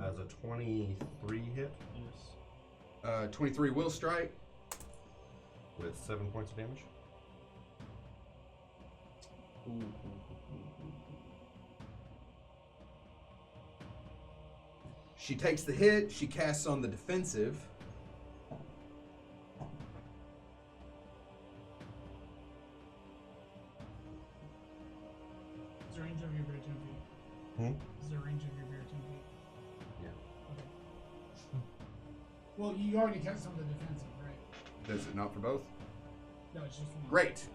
Speaker 9: As a 23 hit
Speaker 5: Yes.
Speaker 1: 23 will strike.
Speaker 9: with 7 points of damage.
Speaker 1: She takes the hit. She casts on the defensive.
Speaker 6: Is the range of your bear 10 feet? Is the range of your bear 10 feet?
Speaker 9: Yeah.
Speaker 6: Okay. Well, you already cast on the defensive, right?
Speaker 1: Does it not for both?
Speaker 6: No, it's just one.
Speaker 1: Great.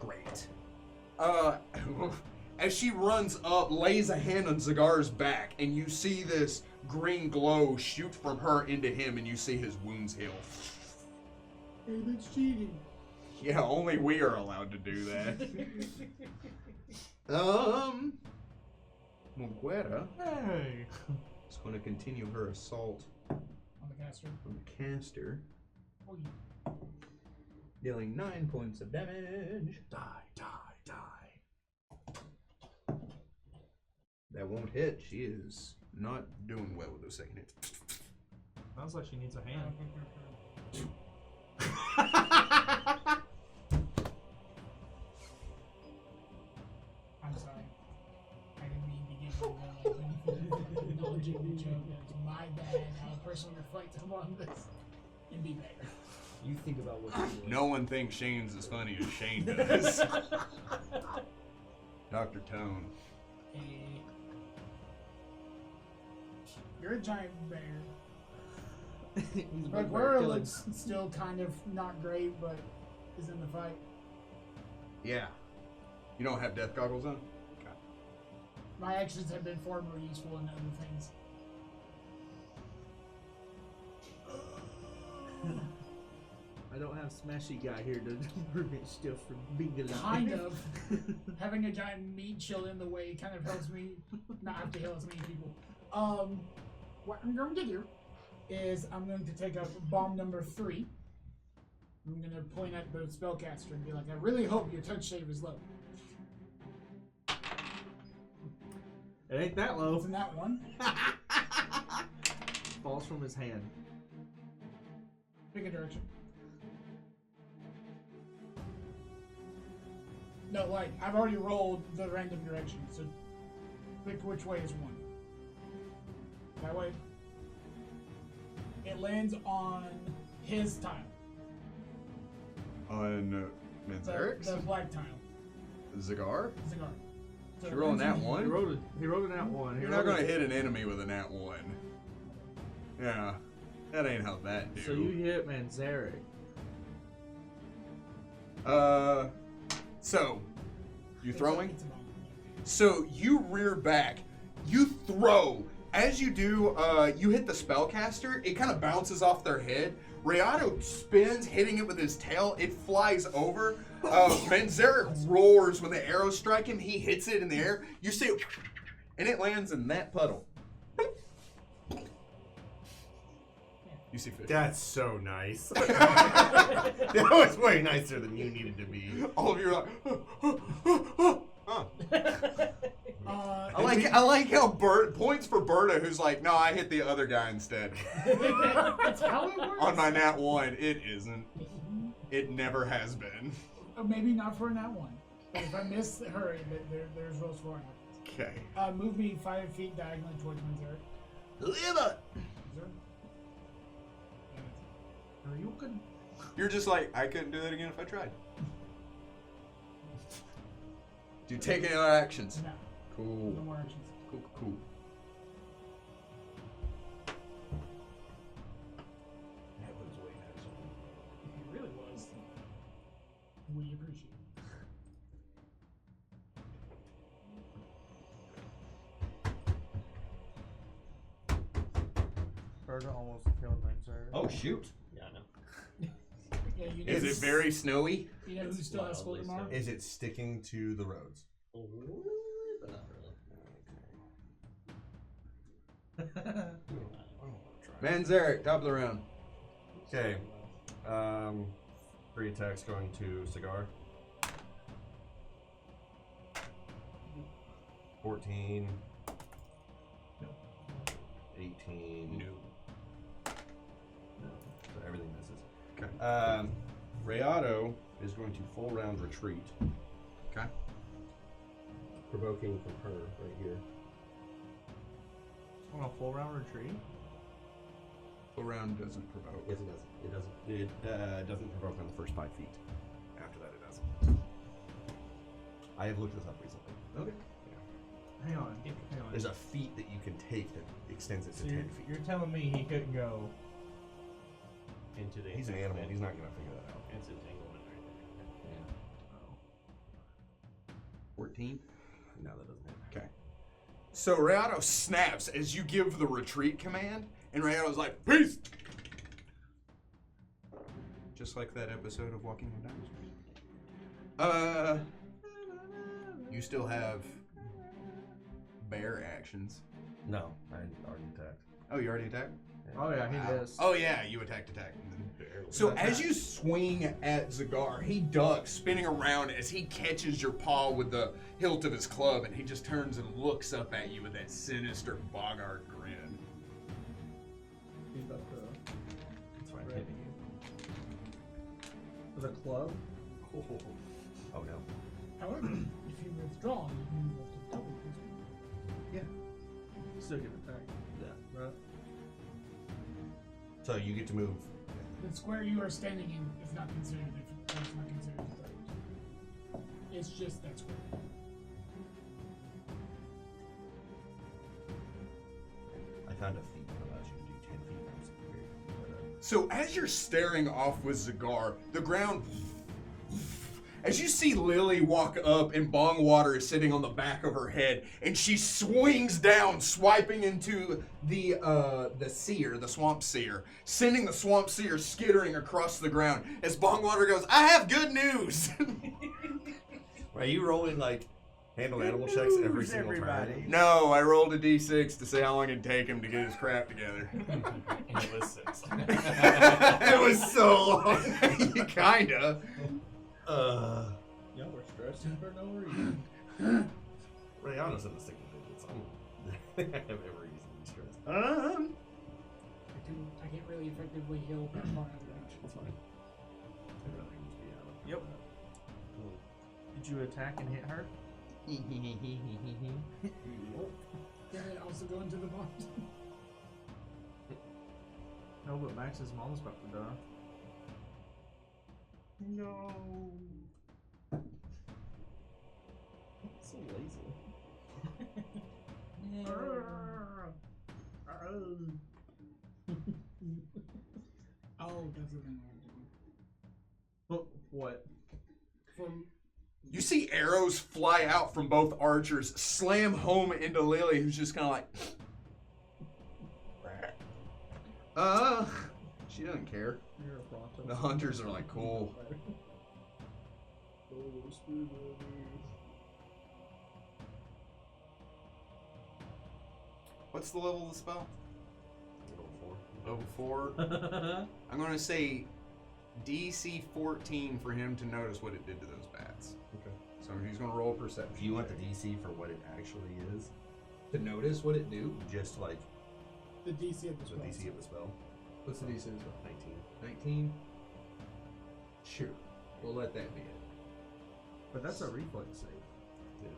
Speaker 1: As she runs up, lays a hand on Zagar's back, and you see this green glow shoot from her into him, and you see his wounds heal.
Speaker 6: Hey, that's cheating.
Speaker 1: Yeah, only we are allowed to do that. Moguera
Speaker 5: Hey!
Speaker 1: is going to continue her assault
Speaker 6: On the caster.
Speaker 1: on the caster,
Speaker 6: Oh,
Speaker 1: dealing 9 points of damage.
Speaker 5: Die.
Speaker 1: That won't hit. She is not doing well with those second hits.
Speaker 5: Sounds like she needs a hand.
Speaker 6: I'm sorry. I didn't mean to give you indulging the joke. It's my bad. I'll personally reflect upon this and be better.
Speaker 2: You think about what you're doing.
Speaker 1: No one thinks Shane's as funny as Shane does. Dr. Tone.
Speaker 6: You're a giant bear.
Speaker 5: He's a
Speaker 6: Like
Speaker 5: big bear
Speaker 6: Wara
Speaker 5: killing.
Speaker 6: looks still kind of not great, but is in the fight.
Speaker 1: Yeah. You don't have death goggles on?
Speaker 6: My actions have been far more useful in other things.
Speaker 5: I don't have Smashy Guy here to prevent stuff from being alive.
Speaker 6: Kind of. Having a giant meat shield in the way kind of helps me not have to heal as many people. What I'm going to do is I'm going to take up bomb number 3. I'm going to point at the spellcaster and be like, I really hope your touch save is low.
Speaker 5: It ain't that low.
Speaker 6: It's in that one.
Speaker 5: Falls from his hand.
Speaker 6: Pick a direction. No, like, I've already rolled the random direction, so pick which way is 1. That way. It lands on his tile.
Speaker 1: On Manzarix?
Speaker 6: The black tile.
Speaker 1: Zagar?
Speaker 6: Cigar. So
Speaker 1: You rolling that
Speaker 5: He
Speaker 1: one?
Speaker 5: rolled a nat 1.
Speaker 1: You're not going to hit an enemy with a nat 1. Yeah. That ain't how that do.
Speaker 5: So you hit Manzarek.
Speaker 1: So, you throwing?
Speaker 6: It's a bomb.
Speaker 1: So you rear back, you throw. As you do, you hit the spellcaster. It kind of bounces off their head. Rayado spins, hitting it with his tail. It flies over. Manzarek roars when the arrows strike him. He hits it in the air. You see it, and it lands in that puddle. You see fish.
Speaker 7: That's so nice. That was way nicer than you needed to be.
Speaker 1: All of you are like, huh.
Speaker 6: Uh,
Speaker 1: I like how Bert points for Berta, who's like, no, I hit the other guy instead.
Speaker 6: That's how it works.
Speaker 1: On my nat 1, it isn't. It never has been.
Speaker 6: Maybe not for that one. But if I miss her, there's rolls for it.
Speaker 1: Okay.
Speaker 6: Move me 5 feet diagonally towards Manzarek.
Speaker 7: Live it.
Speaker 5: Are you good?
Speaker 1: You're just like, I couldn't do that again if I tried. Do you take any other actions?
Speaker 6: No.
Speaker 1: Cool.
Speaker 6: No more actions.
Speaker 1: Cool.
Speaker 7: That was way nicer.
Speaker 6: It really was. We appreciate it.
Speaker 5: Berta almost killed Manzarek.
Speaker 9: Oh shoot!
Speaker 3: Yeah, I know.
Speaker 6: Yeah, you know,
Speaker 1: Is it very snowy?
Speaker 6: You know who still has school
Speaker 3: Wildly
Speaker 6: tomorrow?
Speaker 7: Is it sticking to the roads?
Speaker 3: But not really.
Speaker 1: Manzarek, top of the round.
Speaker 9: Okay. 3 attacks going to Cigar. 14.
Speaker 7: No.
Speaker 9: 18.
Speaker 1: No.
Speaker 9: So everything misses.
Speaker 1: Okay.
Speaker 9: Rayado is going to full round retreat.
Speaker 1: Okay.
Speaker 3: Provoking from her right here.
Speaker 5: On a full round retreat?
Speaker 1: Full round doesn't provoke.
Speaker 9: Yes, it doesn't. It doesn't. It doesn't provoke on the first 5 feet. After that, it doesn't. I have looked this up recently.
Speaker 3: Okay.
Speaker 5: Hang on.
Speaker 9: There's a feat that you can take that extends it
Speaker 5: So
Speaker 9: to
Speaker 5: you're,
Speaker 9: 10 feet.
Speaker 5: you're telling me he couldn't go.
Speaker 3: Into the
Speaker 9: He's an animal. He's not going to figure that out.
Speaker 3: It's entanglement right there.
Speaker 1: 14.
Speaker 9: No, that doesn't happen.
Speaker 1: Okay. So Rayado snaps as you give the retreat command, and Rayado's like, peace! Just like that episode of Walking with Dinosaurs. You still have bear actions.
Speaker 9: No, I already attacked.
Speaker 1: Oh, you already attacked?
Speaker 5: Oh yeah, he
Speaker 1: Wow.
Speaker 5: missed.
Speaker 1: Oh yeah, you attacked. And then so as you swing at Zagar, he ducks, spinning around as he catches your paw with the hilt of his club, and he just turns and looks up at you with that sinister Bogart grin.
Speaker 5: He's about to
Speaker 9: That's fine.
Speaker 5: ready you. With a club?
Speaker 9: Oh no.
Speaker 6: However, if you withdraw, you can move up to double his speed.
Speaker 5: Still get attacked.
Speaker 9: Yeah.
Speaker 5: Right?
Speaker 9: So you get to move.
Speaker 6: The square you are standing in is not considered. That's not considered. It's just that square.
Speaker 9: I found a feat that allows you to do 10 feet.
Speaker 1: So as you're staring off with Zagar, the ground. As you see Lily walk up and Bong Water is sitting on the back of her head, and she swings down, swiping into the seer, the swamp seer, sending the swamp seer skittering across the ground. As Bong Water goes, "I have good news."
Speaker 9: Are you rolling like handle animal checks every single
Speaker 10: everybody.
Speaker 9: time?
Speaker 1: No, I rolled a d6 to see how long it'd take him to get his crap together.
Speaker 3: And it was 6.
Speaker 1: It was so long. Kinda.
Speaker 2: Y'all were stressing for no reason.
Speaker 9: Rayana's in the single digits. I have every reason to be stressed.
Speaker 6: I can't really effectively heal that far out of range.
Speaker 9: It's fine. I'd rather just be out of
Speaker 5: Yep. Did you attack and hit her?
Speaker 6: Can I also go into the box?
Speaker 5: No, but Max's mom's about to die.
Speaker 2: No. So lazy.
Speaker 6: Oh, that's the thing I have to do.
Speaker 5: What?
Speaker 6: From
Speaker 1: You see arrows fly out from both archers, slam home into Lily, who's just kind of like, she doesn't care.
Speaker 2: You're a Bronto.
Speaker 1: The hunters are like, cool. What's the level of the spell? Level 4. I'm going to say DC 14 for him to notice what it did to those bats.
Speaker 9: Okay.
Speaker 1: So he's going to roll perception.
Speaker 9: Do you want the DC for what it actually is?
Speaker 1: to notice what it do?
Speaker 9: Just like
Speaker 6: the DC of the
Speaker 9: the
Speaker 6: spell.
Speaker 9: DC of the spell.
Speaker 1: What's the DC as well?
Speaker 9: 19.
Speaker 1: 19? Sure. We'll let that be it.
Speaker 5: But that's a reflex save.
Speaker 9: Yeah.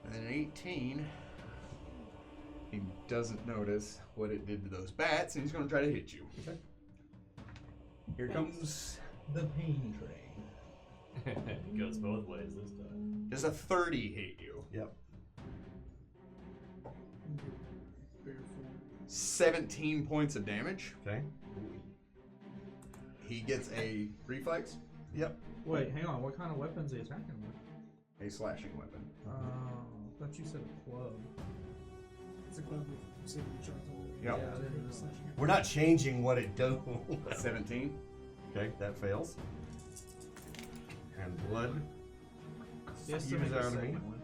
Speaker 1: And then 18, he doesn't notice what it did to those bats, and he's going to try to hit you.
Speaker 9: Okay.
Speaker 1: Here comes
Speaker 2: The pain train.
Speaker 3: It goes both ways this time.
Speaker 1: does a 30 hit you?
Speaker 9: Yep.
Speaker 1: 17 points of damage.
Speaker 9: Okay.
Speaker 1: He gets a reflex,
Speaker 9: Yep.
Speaker 5: Wait, hang on. What kind of weapon's he attacking with?
Speaker 1: a slashing weapon.
Speaker 5: I thought you said a club.
Speaker 6: It's a club with single shots on it.
Speaker 1: Yep.
Speaker 5: Yeah, I didn't know.
Speaker 9: We're not changing what it does.
Speaker 1: 17.
Speaker 9: Okay, that fails. And blood
Speaker 5: Yes, to
Speaker 9: spews
Speaker 5: make a
Speaker 9: out of me.
Speaker 5: second one.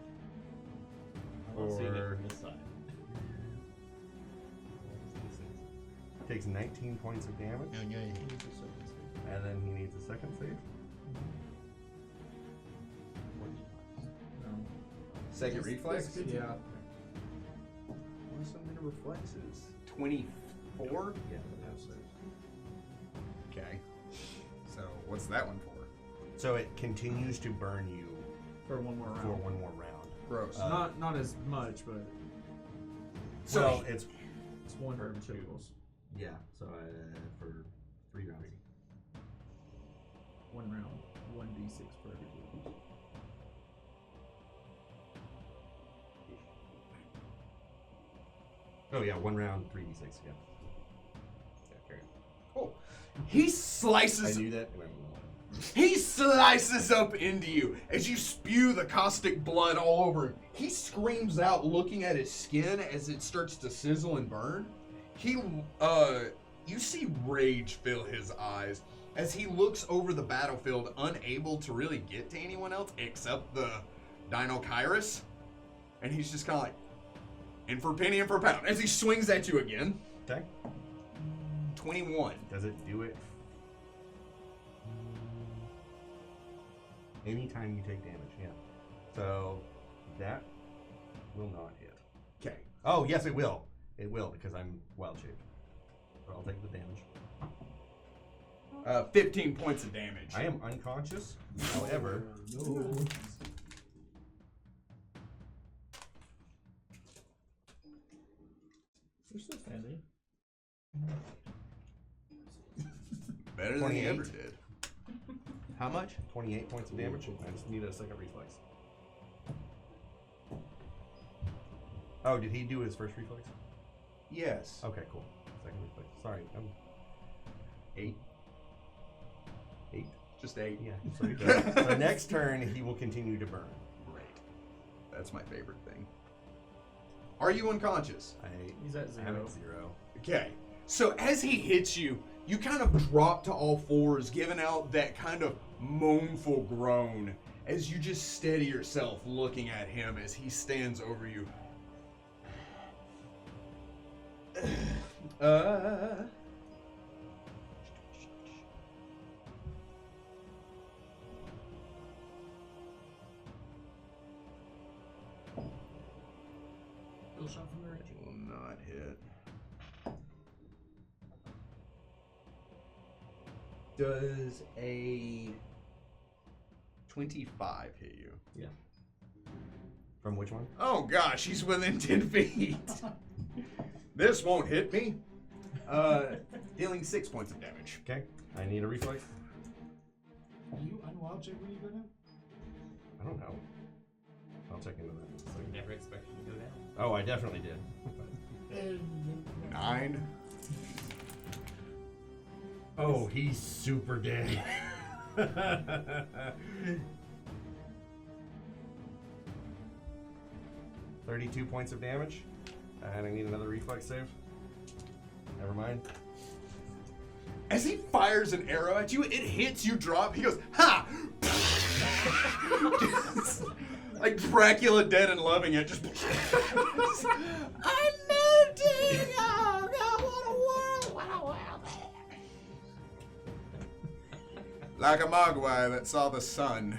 Speaker 3: I want to see it
Speaker 9: Or
Speaker 3: from this side.
Speaker 9: takes 19 points of damage. And then he needs a second save.
Speaker 5: No.
Speaker 1: Second reflex?
Speaker 5: Yeah.
Speaker 1: What are some of the reflexes? 24?
Speaker 9: Yeah, that saves.
Speaker 1: Okay. So what's that one for?
Speaker 9: So it continues to burn you
Speaker 5: For one more round.
Speaker 9: for one more round.
Speaker 1: Gross.
Speaker 5: Not as much, but
Speaker 1: So-
Speaker 9: Well, it's
Speaker 5: it's one for typicals.
Speaker 9: yeah. So for 3 rounds.
Speaker 5: 1 round, 1d6 for every typical.
Speaker 9: Oh yeah, 1 round, 3d6. Yeah. Okay.
Speaker 1: Cool. He slices.
Speaker 9: I knew that.
Speaker 1: He slices up into you as you spew the caustic blood all over him. He screams out, looking at his skin as it starts to sizzle and burn. You see rage fill his eyes as he looks over the battlefield, unable to really get to anyone else except the Dino Kairos. And he's just kind of like, in for penny and for pound, as he swings at you again.
Speaker 9: Okay.
Speaker 1: 21.
Speaker 9: Does it do it? Anytime you take damage, yeah. So that will not hit.
Speaker 1: Okay.
Speaker 9: Oh yes, it will. It will because I'm wild shaped. But I'll take the damage.
Speaker 1: 15 points of damage.
Speaker 9: I am unconscious. However,
Speaker 2: You're still standing.
Speaker 1: Better than he
Speaker 9: 28.
Speaker 1: ever did. How much?
Speaker 9: 28 points of damage. I just need a second reflex. Oh, did he do his first reflex?
Speaker 1: Yes.
Speaker 9: Okay, cool. Second reflex. Sorry, I'm 8. 8.
Speaker 1: Just 8.
Speaker 9: Yeah. So, he does. So next turn, he will continue to burn.
Speaker 1: Great. That's my favorite thing. Are you unconscious?
Speaker 5: He's at
Speaker 9: I'm
Speaker 5: 0.
Speaker 9: at 0.
Speaker 1: Okay. So as he hits you, you kind of drop to all fours, giving out that kind of moanful groan as you just steady yourself looking at him as he stands over you.
Speaker 6: Bill shot from the range.
Speaker 1: Will not hit. Does a 25 hit you?
Speaker 9: Yeah. From which one?
Speaker 1: Oh gosh, he's within 10 feet. This won't hit me. Dealing 6 points of damage.
Speaker 9: Okay. I need a reflex.
Speaker 6: Do you unwild check when you go down?
Speaker 9: I don't know. I'll check into that.
Speaker 3: Never expected to go down.
Speaker 9: Oh, I definitely did.
Speaker 1: 9.
Speaker 9: Oh, he's super dead. 32 points of damage. And I need another reflex save. Never mind.
Speaker 1: As he fires an arrow at you, it hits you, drop. He goes, ha! Like Dracula dead and loving it. Just. I'm melting! Oh, God, what a world! What a world! Like a mogwai that saw the sun.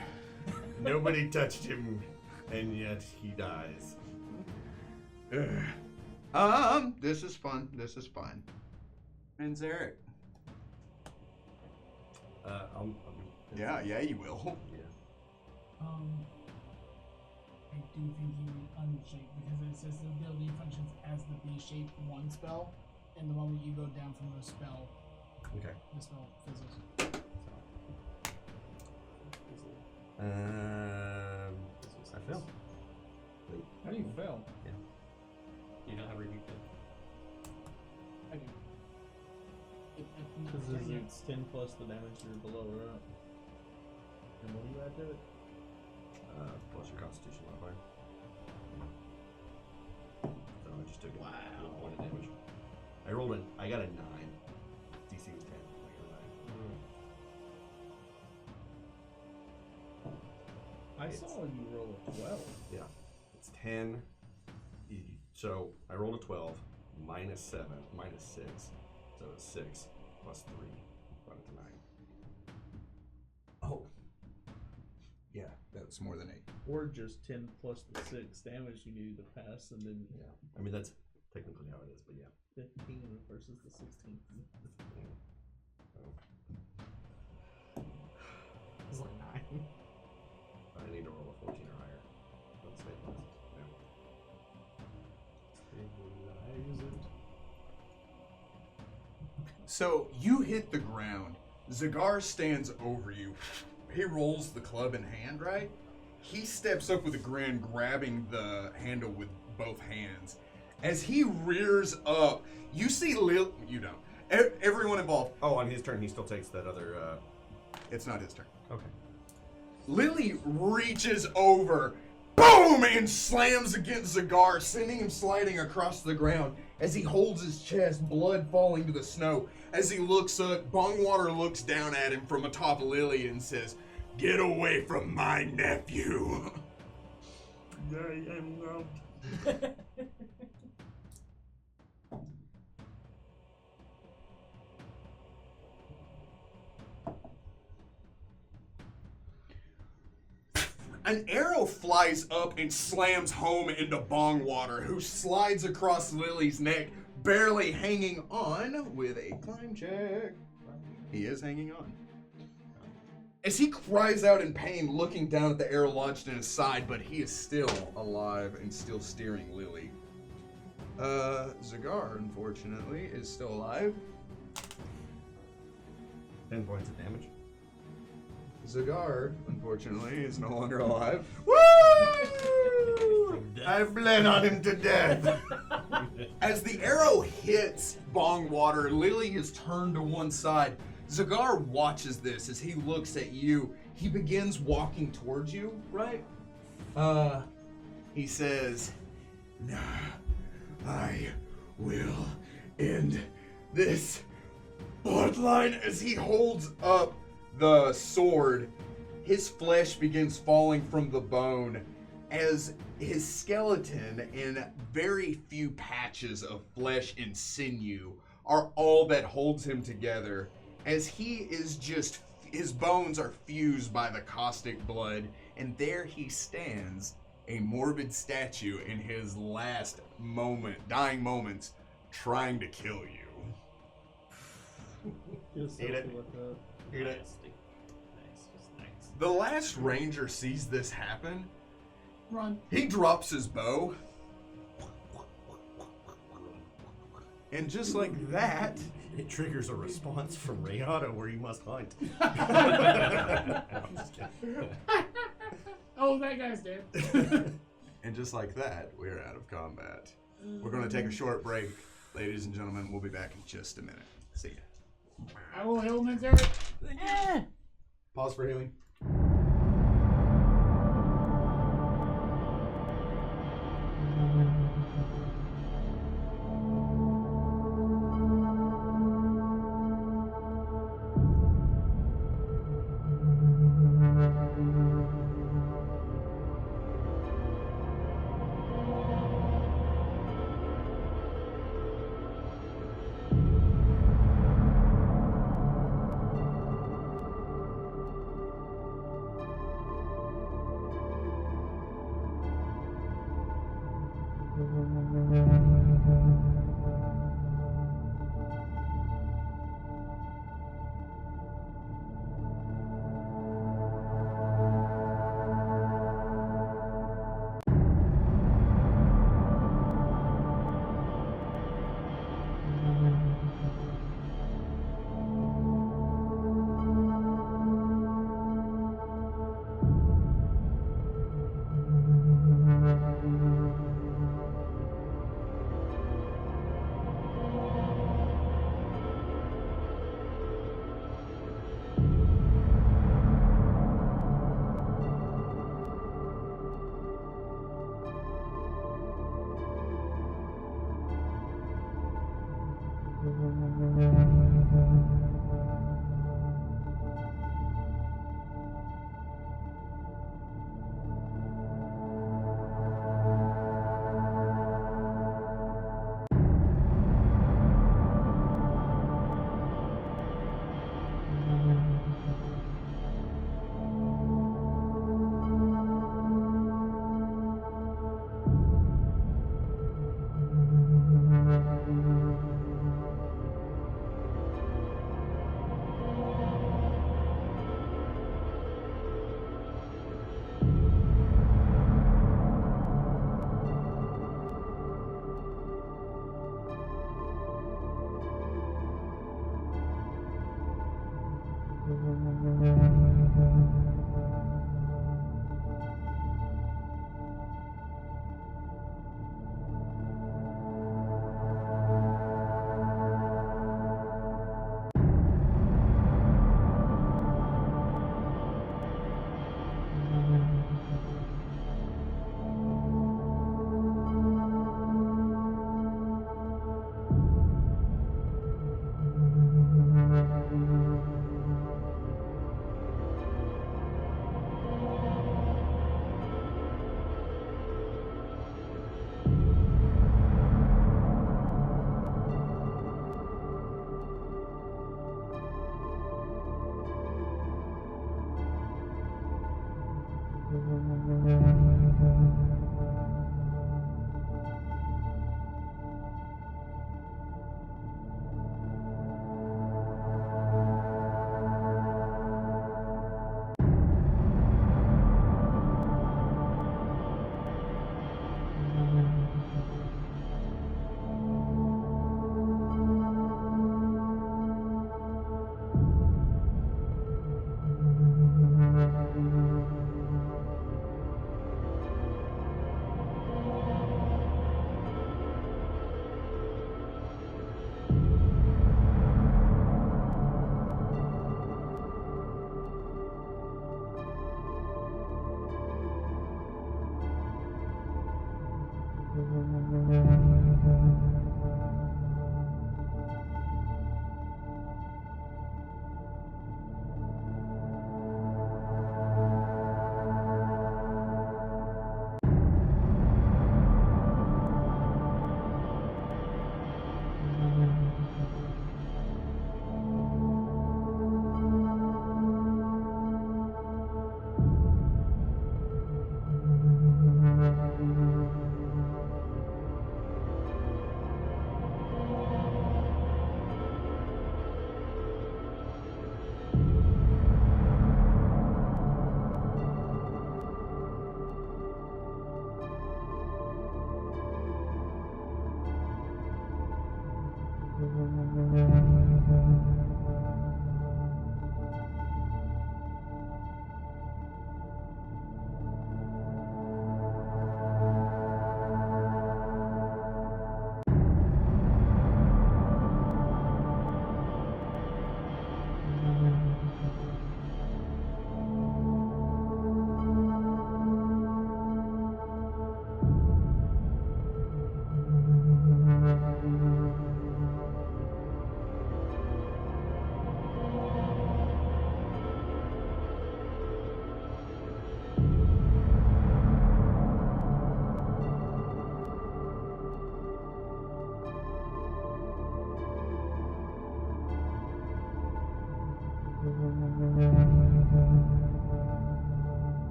Speaker 9: Nobody touched him, and yet he dies.
Speaker 1: This is fun. This is fun. And Zarek. Yeah, you will.
Speaker 9: Yeah.
Speaker 6: I do think he would unshake because it says the ability functions as the V-shaped one spell, and the moment you go down from the spell,
Speaker 9: Okay.
Speaker 6: the spell fizzles.
Speaker 9: I fail.
Speaker 2: How do you fail?
Speaker 9: Yeah.
Speaker 3: You don't have rebuke then?
Speaker 6: I do.
Speaker 5: Because it's 10 plus the damage you're below or up. And what do you add to it?
Speaker 9: Plus your Constitution modifier. So I just took 1 point of damage. I got a 9. DC was 10. I got a 9.
Speaker 5: I saw you roll a 12.
Speaker 9: Yeah. It's 10. So I rolled a 12, minus 7, minus 6. So it's 6 plus 3. Brought it to 9.
Speaker 1: Oh. Yeah, that's more than 8.
Speaker 5: Or just 10 plus the 6 damage you needed to pass, and then
Speaker 9: Yeah. I mean, that's technically how it is, but yeah.
Speaker 5: 15 versus the 16. It's like 9.
Speaker 9: I need to roll a 14 or higher. Let's stay plus.
Speaker 1: So you hit the ground. Zagar stands over you. He rolls the club in hand, right? He steps up with a grin, grabbing the handle with both hands. As he rears up, you see Lil. You don't. Everyone involved.
Speaker 9: Oh, on his turn, he still takes that other.
Speaker 1: It's not his turn.
Speaker 9: Okay.
Speaker 1: Lily reaches over, boom, and slams against Zagar, sending him sliding across the ground. As he holds his chest, blood falling to the snow. As he looks up, Bongwater looks down at him from atop Lily and says, "Get away from my nephew."
Speaker 5: I am not.
Speaker 1: An arrow flies up and slams home into Bongwater, who slides across Lily's neck, barely hanging on with a climb check. He is hanging on. As he cries out in pain, looking down at the arrow launched in his side, but he is still alive and still steering Lily. Zagar, unfortunately, is still alive.
Speaker 9: 10 points of damage.
Speaker 1: Zagar, unfortunately, is no longer alive.
Speaker 7: Woo! I bled on him to death.
Speaker 1: As the arrow hits Bongwater, Lily is turned to one side. Zagar watches this as he looks at you. He begins walking towards you, right? He says, "Nah, I will end this bloodline." As he holds up the sword, his flesh begins falling from the bone as his skeleton and very few patches of flesh and sinew are all that holds him together, as he is just, his bones are fused by the caustic blood, and there he stands, a morbid statue in his last dying moments, trying to kill you.
Speaker 5: Just
Speaker 1: Eat it. Eat it.
Speaker 3: Nice.
Speaker 1: The last ranger sees this happen.
Speaker 6: Run.
Speaker 1: He drops his bow. And just like that,
Speaker 9: It triggers a response from Rayada where you must hunt. I'm just kidding.
Speaker 6: Oh, that guy's dead.
Speaker 1: and just like that, we're out of combat. We're going to take a short break. Ladies and gentlemen, we'll be back in just a minute. See ya.
Speaker 6: I will heal Manzeric.
Speaker 1: Pause for healing.
Speaker 6: Are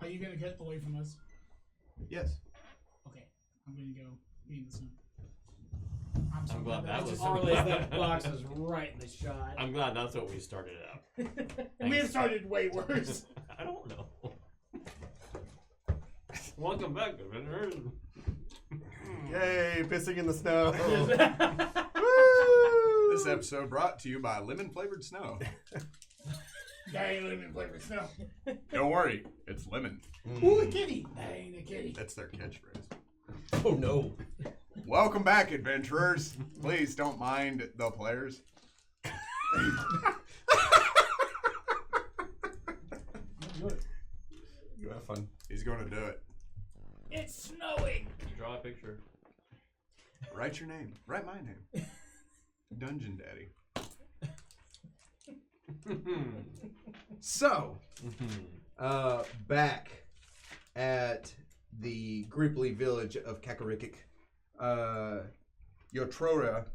Speaker 6: you gonna get away from us?
Speaker 1: Yes.
Speaker 6: Okay, I'm gonna go be in the sun.
Speaker 3: I'm glad that was.
Speaker 2: Harley, that box is right in the shot.
Speaker 3: I'm glad that's what we started out.
Speaker 6: We have started way worse.
Speaker 3: I don't know. Welcome back, Avengers.
Speaker 7: Yay, pissing in the snow.
Speaker 1: This episode brought to you by lemon flavored snow.
Speaker 6: That ain't lemon flavored snow.
Speaker 1: Don't worry, it's lemon.
Speaker 6: Ooh, a kitty. That ain't a kitty.
Speaker 1: That's their catchphrase.
Speaker 9: Oh no.
Speaker 1: Welcome back, adventurers. Please don't mind the players.
Speaker 7: You have fun.
Speaker 1: He's going to do it.
Speaker 6: It's snowing.
Speaker 3: Draw a picture.
Speaker 1: Write your name. Write my name. Dungeon Daddy. So, back at the Grippli village of Kakarikik, Yotrola,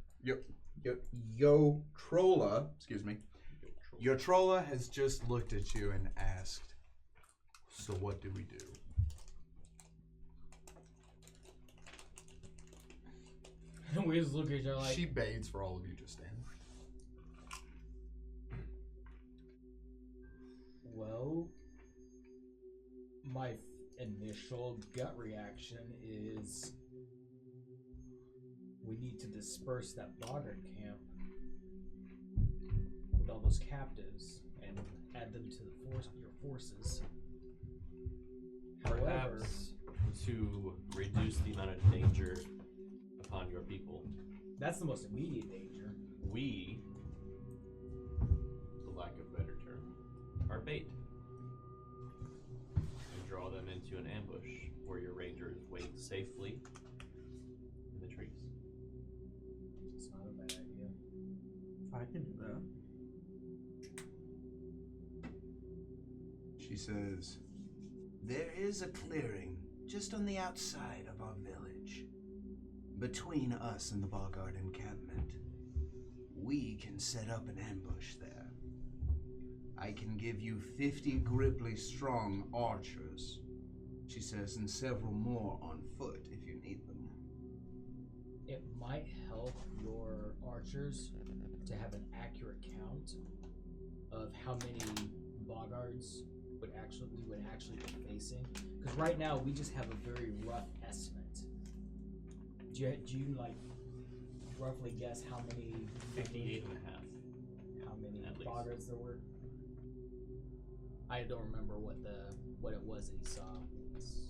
Speaker 1: Yotrola has just looked at you and asked, "So what do we do?"
Speaker 2: And we just look at each other like,
Speaker 1: She bathes for all of you just then.
Speaker 2: well, my initial gut reaction is we need to disperse that boggart camp with all those captives and add them to your forces. However,
Speaker 3: Perhaps to reduce the amount of danger upon your people,
Speaker 2: that's the most immediate danger.
Speaker 3: we, for lack of a better term, are bait. And draw them into an ambush where your rangers wait safely in the trees.
Speaker 2: It's not a bad idea.
Speaker 5: I can do that.
Speaker 10: She says, there is a clearing just on the outside of our village. Between us and the Boggart encampment. We can set up an ambush there. I can give you 50 Grippli strong archers, she says, and several more on foot if you need them.
Speaker 2: It might help your archers to have an accurate count of how many boggards we would actually be facing. Because right now we just have a very rough estimate. Do you like roughly guess how many?
Speaker 3: 58 and a half.
Speaker 2: How many
Speaker 3: At least.
Speaker 2: boggards there were? I don't remember what it was that he saw. It was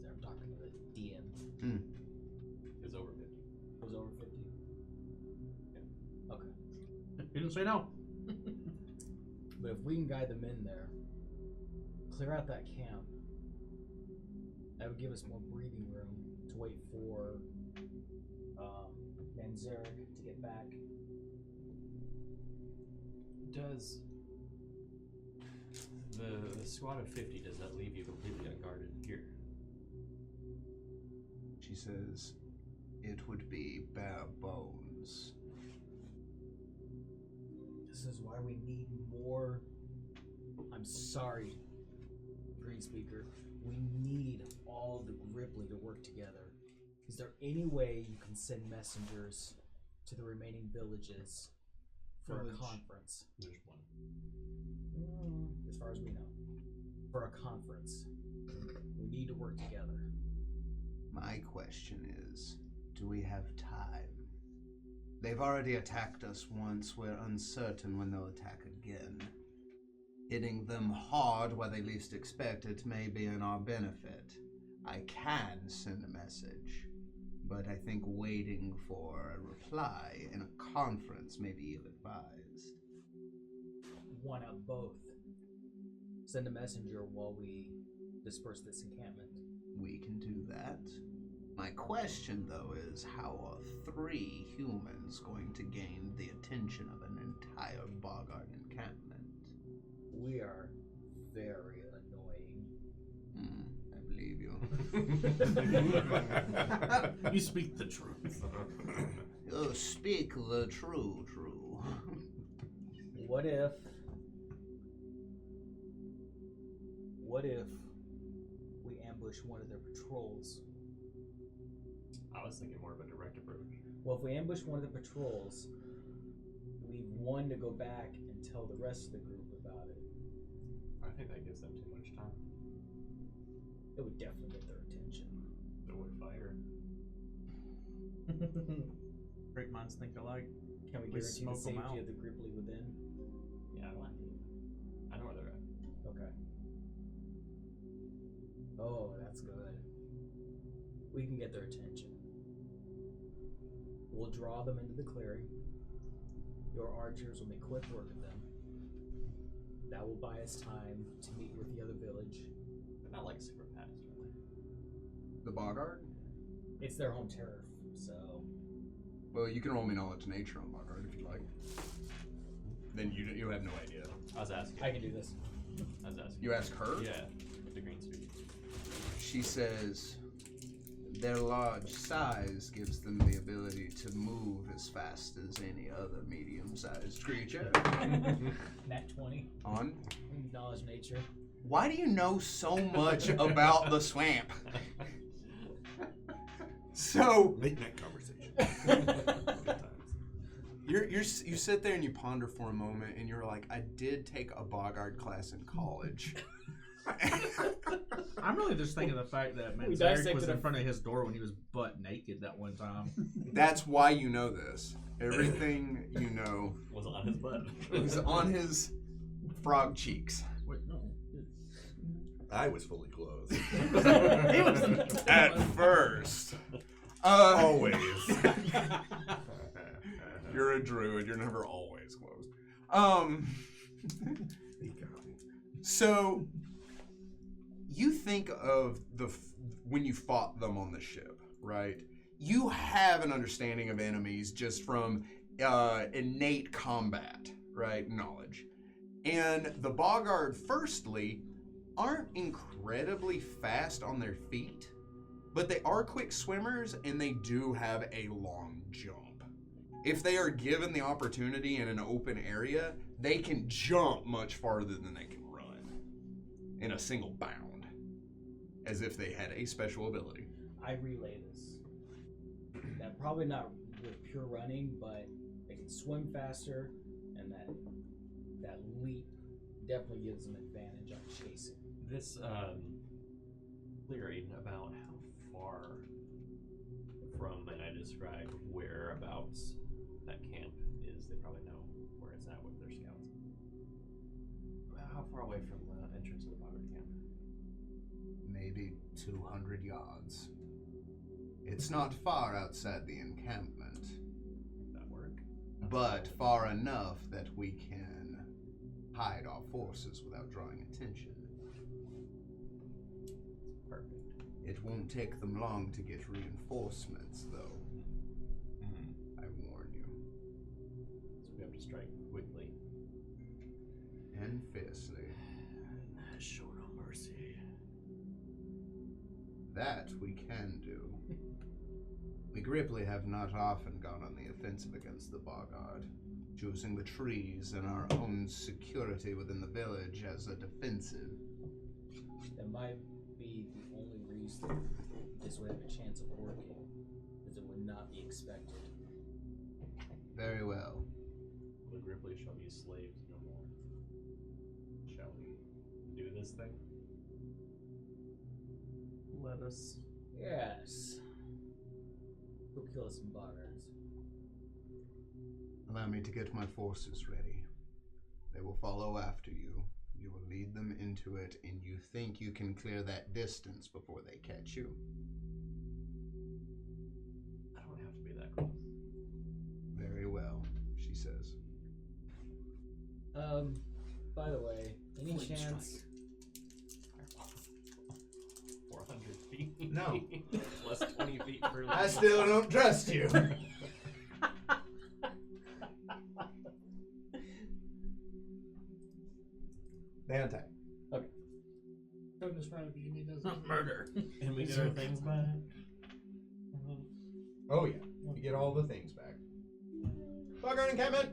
Speaker 2: there. I'm talking to the DM.
Speaker 3: It was over 50.
Speaker 2: It was over 50.
Speaker 3: Yeah.
Speaker 2: Okay.
Speaker 5: You didn't say no.
Speaker 2: But if we can guide them in there, clear out that camp, that would give us more breathing room to wait for Manzarek to get back.
Speaker 3: Does the squad of 50, does that leave you completely unguarded here?
Speaker 10: She says, it would be bare bones.
Speaker 2: This is why we need more. I'm sorry, Greenspeaker. We need all the Grippli to work together. Is there any way you can send messengers to the remaining villages for a conference?
Speaker 3: There's one.
Speaker 2: As far as we know. For a conference. We need to work together.
Speaker 10: My question is, do we have time? They've already attacked us once. We're uncertain when they'll attack again. Hitting them hard where they least expect it may be in our benefit. I can send a message, but I think waiting for a reply in a conference may be ill-advised.
Speaker 2: One of both. Send a messenger while we disperse this encampment.
Speaker 10: We can do that. My question, though, is how are 3 humans going to gain the attention of an entire Boggart encampment?
Speaker 2: We are very annoying.
Speaker 10: I believe you.
Speaker 5: You speak the truth.
Speaker 10: You speak the true.
Speaker 2: What if we ambush one of their patrols?
Speaker 3: I was thinking more of a direct approach.
Speaker 2: Well, if we ambush one of the patrols, leave one to go back and tell the rest of the group about it.
Speaker 3: I think that gives them too much time.
Speaker 2: It would definitely get their attention.
Speaker 3: So would fire.
Speaker 5: Great minds think alike.
Speaker 2: Can we
Speaker 5: We
Speaker 2: guarantee the
Speaker 5: smoke 'em
Speaker 2: safety
Speaker 5: out.
Speaker 2: of the Grippli within?
Speaker 3: Yeah, I know where they're at.
Speaker 2: Okay. Oh, that's good. We can get their attention. We'll draw them into the clearing. Your archers will make quick work of them. That will buy us time to meet with the other village.
Speaker 3: They're not like super fast, are they?
Speaker 1: The Boggart?
Speaker 2: It's their home turf, so...
Speaker 1: Well, you can roll me knowledge nature on Boggart if you like. Then you have no idea.
Speaker 3: I was asking.
Speaker 2: I can do this.
Speaker 3: I was asking.
Speaker 1: You ask her?
Speaker 3: Yeah, the green street.
Speaker 10: She says, their large size gives them the ability to move as fast as any other medium-sized creature.
Speaker 2: Nat 20.
Speaker 10: On?
Speaker 2: Knowledge nature.
Speaker 10: Why do you know so much about the swamp? So,
Speaker 7: Late night conversation.
Speaker 3: Good times.
Speaker 1: You sit there and you ponder for a moment, and you're like, I did take a Bogard class in college.
Speaker 5: I'm really just thinking of the fact that
Speaker 2: We
Speaker 5: Manzarek
Speaker 2: dissected
Speaker 5: was in
Speaker 2: him.
Speaker 5: front of his door when he was butt naked that one time.
Speaker 1: That's why you know this. Everything you know
Speaker 3: Was on his butt.
Speaker 1: is on his frog cheeks.
Speaker 5: Wait, no.
Speaker 7: I was fully clothed.
Speaker 1: At first.
Speaker 7: Always.
Speaker 1: You're a druid. You're never always closed. So you think of when you fought them on the ship, right? You have an understanding of enemies just from innate combat, right? Knowledge. And the Bogard, firstly, aren't incredibly fast on their feet, but they are quick swimmers and they do have a long jump. If they are given the opportunity in an open area, they can jump much farther than they can run in a single bound, as if they had a special ability.
Speaker 2: I relay this. That probably not with pure running, but they can swim faster, and that leap definitely gives them advantage on chasing.
Speaker 3: This clearing about how far from, and I described whereabouts that camp is. They probably know where it's at with their scouts. How far away from the entrance of the Bogard camp?
Speaker 10: Maybe 200 yards. It's not far outside the encampment,
Speaker 3: That work?
Speaker 10: but far enough that we can hide our forces without drawing attention.
Speaker 3: Perfect.
Speaker 10: It won't take them long to get reinforcements, though. I warn you.
Speaker 3: So we have to strike quickly.
Speaker 10: And fiercely.
Speaker 3: Show no mercy.
Speaker 10: That we can do. We Grippli have not often gone on the offensive against the Bogard, choosing the trees and our own security within the village as a defensive.
Speaker 2: That might be the only reason this would have a chance of working, as it would not be expected.
Speaker 10: Very well.
Speaker 3: The Grippli shall be slaves no more. Shall we do this thing?
Speaker 5: Let us.
Speaker 2: Yes. Go kill some Bogards.
Speaker 10: Allow me to get my forces ready. They will follow after you. You will lead them into it, and you think you can clear that distance before they catch you.
Speaker 3: I don't have to be that close.
Speaker 10: Very well, she says.
Speaker 2: By the way, any
Speaker 3: Fleet
Speaker 2: chance?
Speaker 3: 400 feet.
Speaker 10: No.
Speaker 3: Plus 20 feet per
Speaker 10: I
Speaker 3: level.
Speaker 10: still don't trust you.
Speaker 1: They attack.
Speaker 4: Don't describe it. You need those.
Speaker 5: Murder.
Speaker 3: And we get our things back.
Speaker 1: Oh yeah, you get all the things back. Bogard encampment.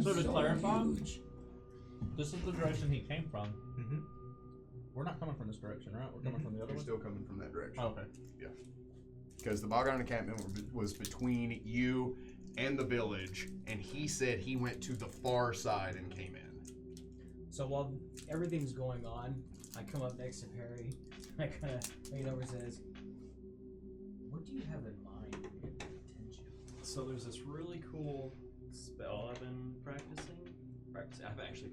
Speaker 5: So to clarify, this is the direction he came from.
Speaker 1: Mm-hmm.
Speaker 5: We're not coming from this direction, right? We're coming from the other
Speaker 1: You're
Speaker 5: one.
Speaker 1: still coming from that direction.
Speaker 5: Oh, okay.
Speaker 1: Because the Bogard encampment was between you and the village, and he said he went to the far side and came in.
Speaker 2: So while everything's going on, I come up next to Perry. I kind of lean over and says, "What do you have in mind to get their attention?"
Speaker 3: So there's this really cool spell I've been practicing. I haven't actually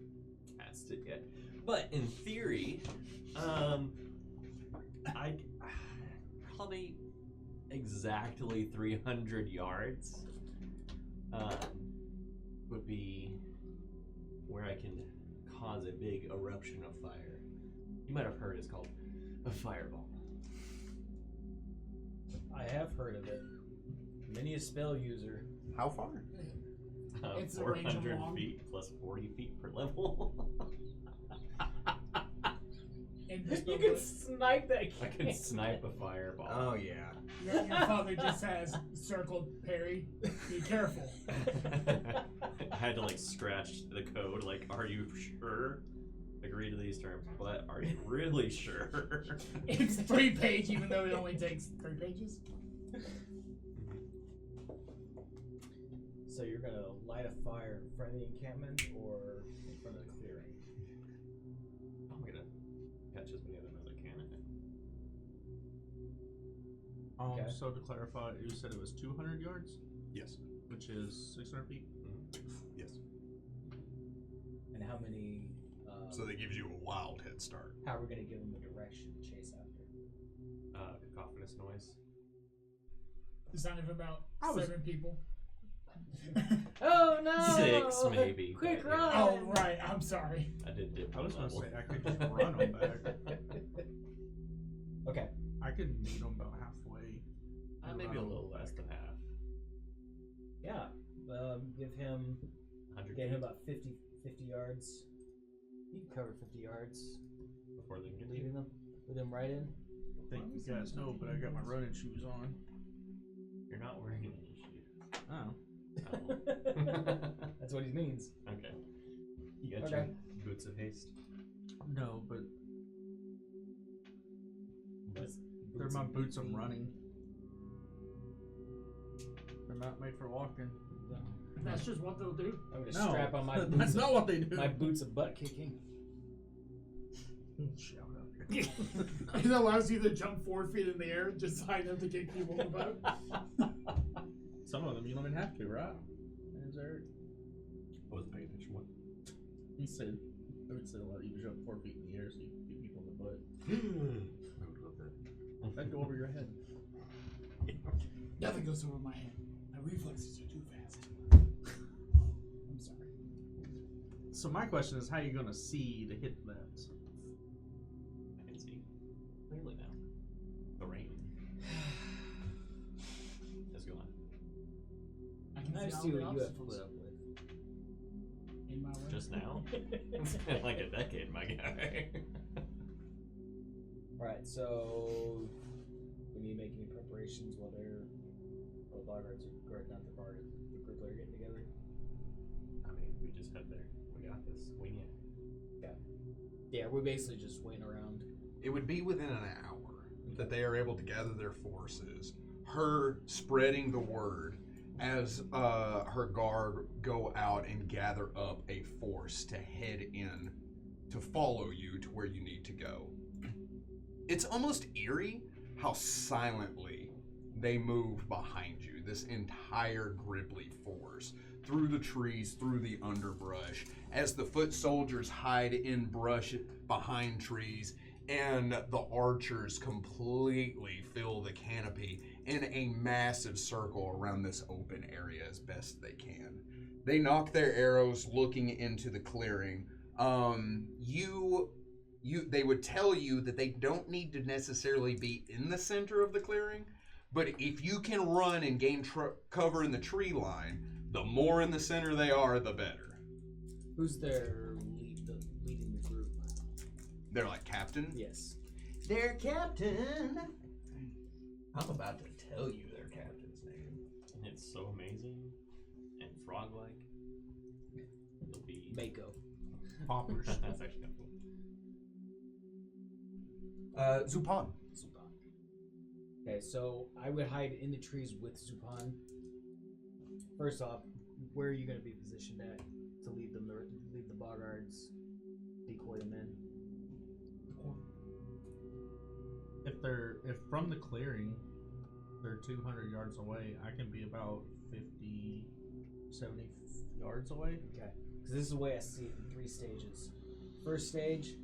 Speaker 3: cast it yet, but in theory, I probably exactly 300 yards would be where I can cause a big eruption of fire. You might have heard it's called a fireball.
Speaker 2: I have heard of it. Many a spell user.
Speaker 1: How far?
Speaker 4: It's a range of
Speaker 3: 400
Speaker 4: long.
Speaker 3: feet plus 40 feet per level.
Speaker 4: And this
Speaker 2: You
Speaker 4: book-
Speaker 2: can snipe that
Speaker 3: I
Speaker 2: kid.
Speaker 3: can snipe a fireball.
Speaker 1: Oh yeah.
Speaker 4: Your father just has circled Perry. Be careful.
Speaker 3: I had to like scratch the code. Like, are you sure? Agree to these terms, but are you really sure?
Speaker 4: It's 3 page, even though it only takes 3 pages.
Speaker 2: So you're gonna light a fire in front of the encampment or in front of the clearing?
Speaker 3: I'm gonna catch as many of them as I can, I think.
Speaker 2: Okay.
Speaker 5: So to clarify, you said it was 200 yards,
Speaker 7: Yes.
Speaker 5: which is 600 feet.
Speaker 7: Yes.
Speaker 2: And how many?
Speaker 7: So that gives you a wild head start.
Speaker 2: How are we gonna give them a direction to chase after?
Speaker 3: Cacophonous noise.
Speaker 6: It's not even about
Speaker 5: I was-
Speaker 6: 7 people.
Speaker 2: Oh no!
Speaker 3: 6 maybe.
Speaker 2: Quick
Speaker 3: but, you know,
Speaker 2: run!
Speaker 6: Oh, right. I'm sorry.
Speaker 3: I did dip
Speaker 5: I was
Speaker 3: one
Speaker 5: gonna
Speaker 3: level.
Speaker 5: say I could just run them back.
Speaker 2: Okay.
Speaker 5: I could meet them about halfway.
Speaker 3: Maybe a little less than half.
Speaker 2: Yeah. Give him
Speaker 3: 100
Speaker 2: get
Speaker 3: feet
Speaker 2: him about 50 yards. You can cover 50 yards.
Speaker 3: before they can get to
Speaker 2: Leading
Speaker 3: you.
Speaker 2: them with him right in.
Speaker 5: I think you guys know, but I got my running shoes on.
Speaker 3: You're not wearing any shoes.
Speaker 5: Oh.
Speaker 3: Oh.
Speaker 2: That's what he means.
Speaker 3: Okay. You got
Speaker 2: Okay.
Speaker 3: your boots of haste?
Speaker 5: No, but
Speaker 2: Boots
Speaker 5: they're my
Speaker 2: and
Speaker 5: boots of
Speaker 2: feet.
Speaker 5: running. They're not made for walking.
Speaker 2: No.
Speaker 6: That's just what they'll do.
Speaker 2: I'm gonna
Speaker 5: No,
Speaker 2: strap on my boots.
Speaker 5: that's not what they do.
Speaker 2: My boots of butt kicking.
Speaker 5: Shout out here.
Speaker 6: It allows you to jump 4 feet in the air, just high enough to kick people in the butt.
Speaker 5: Some of them you don't even have to, right? Is there?
Speaker 7: I wasn't paying attention. What?
Speaker 5: He said, I would say a lot. You can jump 4 feet in the air so you can kick people in the butt.
Speaker 7: I would love that.
Speaker 5: That'd go over your head.
Speaker 6: Nothing goes over my head. My reflexes are too fast. I'm sorry.
Speaker 5: So my question is, how are you gonna see to hit that?
Speaker 3: I can see clearly now. The rain is gone.
Speaker 6: I can
Speaker 2: I
Speaker 6: see all
Speaker 2: see
Speaker 6: the
Speaker 2: what you have
Speaker 6: obstacles
Speaker 2: put up with.
Speaker 6: in my way.
Speaker 3: Just now? It's been like a decade, my guy.
Speaker 2: Alright, so we need to make any preparations while the bodyguards are not the bar, the Grippli are getting together.
Speaker 3: I mean, we just head there. We got this. Wing it.
Speaker 2: Yeah, we're basically just waiting around.
Speaker 1: It would be within an hour that they are able to gather their forces. Her spreading the word as her guard go out and gather up a force to head in to follow you to where you need to go. It's almost eerie how silently they move behind you, this entire Grippli force, through the trees, through the underbrush, as the foot soldiers hide in brush behind trees, and the archers completely fill the canopy in a massive circle around this open area as best they can. They knock their arrows looking into the clearing. They would tell you that they don't need to necessarily be in the center of the clearing, but if you can run and gain cover in the tree line, the more in the center they are, the better.
Speaker 2: Who's leading the group?
Speaker 1: They're like, Captain?
Speaker 2: Yes.
Speaker 8: Their captain.
Speaker 9: I'm about to tell you their captain's name.
Speaker 3: And it's so amazing and frog-like. It'll be...
Speaker 2: Mako.
Speaker 5: Poppers.
Speaker 3: That's actually kind of cool.
Speaker 1: Zupan.
Speaker 2: Zupan. Okay, so I would hide in the trees with Zupan. First off, where are you going to be positioned at to lead them, lead the bodyguards, decoy them in?
Speaker 5: If from the clearing they're 200 yards away, I can be about 50, 70 yards away.
Speaker 2: Okay, because this is the way I see it in 3 stages. First stage,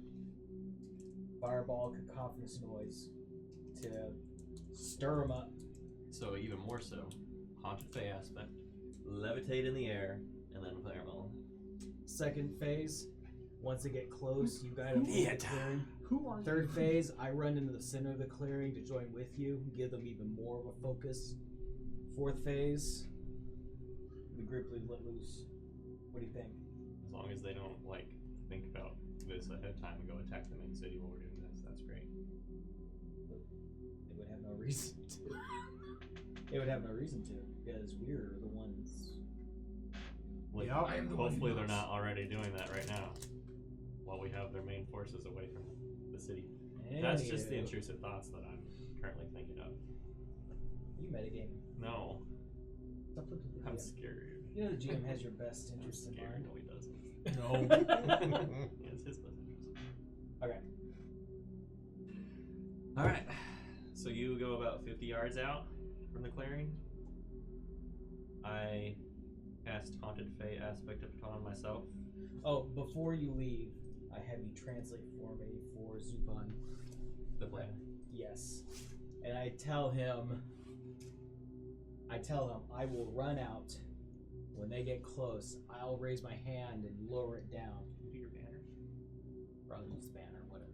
Speaker 2: fireball, cacophonous noise to stir them up.
Speaker 3: So even more so, Haunted Fey aspect, levitate in the air, and then fireball.
Speaker 2: Second phase, once they get close, you guide them into the
Speaker 3: Theater.
Speaker 2: clearing.
Speaker 6: Who are
Speaker 2: Third
Speaker 6: you?
Speaker 2: phase, I run into the center of the clearing to join with you, give them even more of a focus. Fourth phase, the Grippli let loose. What do you think?
Speaker 3: As long as they don't, like, think about this ahead of time and go attack the main city while we're doing this, that's great.
Speaker 2: They would have no reason to. They would have no reason to, because we're the ones.
Speaker 3: Like,
Speaker 5: Yeah,
Speaker 6: I am the one who
Speaker 3: hopefully they're
Speaker 6: knows.
Speaker 3: not already doing that right now, while we have their main forces away from the city. That's just the
Speaker 2: Anywho,
Speaker 3: intrusive thoughts that I'm currently thinking of.
Speaker 2: You metagaming.
Speaker 3: No. I'm scared.
Speaker 2: You know the GM has your best interest in
Speaker 3: Scared.
Speaker 2: mind.
Speaker 3: No, he doesn't.
Speaker 5: No.
Speaker 3: It's his best interest.
Speaker 2: Okay.
Speaker 3: All right. So you go about 50 yards out from the clearing. I cast Haunted Fey aspect of Baton on myself.
Speaker 2: Oh, before you leave, I have you translate for me for Zuban.
Speaker 3: The plan.
Speaker 2: Yes. And I tell him I will run out. When they get close, I'll raise my hand and lower it down.
Speaker 3: Do your banner.
Speaker 2: Probably use the banner, whatever.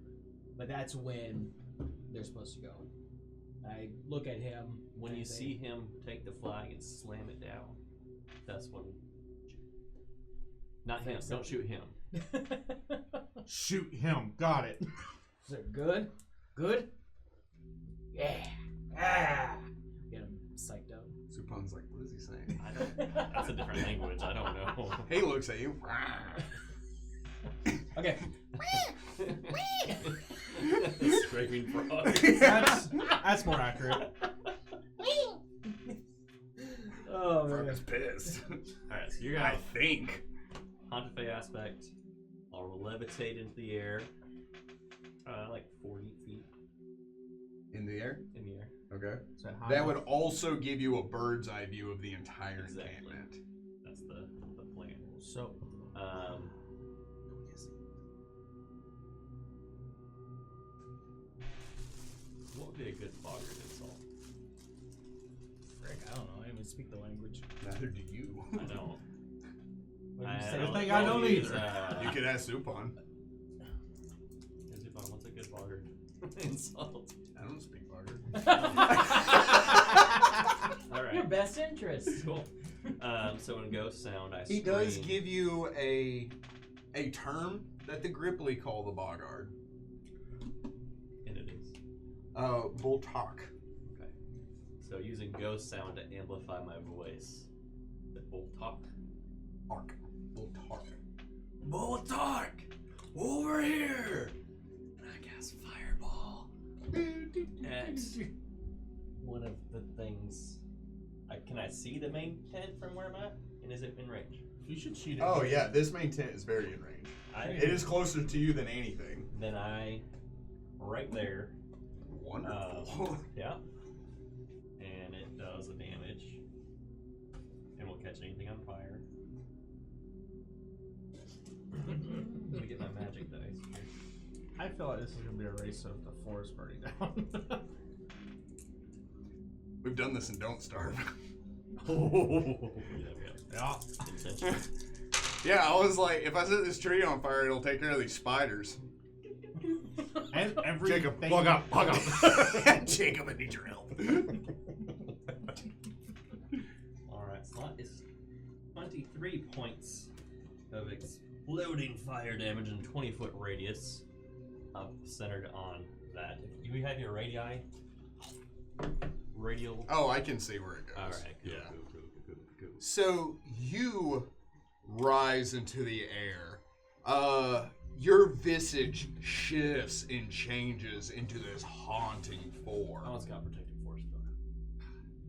Speaker 2: But that's when they're supposed to go. I look at him.
Speaker 3: When
Speaker 2: and
Speaker 3: you
Speaker 2: say,
Speaker 3: see him take the flag and slam it down, that's when. Not him. Don't shoot him.
Speaker 5: Shoot him. Got it.
Speaker 2: Is it good? Good? Yeah. Ah. Get him psyched up.
Speaker 1: Supan's like, what is he saying?
Speaker 3: I don't. That's a different language. I don't know.
Speaker 1: He looks at you.
Speaker 2: Okay.
Speaker 3: Scraping frog.
Speaker 5: That's more accurate.
Speaker 2: Oh
Speaker 1: Frog
Speaker 2: man.
Speaker 1: is pissed.
Speaker 3: Alright, so you're
Speaker 1: I
Speaker 3: gonna
Speaker 1: think.
Speaker 3: Haunted Fey aspect. I'll levitate into the air. Like 40 feet
Speaker 1: In the air?
Speaker 3: in the air.
Speaker 1: Okay.
Speaker 5: Is that high
Speaker 1: That
Speaker 5: enough?
Speaker 1: would also give you a bird's eye view of the entire
Speaker 3: Exactly.
Speaker 1: encampment.
Speaker 3: That's the plan.
Speaker 5: So,
Speaker 3: What would be a good boggart insult?
Speaker 2: Frick, I don't know. I don't even speak the language.
Speaker 1: Neither do you.
Speaker 3: I don't.
Speaker 2: What did you say?
Speaker 5: don't think I don't
Speaker 3: use,
Speaker 5: either.
Speaker 1: You could ask Supan.
Speaker 3: Zupon, what's a good boggart insult?
Speaker 1: I don't speak Barter.
Speaker 3: All right.
Speaker 2: Your best interest.
Speaker 3: Cool. So in Ghost Sound, I
Speaker 1: He does
Speaker 3: scream-
Speaker 1: give you a term that the Grippli call the Bogard.
Speaker 3: And it is.
Speaker 1: Boltark.
Speaker 3: Okay. So using Ghost Sound to amplify my voice. The Boltark.
Speaker 1: Arc. Boltark.
Speaker 3: Boltark! Over here! And I cast Fireball at one of the things. Can I see the main tent from where I'm at? And is it in range?
Speaker 5: you should shoot it.
Speaker 1: Oh yeah, this main tent is very in range. It is closer to you than anything.
Speaker 3: Then I, right there.
Speaker 1: Wonderful.
Speaker 3: Yeah. And it does the damage. And will catch anything on fire. Let me get my magic dice here.
Speaker 5: I feel like this is going to be a race of the forest burning down.
Speaker 1: We've done this in Don't Starve.
Speaker 5: Yeah.
Speaker 3: Intentional.
Speaker 1: Yeah, I was like, if I set this tree on fire, it'll take care of these spiders.
Speaker 5: And every
Speaker 1: Jacob,
Speaker 5: thing-
Speaker 1: plug up. Jacob, I need your help.
Speaker 3: Alright, so that is 23 points of exploding fire damage in 20-foot radius. Centered on that. Do you have your radii? Radial?
Speaker 1: Oh, I can see where it goes.
Speaker 3: Alright, cool,
Speaker 1: Yeah.
Speaker 3: cool.
Speaker 1: So you rise into the air. Your visage shifts and changes into this haunting form.
Speaker 3: Oh, it's got protective force,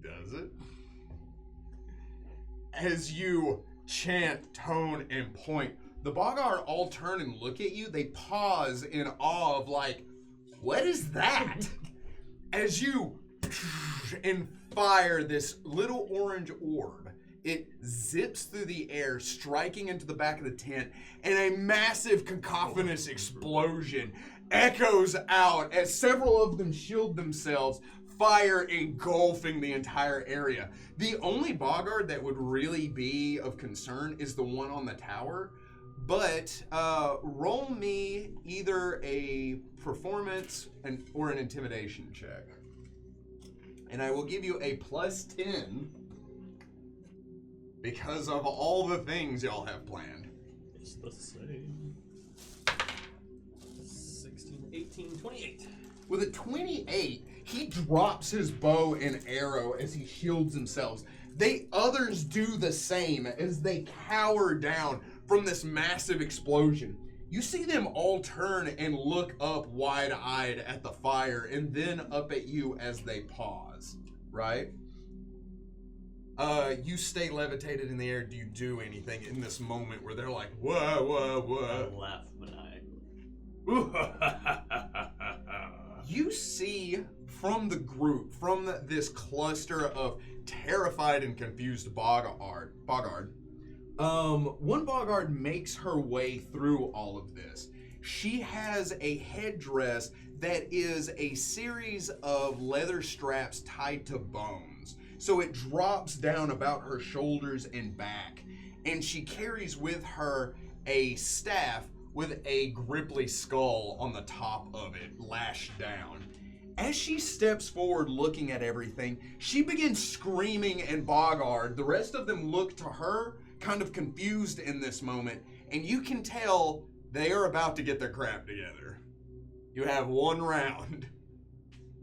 Speaker 3: though.
Speaker 1: Does it? As you chant, tone, and point, the Bogar all turn and look at you. They pause in awe of like, what is that? As you and fire this little orange orb, it zips through the air, striking into the back of the tent, and a massive cacophonous explosion echoes out as several of them shield themselves, fire engulfing the entire area. The only Boggart that would really be of concern is the one on the tower, but roll me either a performance or an intimidation check. And I will give you a +10 because of all the things y'all have planned.
Speaker 3: It's the same. 16, 18, 28.
Speaker 1: With a 28, he drops his bow and arrow as he shields himself. Others do the same as they cower down from this massive explosion. You see them all turn and look up wide-eyed at the fire and then up at you as they pause, right? You stay levitated in the air. Do you do anything in this moment where they're like, whoa, whoa,
Speaker 3: I
Speaker 1: whoa?
Speaker 3: laugh maniacally.
Speaker 1: You see from the group, from this cluster of terrified and confused Bogard, one Bogard makes her way through all of this. She has a headdress that is a series of leather straps tied to bones. So it drops down about her shoulders and back. And she carries with her a staff with a Grippli skull on the top of it, lashed down. As she steps forward looking at everything, she begins screaming in Bogard. The rest of them look to her, kind of confused in this moment, and you can tell they are about to get their crap together. You have 1 round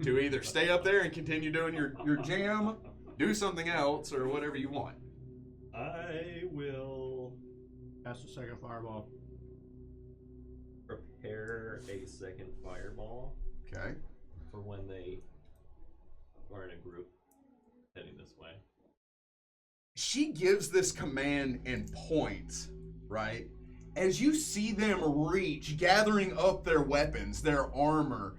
Speaker 1: to either stay up there and continue doing your jam, do something else, or whatever you want.
Speaker 3: I will
Speaker 5: Cast a second fireball.
Speaker 3: prepare a second fireball
Speaker 1: Okay.
Speaker 3: for when they are in a group heading this way.
Speaker 1: She gives this command and points, right? As you see them reach, gathering up their weapons, their armor,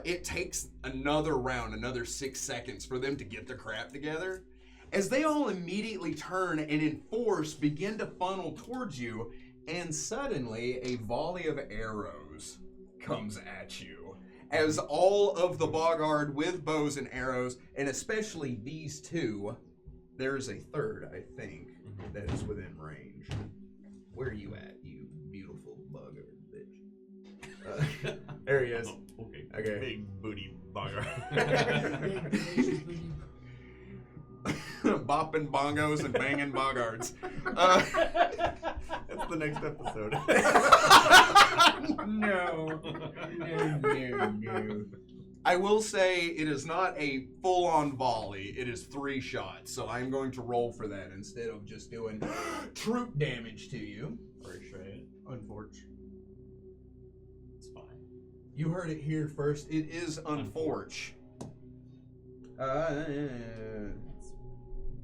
Speaker 1: it takes another round, another 6 seconds for them to get their crap together. As they all immediately turn and in force begin to funnel towards you, and suddenly a volley of arrows comes at you. As all of the Bogard with bows and arrows, and especially these two, there's a third, I think, that is within range. Where are you at, you beautiful Bogard bitch? There he is.
Speaker 3: Okay.
Speaker 1: Okay.
Speaker 3: Big booty bugger.
Speaker 1: Bopping bongos and banging Bogards.
Speaker 9: That's the next episode.
Speaker 1: No. I will say it is not a full-on volley. It is 3 shots, so I'm going to roll for that instead of just doing troop damage to you.
Speaker 3: Appreciate.
Speaker 5: Unfortunate.
Speaker 3: It's fine.
Speaker 1: You heard it here first. It is unforge.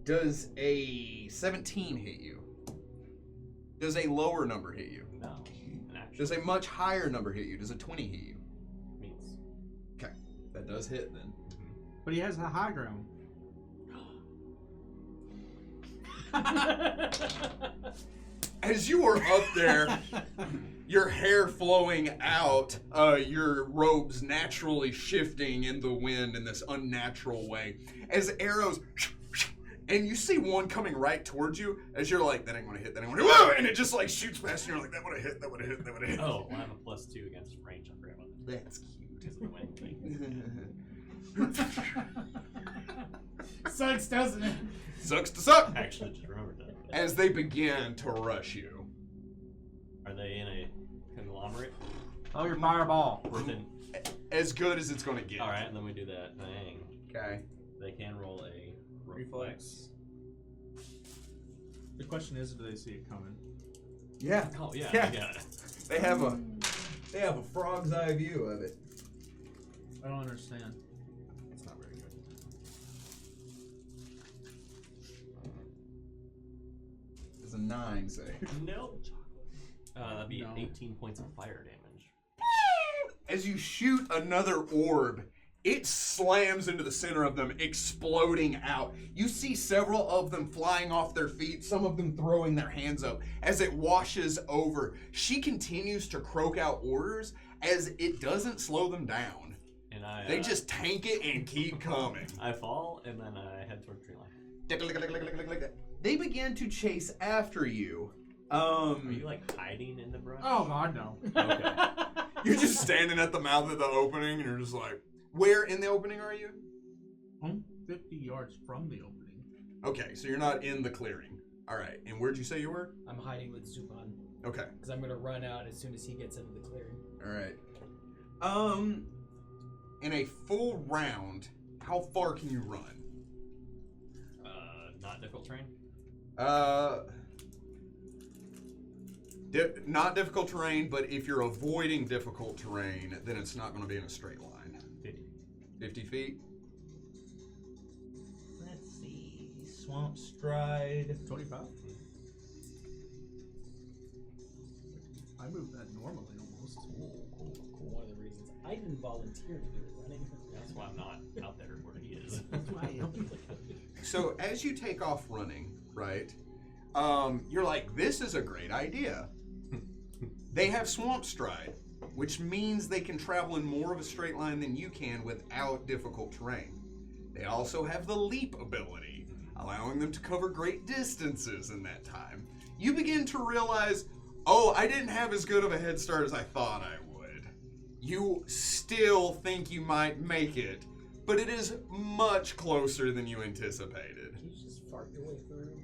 Speaker 1: Does a 17 hit you? Does a lower number hit you?
Speaker 3: No. An action
Speaker 1: Does a much higher number hit you? Does a 20 hit you?
Speaker 3: means.
Speaker 1: Okay, that does hit then.
Speaker 5: But he has the high ground.
Speaker 1: As you are up there, your hair flowing out, your robes naturally shifting in the wind in this unnatural way, as arrows, and you see one coming right towards you, as you're like, that ain't gonna hit, that ain't gonna hit, whoa! And it just like shoots past you, and you're like, that would've hit, that would've hit, that would've hit.
Speaker 3: Oh, well, I have a +2 against range. I forgot about that.
Speaker 1: That's cute.
Speaker 3: Because of the wind thing.
Speaker 6: Sucks, doesn't it?
Speaker 1: Sucks to suck.
Speaker 3: I actually just remembered that.
Speaker 1: As they begin to rush you.
Speaker 3: Are they in a conglomerate?
Speaker 5: Oh, your fireball.
Speaker 3: Within...
Speaker 1: As good as it's gonna get.
Speaker 3: Alright, and then we do that thing.
Speaker 1: Okay.
Speaker 3: They can roll a reflex.
Speaker 5: The question is, do they see it coming?
Speaker 1: Yeah.
Speaker 3: Oh, yeah.
Speaker 1: Yeah.
Speaker 3: Yeah.
Speaker 1: They have a frog's eye view of it.
Speaker 5: I don't understand.
Speaker 1: It's not very good. It's a 9, say.
Speaker 3: No. That'd be
Speaker 5: No.
Speaker 3: 18 points of fire damage.
Speaker 1: As you shoot another orb, it slams into the center of them, exploding out. You see several of them flying off their feet, some of them throwing their hands up. As it washes over, she continues to croak out orders as it doesn't slow them down.
Speaker 3: And I.
Speaker 1: They just tank it and keep coming.
Speaker 3: I fall, and then I head toward tree line.
Speaker 1: They begin to chase after you.
Speaker 3: Are you like hiding in the brush?
Speaker 5: Oh God, no.
Speaker 3: Okay.
Speaker 1: You're just standing at the mouth of the opening, and you're just like, where in the opening are you?
Speaker 5: I'm 50 yards from the opening.
Speaker 1: Okay, so you're not in the clearing. All right, and where'd you say you were?
Speaker 2: I'm hiding with Zuban
Speaker 1: Okay,
Speaker 2: because I'm gonna run out as soon as he gets into the clearing.
Speaker 1: all right. In a full round, how far can you run?
Speaker 3: Not difficult terrain?
Speaker 1: Not difficult terrain, but if you're avoiding difficult terrain, then it's not going to be in a straight line.
Speaker 3: 50.
Speaker 1: 50 feet?
Speaker 8: Let's see.
Speaker 11: Swamp Stride.
Speaker 5: 25. I move that normally almost.
Speaker 2: One of the reasons I didn't volunteer to do it running.
Speaker 3: That's why I'm not out there where he is.
Speaker 5: That's why I am.
Speaker 1: So as you take off running, right, you're like, this is a great idea. They have Swamp Stride, which means they can travel in more of a straight line than you can without difficult terrain. They also have the Leap ability, allowing them to cover great distances in that time. You begin to realize, oh, I didn't have as good of a head start as I thought I would. You still think you might make it, but it is much closer than you anticipated.
Speaker 2: Can you just fart your way through?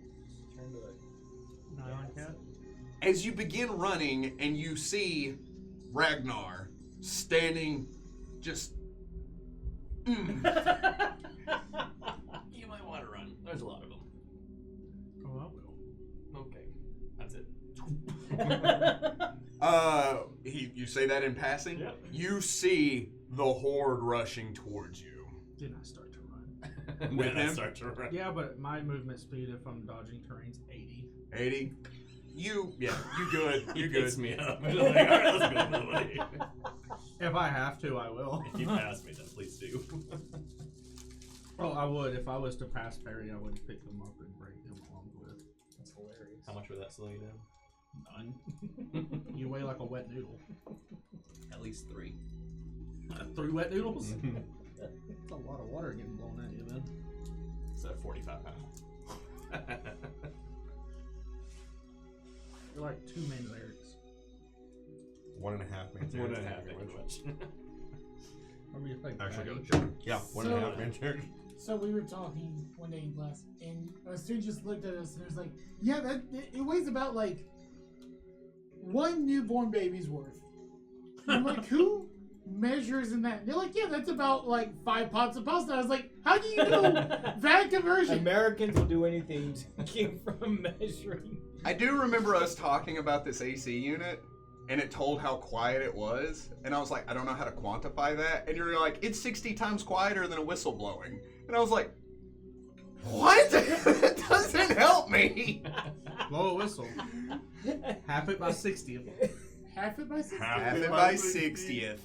Speaker 2: Turn to
Speaker 5: Nylon cat.
Speaker 1: As you begin running and you see Ragnar standing just...
Speaker 3: You might want to run. There's a lot of them.
Speaker 5: Oh, I will.
Speaker 3: Okay, that's it.
Speaker 1: You say that in passing?
Speaker 3: Yeah.
Speaker 1: You see the horde rushing towards you.
Speaker 5: Then I start to run.
Speaker 1: With
Speaker 3: Then I
Speaker 1: him?
Speaker 3: start to run.
Speaker 5: Yeah, but my movement speed, if I'm dodging terrain's 80.
Speaker 1: 80? You good.
Speaker 3: He
Speaker 1: You
Speaker 3: picks
Speaker 1: good.
Speaker 3: me up. Like, all right, let's go, Lily.
Speaker 5: If I have to, I will.
Speaker 3: If you pass me, then please do.
Speaker 5: Oh, I would. If I was to pass Perry, I would pick them up and bring them along with.
Speaker 2: That's hilarious.
Speaker 3: How much would that slow you down?
Speaker 5: None. You weigh like a wet noodle.
Speaker 3: At least 3.
Speaker 5: 3 wet noodles? That's a lot of water getting blown at you then.
Speaker 3: So 45 pounds.
Speaker 5: You're like 2 Manzareks.
Speaker 9: 1.5 man.
Speaker 3: 1.5 ain't much.
Speaker 5: Or we play
Speaker 9: Actually,
Speaker 5: Patty.
Speaker 9: go check. Yeah, 1.5 man turn.
Speaker 6: So we were talking one day in class, and a student just looked at us and was like, "Yeah, that it weighs about like 1 newborn baby's worth." And I'm like, "Who measures in that?" And they're like, "Yeah, that's about like 5 pots of pasta." I was like, "How do you know that conversion?"
Speaker 2: Americans will do anything to keep from measuring.
Speaker 1: I do remember us talking about this AC unit, and it told how quiet it was, and I was like, I don't know how to quantify that. And you're like, it's 60 times quieter than a whistle blowing. And I was like, what? That doesn't help me.
Speaker 5: Blow a whistle. Half it by 60th.
Speaker 6: Half it by 60.
Speaker 1: Half it by 60th.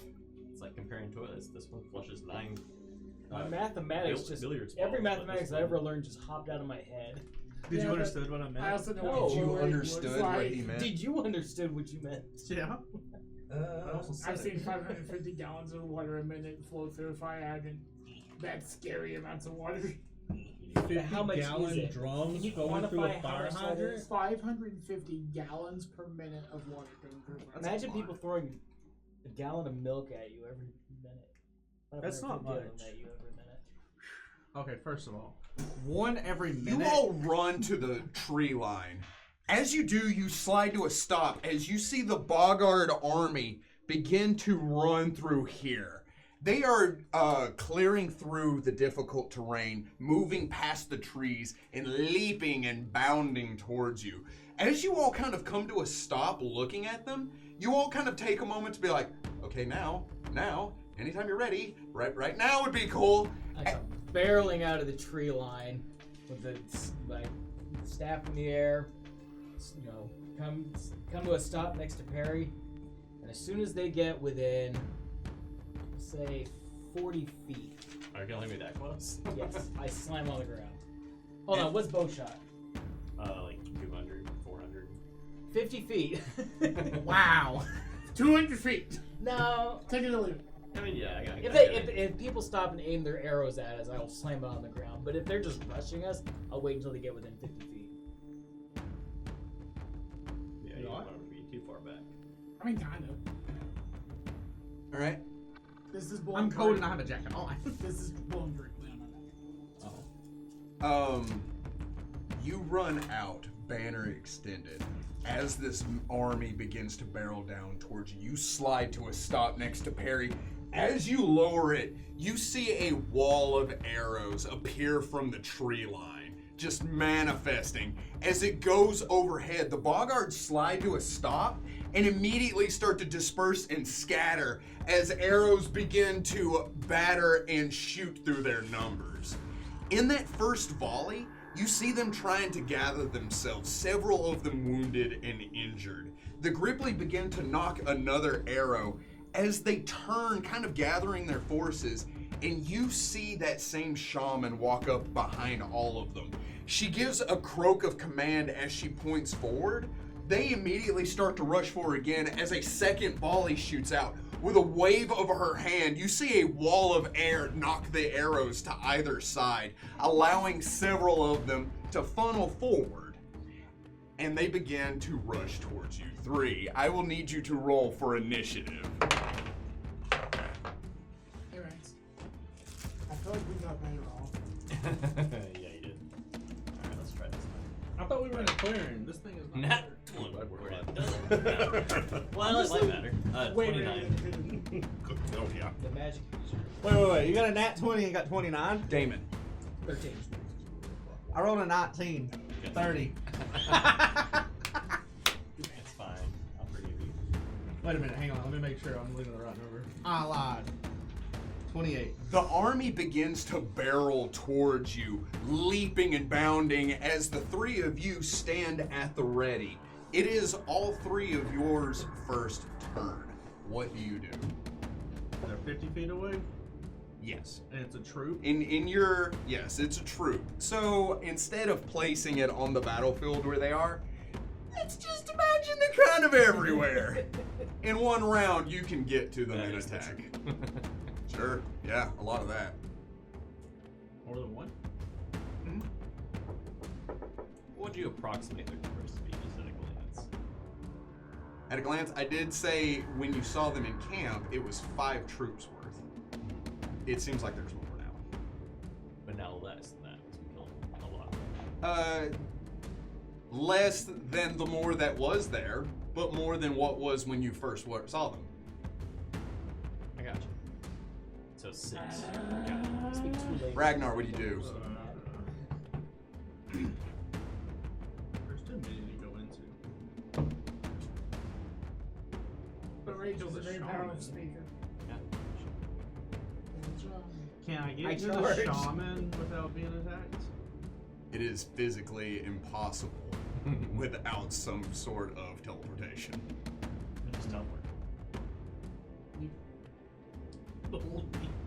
Speaker 3: It's like comparing toilets. This one flushes 9.
Speaker 2: My mathematics
Speaker 3: billiards
Speaker 2: every
Speaker 3: balls, but
Speaker 2: mathematics
Speaker 3: this
Speaker 2: I
Speaker 3: one-
Speaker 2: ever learned just hopped out of my head.
Speaker 5: Did
Speaker 6: Yeah,
Speaker 5: you
Speaker 6: but
Speaker 5: understand what I meant?
Speaker 6: I also know
Speaker 2: No.
Speaker 6: what
Speaker 1: Did you
Speaker 6: word
Speaker 1: understood
Speaker 6: was
Speaker 1: what
Speaker 6: like.
Speaker 1: he meant?
Speaker 2: Did you understood what you meant?
Speaker 5: Yeah.
Speaker 6: I've seen 550 gallons of water a minute flow through a fire hydrant. That's scary amounts of water.
Speaker 2: How much is
Speaker 11: gallon
Speaker 2: it?
Speaker 11: drums
Speaker 2: Can you
Speaker 11: going through a
Speaker 2: quantify how
Speaker 11: fire
Speaker 2: much that
Speaker 11: hydrant?
Speaker 2: is?
Speaker 6: 550 gallons per minute of water going through a fire hydrant.
Speaker 2: Imagine people throwing a gallon of milk at you every minute.
Speaker 5: That's not
Speaker 2: 550 gallon
Speaker 5: much.
Speaker 2: At you every minute.
Speaker 5: Okay, first of all, 1 every minute.
Speaker 1: You all run to the tree line. As you do, you slide to a stop as you see the Boggard army begin to run through here. They are clearing through the difficult terrain, moving past the trees, and leaping and bounding towards you. As you all kind of come to a stop looking at them, you all kind of take a moment to be like, okay, now, anytime you're ready, right now would be cool.
Speaker 2: I come barreling out of the tree line with the staff in the air. You know, come to a stop next to Perry, and as soon as they get within, say, 40 feet,
Speaker 3: Are you gonna leave me that close?
Speaker 2: yes, I slam on the ground. Hold on, what's bow shot?
Speaker 3: Like 200, 400.
Speaker 2: 50 feet.
Speaker 6: Wow. 200 feet.
Speaker 2: No.
Speaker 6: Take it or leave it.
Speaker 3: I mean, yeah, I got
Speaker 2: If people stop and aim their arrows at us, I'll slam it on the ground. But if they're just rushing us, I'll wait until they get within 50 feet.
Speaker 3: Yeah, you don't want to be too far back.
Speaker 6: I mean, kind of.
Speaker 1: All right.
Speaker 6: This is blowing.
Speaker 5: I'm cold and I have a jacket on.
Speaker 6: This is blowing directly on my back.
Speaker 1: You run out, banner extended. As this army begins to barrel down towards you, you slide to a stop next to Perry. As you lower it, you see a wall of arrows appear from the tree line, just manifesting. As it goes overhead, the Boggards slide to a stop and immediately start to disperse and scatter as arrows begin to batter and shoot through their numbers. In that first volley, You see them trying to gather themselves, several of them wounded and injured. The Grippli begin to knock another arrow as they turn, kind of gathering their forces, and you see that same shaman walk up behind all of them. She gives a croak of command as she points forward. They immediately start to rush forward again as a second volley shoots out. With a wave of her hand, you see a wall of air knock the arrows to either side, allowing several of them to funnel forward. And they begin to rush towards you. 3, I will need you to roll for initiative.
Speaker 6: Hey, Rex. I feel like we got better off.
Speaker 3: Yeah, you did. Alright, let's try this time.
Speaker 5: I thought we were in a clearing. This thing is not.
Speaker 3: Nat 1. It doesn't matter. Well, it might matter.
Speaker 6: Wait,
Speaker 3: 29.
Speaker 7: Oh, yeah.
Speaker 2: The magic user.
Speaker 11: Wait. You got a nat 20 and got 29?
Speaker 1: Damon.
Speaker 2: 13.
Speaker 11: I rolled a 19. 30.
Speaker 3: It's fine. I'll forgive you.
Speaker 5: Wait a minute, hang on. Let me make sure I'm looking at the right number. I lied. 28.
Speaker 1: The army begins to barrel towards you, leaping and bounding as the 3 of you stand at the ready. It is all 3 of yours first turn. What do you do?
Speaker 5: They're 50 feet away,
Speaker 1: Yes.
Speaker 5: and it's a troop.
Speaker 1: Yes, it's a troop. So instead of placing it on the battlefield where they are, let's just imagine they're kind of everywhere. In one round, you can get to them
Speaker 3: That
Speaker 1: in
Speaker 3: is the
Speaker 1: attack. Sure, yeah, a lot of that.
Speaker 5: More than one?
Speaker 3: What would you approximate their numbers to be just at a glance?
Speaker 1: At a glance, I did say when you saw them in camp, it was 5 troops worth. It seems like there's more now.
Speaker 3: But now less than that. So we killed a lot.
Speaker 1: Less than the more that was there, but more than what was when you first saw them.
Speaker 3: I got you. So 6. Got it.
Speaker 2: Speak too late.
Speaker 1: Ragnar, what do you do?
Speaker 5: There's too many to go into.
Speaker 6: But Rachel's a very
Speaker 5: Shaman.
Speaker 6: powerful speaker.
Speaker 3: Yeah.
Speaker 5: Can I get
Speaker 2: I
Speaker 5: to the
Speaker 2: charge.
Speaker 5: shaman without being attacked?
Speaker 1: It is physically impossible without some sort of teleportation.
Speaker 3: Just teleport.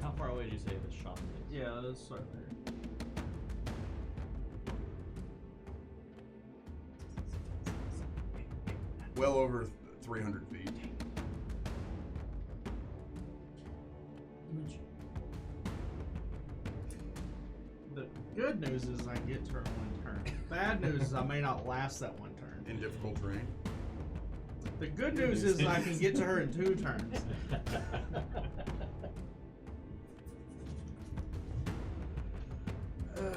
Speaker 3: How far away did you say the shaman is?
Speaker 5: Yeah, let's start there.
Speaker 1: Well over 300 feet.
Speaker 5: The good news is I get to her one turn. Bad news is I may not last that one turn.
Speaker 1: In difficult terrain.
Speaker 5: The good news is I can get to her in 2 turns.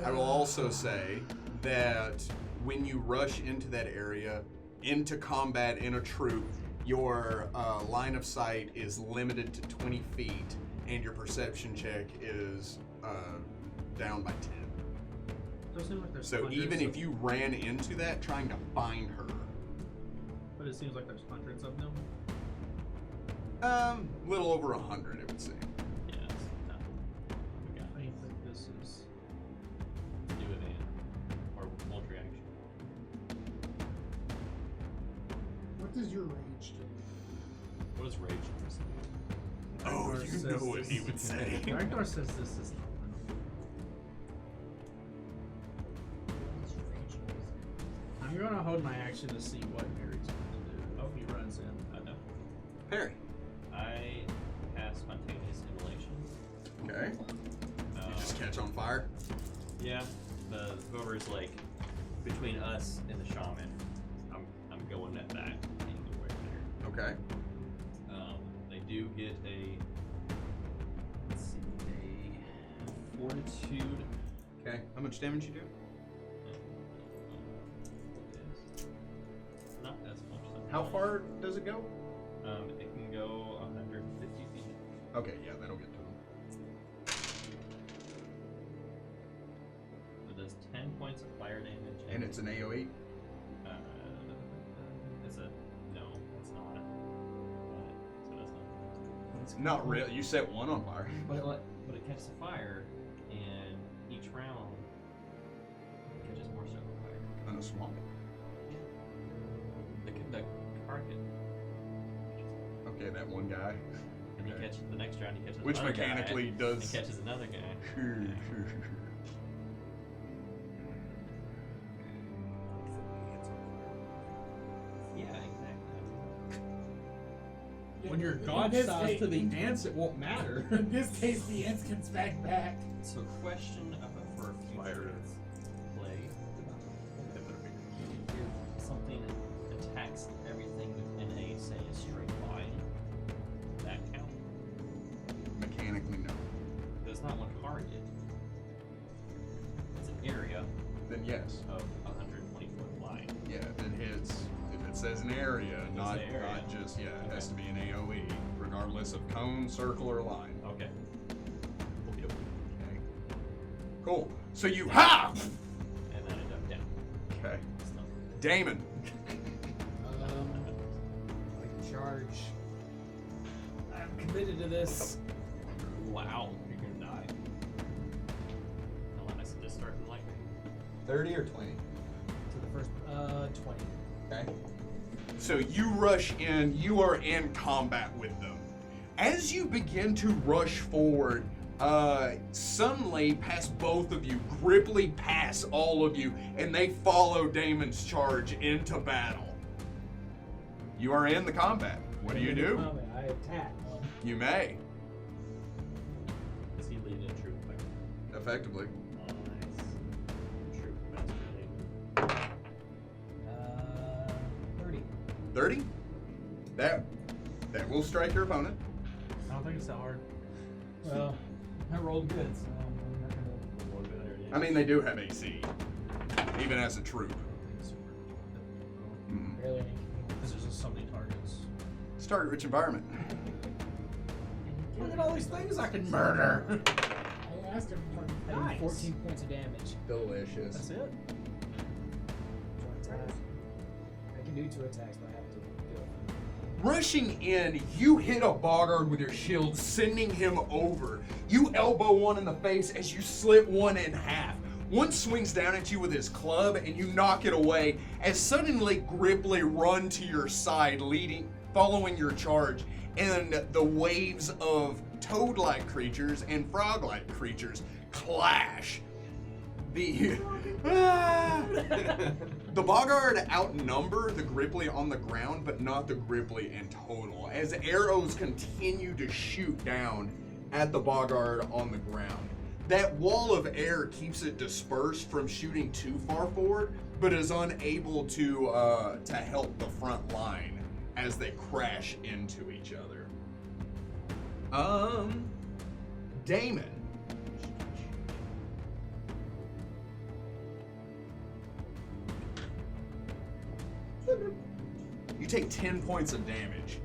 Speaker 1: I will also say that when you rush into that area, into combat in a troop, your line of sight is limited to 20 feet, and your perception check is down by 10.
Speaker 5: Doesn't seem like there's
Speaker 1: So
Speaker 5: hundreds
Speaker 1: even
Speaker 5: of-
Speaker 1: if you ran into that trying to find her,
Speaker 5: But it seems like there's hundreds of them.
Speaker 1: little over 100, it would seem.
Speaker 3: Yeah, it's not. We got
Speaker 5: I think this is.
Speaker 3: do it in. Or multi-reaction.
Speaker 6: What does your rage do?
Speaker 3: What is rage?
Speaker 1: Oh,
Speaker 5: Ragnar
Speaker 1: you
Speaker 5: says
Speaker 1: know what
Speaker 5: this-
Speaker 1: he would say.
Speaker 5: Ragnar says this is not enough. I'm gonna hold my action to see what Harry's going to do. Oh, he runs in.
Speaker 3: I know.
Speaker 1: Perry.
Speaker 3: I cast spontaneous immolation.
Speaker 1: Okay. You just catch on fire.
Speaker 3: Yeah, whoever's like between us and the shaman, I'm going at that angle right there.
Speaker 1: Okay.
Speaker 3: They do get a fortitude.
Speaker 1: Okay. How much damage you do?
Speaker 3: Not as much.
Speaker 1: How far does it go?
Speaker 3: It can go 150 feet.
Speaker 1: Okay, yeah, that'll get to him.
Speaker 3: It does 10 points of fire damage.
Speaker 1: And it's an AoE?
Speaker 3: It's a no, it's not. So that's not.
Speaker 1: Not really. You set one on fire.
Speaker 3: But it catches a fire, and each round it catches
Speaker 10: a swamp.
Speaker 3: The target.
Speaker 1: Okay, that one guy.
Speaker 3: And he catches the next round. He catches
Speaker 1: Which
Speaker 3: another
Speaker 1: mechanically
Speaker 3: guy,
Speaker 1: does.
Speaker 3: and catches another guy.
Speaker 1: Sure.
Speaker 3: Yeah, exactly.
Speaker 5: When you're
Speaker 6: In
Speaker 5: god
Speaker 6: this
Speaker 5: size
Speaker 6: case-
Speaker 5: to the ants, it won't matter.
Speaker 6: In this case, the ants can smack back.
Speaker 3: So, question for future play: if something attacks everything within a say a straight line, does that count?
Speaker 1: Mechanically, no.
Speaker 3: There's not one target. It's an area
Speaker 1: Then yes.
Speaker 3: of 120-foot line.
Speaker 1: Yeah, it hits. If it says an area, not
Speaker 3: the area.
Speaker 1: not just it
Speaker 3: Okay.
Speaker 1: has to be an AOE, regardless of cone, circle, or line.
Speaker 3: Okay.
Speaker 1: Okay. Cool. So you ha!
Speaker 3: And then I duck down.
Speaker 1: Okay.
Speaker 3: Stuff.
Speaker 1: Damon.
Speaker 2: I can charge. I'm committed to this.
Speaker 3: Wow, you're gonna die. Unless I just start in lightning.
Speaker 11: 30 or 20?
Speaker 2: To the first 20.
Speaker 11: Okay.
Speaker 1: So you rush in, you are in combat with them. As you begin to rush forward, suddenly past both of you, Grippli pass all of you, and they follow Damon's charge into battle. You are in the combat. What do you do?
Speaker 2: I attack.
Speaker 1: You may,
Speaker 3: Does he lead in troop fight?
Speaker 1: effectively.
Speaker 3: Nice. Troop master.
Speaker 2: 30.
Speaker 1: 30? That will strike your opponent.
Speaker 5: I don't think it's that hard.
Speaker 2: Well, I rolled good, so I'm not gonna.
Speaker 3: Roll good area.
Speaker 1: I mean, they do have AC, even as a troop. Mm.
Speaker 2: Barely any.
Speaker 5: Because there's just so many targets.
Speaker 1: It's a target-rich environment.
Speaker 5: Look at all these things I can murder.
Speaker 6: I asked him to
Speaker 2: I
Speaker 6: target.
Speaker 2: did 14 points of damage.
Speaker 11: Delicious.
Speaker 5: That's it.
Speaker 2: So I can do 2 attacks, but I have to do it.
Speaker 1: Rushing in, you hit a boggart with your shield, sending him over. You elbow one in the face as you slit one in half. One swings down at you with his club, and you knock it away as suddenly Grippli run to your side, following your charge, and the waves of toad-like creatures and frog-like creatures clash. The boggart outnumber the Grippli on the ground, but not the Grippli in total, as arrows continue to shoot down at the boggart on the ground. That wall of air keeps it dispersed from shooting too far forward, but is unable to help the front line as they crash into each other. Damon. You take 10 points of damage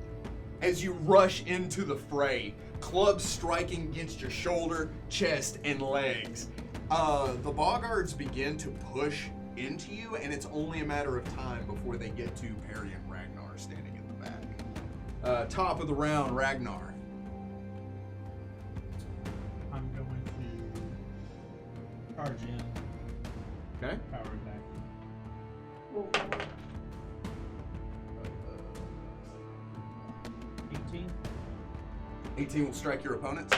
Speaker 1: as you rush into the fray, clubs striking against your shoulder, chest, and legs. The boggards begin to push into you, and it's only a matter of time before they get to Perry and Ragnar standing in the back. Top of the round, Ragnar.
Speaker 5: I'm going to charge in.
Speaker 1: Okay.
Speaker 5: Power attack. 18.
Speaker 1: 18 will strike your opponent.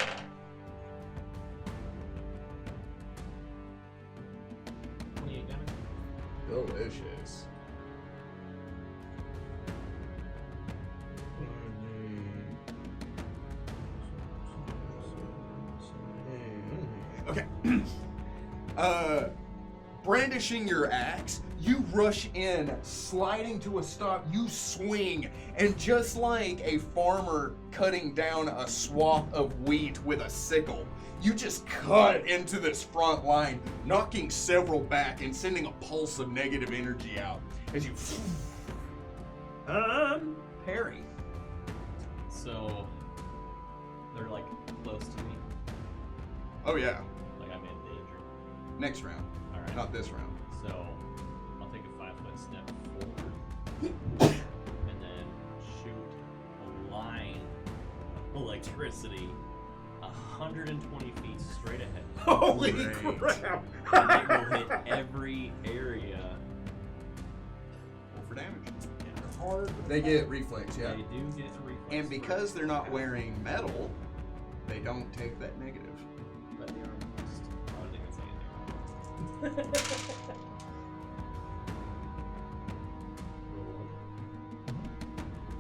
Speaker 1: Delicious. Okay. Brandishing your axe, you rush in, sliding to a stop, you swing, and just like a farmer cutting down a swath of wheat with a sickle, you just cut into this front line, knocking several back and sending a pulse of negative energy out as you. Perry.
Speaker 3: So they're like close to me.
Speaker 1: Oh yeah.
Speaker 3: Like I'm in danger.
Speaker 1: Next round.
Speaker 3: All right.
Speaker 1: Not this round.
Speaker 3: So I'll take a 5-foot step forward and then shoot a line of electricity 120 feet straight ahead.
Speaker 1: Holy
Speaker 3: Great.
Speaker 1: crap!
Speaker 3: And it will hit every area
Speaker 6: hard.
Speaker 1: They get reflex, yeah.
Speaker 3: They do get a reflex.
Speaker 1: And because they're not wearing metal, they don't take that negative.
Speaker 2: But they are impressed.
Speaker 3: I don't think that's anything.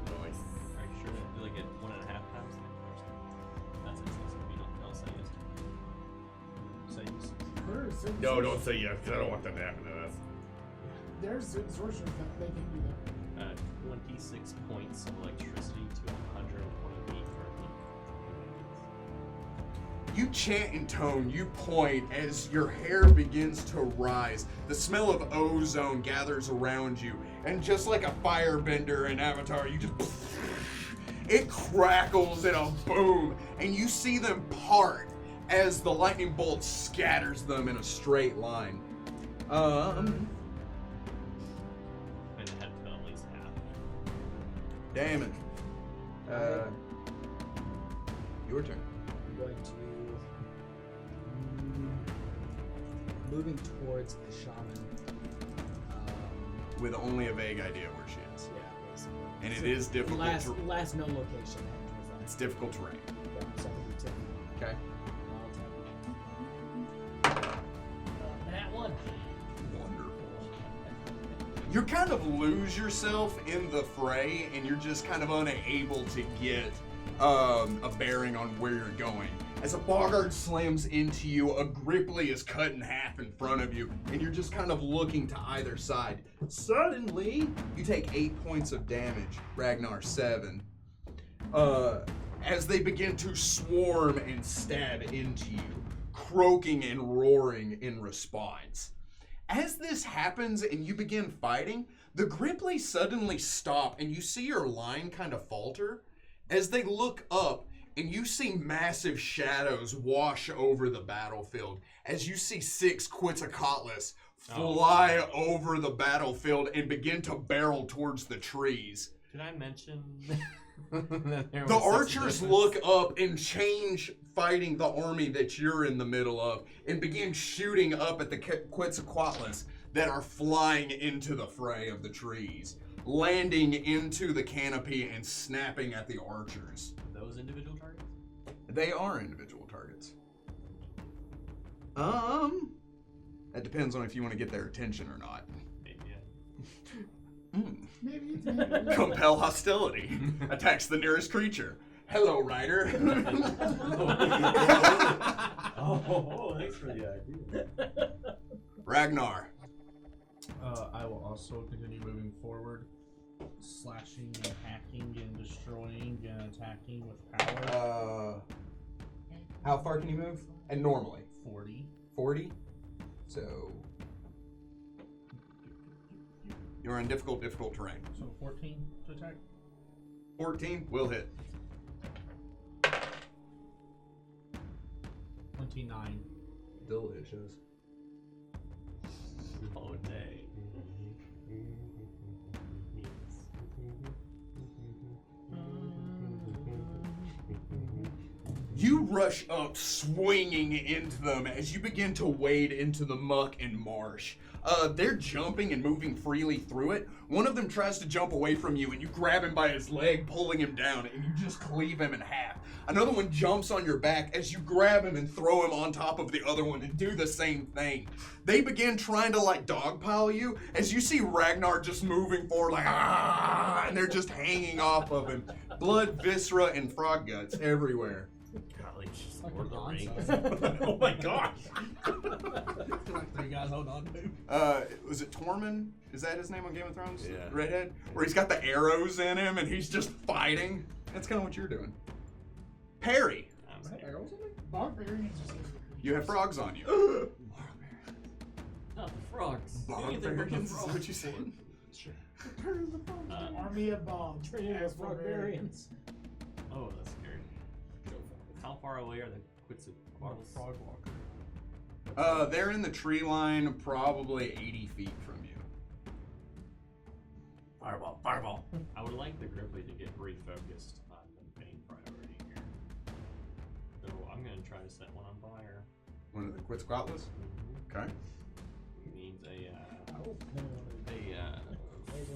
Speaker 7: Nice.
Speaker 3: Are you sure that do they get 1.5 times? That's it. So you don't say yes.
Speaker 5: Say yes.
Speaker 7: No, don't say yes, because I don't want that to happen to us.
Speaker 6: There's sorcerers that they can do that.
Speaker 3: 26 points of electricity to 120 feet per feet.
Speaker 1: You chant in tone, you point as your hair begins to rise. The smell of ozone gathers around you, and just like a firebender in Avatar, you just it crackles in a boom, and you see them part as the lightning bolt scatters them in a straight line.
Speaker 3: And the head fell at least half.
Speaker 1: Damn it. Your turn.
Speaker 2: I'm going to moving towards the shaman.
Speaker 1: With only a vague idea where she is.
Speaker 2: Yeah, basically.
Speaker 1: And it
Speaker 2: So
Speaker 1: is difficult
Speaker 2: last known location.
Speaker 1: It's difficult terrain.
Speaker 2: Yeah, so I'm gonna take
Speaker 1: Okay.
Speaker 2: that one.
Speaker 1: Wonderful. You kind of lose yourself in the fray, and you're just kind of unable to get a bearing on where you're going. As a boggart slams into you, a Grippli is cut in half in front of you, and you're just kind of looking to either side. Suddenly, you take 8 points of damage. Ragnar 7. As they begin to swarm and stab into you, croaking and roaring in response. As this happens and you begin fighting, the Grippli suddenly stop and you see your line kind of falter as they look up and you see massive shadows wash over the battlefield as you see 6 Quetzalcoatlus fly over the battlefield and begin to barrel towards the trees.
Speaker 3: Did I mention that there
Speaker 1: The
Speaker 3: was
Speaker 1: archers look up and change fighting the army that you're in the middle of and begin shooting up at the Quetzalcoatlus that are flying into the fray of the trees, landing into the canopy and snapping at the archers.
Speaker 3: Those individual targets?
Speaker 1: They are individual targets. That depends on if you want to get their attention or not.
Speaker 3: Maybe,
Speaker 6: Maybe it's maybe.
Speaker 1: Compel hostility. Attacks the nearest creature. Hello, Ryder.
Speaker 9: Oh, thanks for the idea.
Speaker 1: Ragnar.
Speaker 5: I will also continue moving forward, slashing and hacking and destroying and attacking with power.
Speaker 1: How far can you move? And normally?
Speaker 5: 40.
Speaker 1: 40? So... You're in difficult terrain.
Speaker 5: So 14 to attack?
Speaker 1: 14 will hit.
Speaker 5: 29.
Speaker 1: Delicious.
Speaker 3: Oh, day.
Speaker 1: You rush up, swinging into them as you begin to wade into the muck and marsh. They're jumping and moving freely through it. One of them tries to jump away from you, and you grab him by his leg, pulling him down, and you just cleave him in half. Another one jumps on your back as you grab him and throw him on top of the other one and do the same thing. They begin trying to, like, dogpile you as you see Ragnar just moving forward, like, ah, and they're just hanging off of him. Blood, viscera, and frog guts everywhere.
Speaker 3: Golly, just
Speaker 11: Like
Speaker 3: Lord of the
Speaker 11: a
Speaker 3: Rings.
Speaker 11: nonsense.
Speaker 7: Oh my gosh!
Speaker 5: Like 3 guys hold on to.
Speaker 1: Was it Tormund? Is that his name on Game of Thrones?
Speaker 7: Yeah.
Speaker 1: Redhead? Where he's got the arrows in him and he's just fighting. That's kind of what you're doing. Perry,
Speaker 3: I'm scared.
Speaker 11: Arrows in it?
Speaker 6: Barbarians are safe.
Speaker 1: you have frogs on you.
Speaker 3: Not the frogs.
Speaker 1: Barbarians, is that what you said?
Speaker 6: Return the frogs. Army of Bob. Treated as barbarians.
Speaker 3: Oh, that's scary. How far away are the Quetzalcoatlus?
Speaker 5: Frog walker.
Speaker 1: They're in the tree line, probably 80 feet from you.
Speaker 3: Fireball, fireball. I would like the Grippli to get refocused on the main priority here. So I'm going to try to set one on fire.
Speaker 1: One of the Quetzalcoatlus? Okay.
Speaker 3: It needs a
Speaker 11: Oh,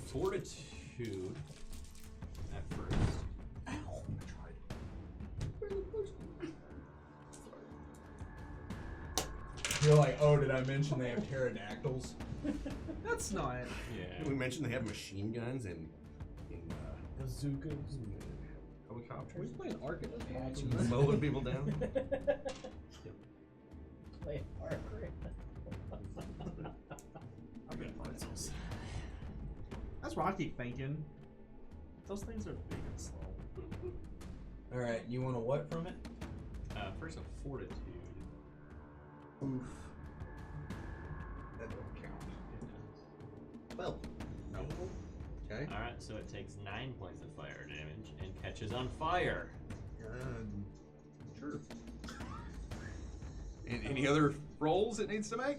Speaker 3: fortitude Fortitude at first.
Speaker 7: Ow! I tried.
Speaker 12: You're like, oh, did I mention they have pterodactyls?
Speaker 5: That's not.
Speaker 3: Yeah.
Speaker 7: Did we mention they have machine guns and
Speaker 2: Bazookas.
Speaker 7: helicopters?
Speaker 5: We playing Ark at
Speaker 2: Apaches.
Speaker 7: Mowing people down?
Speaker 2: Play Ark.
Speaker 5: I'm getting pretzels. That's what I keep thinking. Those things are big and slow.
Speaker 12: Alright, you want a what from it?
Speaker 3: First a Fortitude.
Speaker 10: Oof. That don't count. 12.
Speaker 3: No.
Speaker 10: Okay.
Speaker 3: Alright, so it takes 9 points of fire damage and catches on fire.
Speaker 10: Sure.
Speaker 1: And any other rolls it needs to make?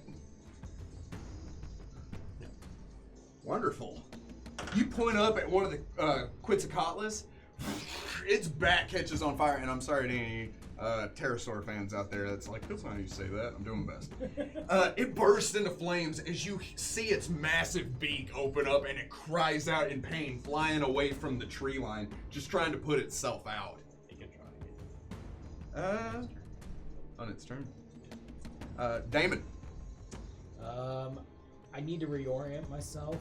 Speaker 3: No.
Speaker 1: Wonderful. You point up at one of the Quetzalcoatlus. Its back catches on fire, and I'm sorry to any pterosaur fans out there that's like, that's not how you say that. I'm doing my best. It bursts into flames as you see its massive beak open up, and it cries out in pain, flying away from the tree line, just trying to put itself out.
Speaker 3: It can try.
Speaker 1: On its turn. Damon.
Speaker 2: I need to reorient myself.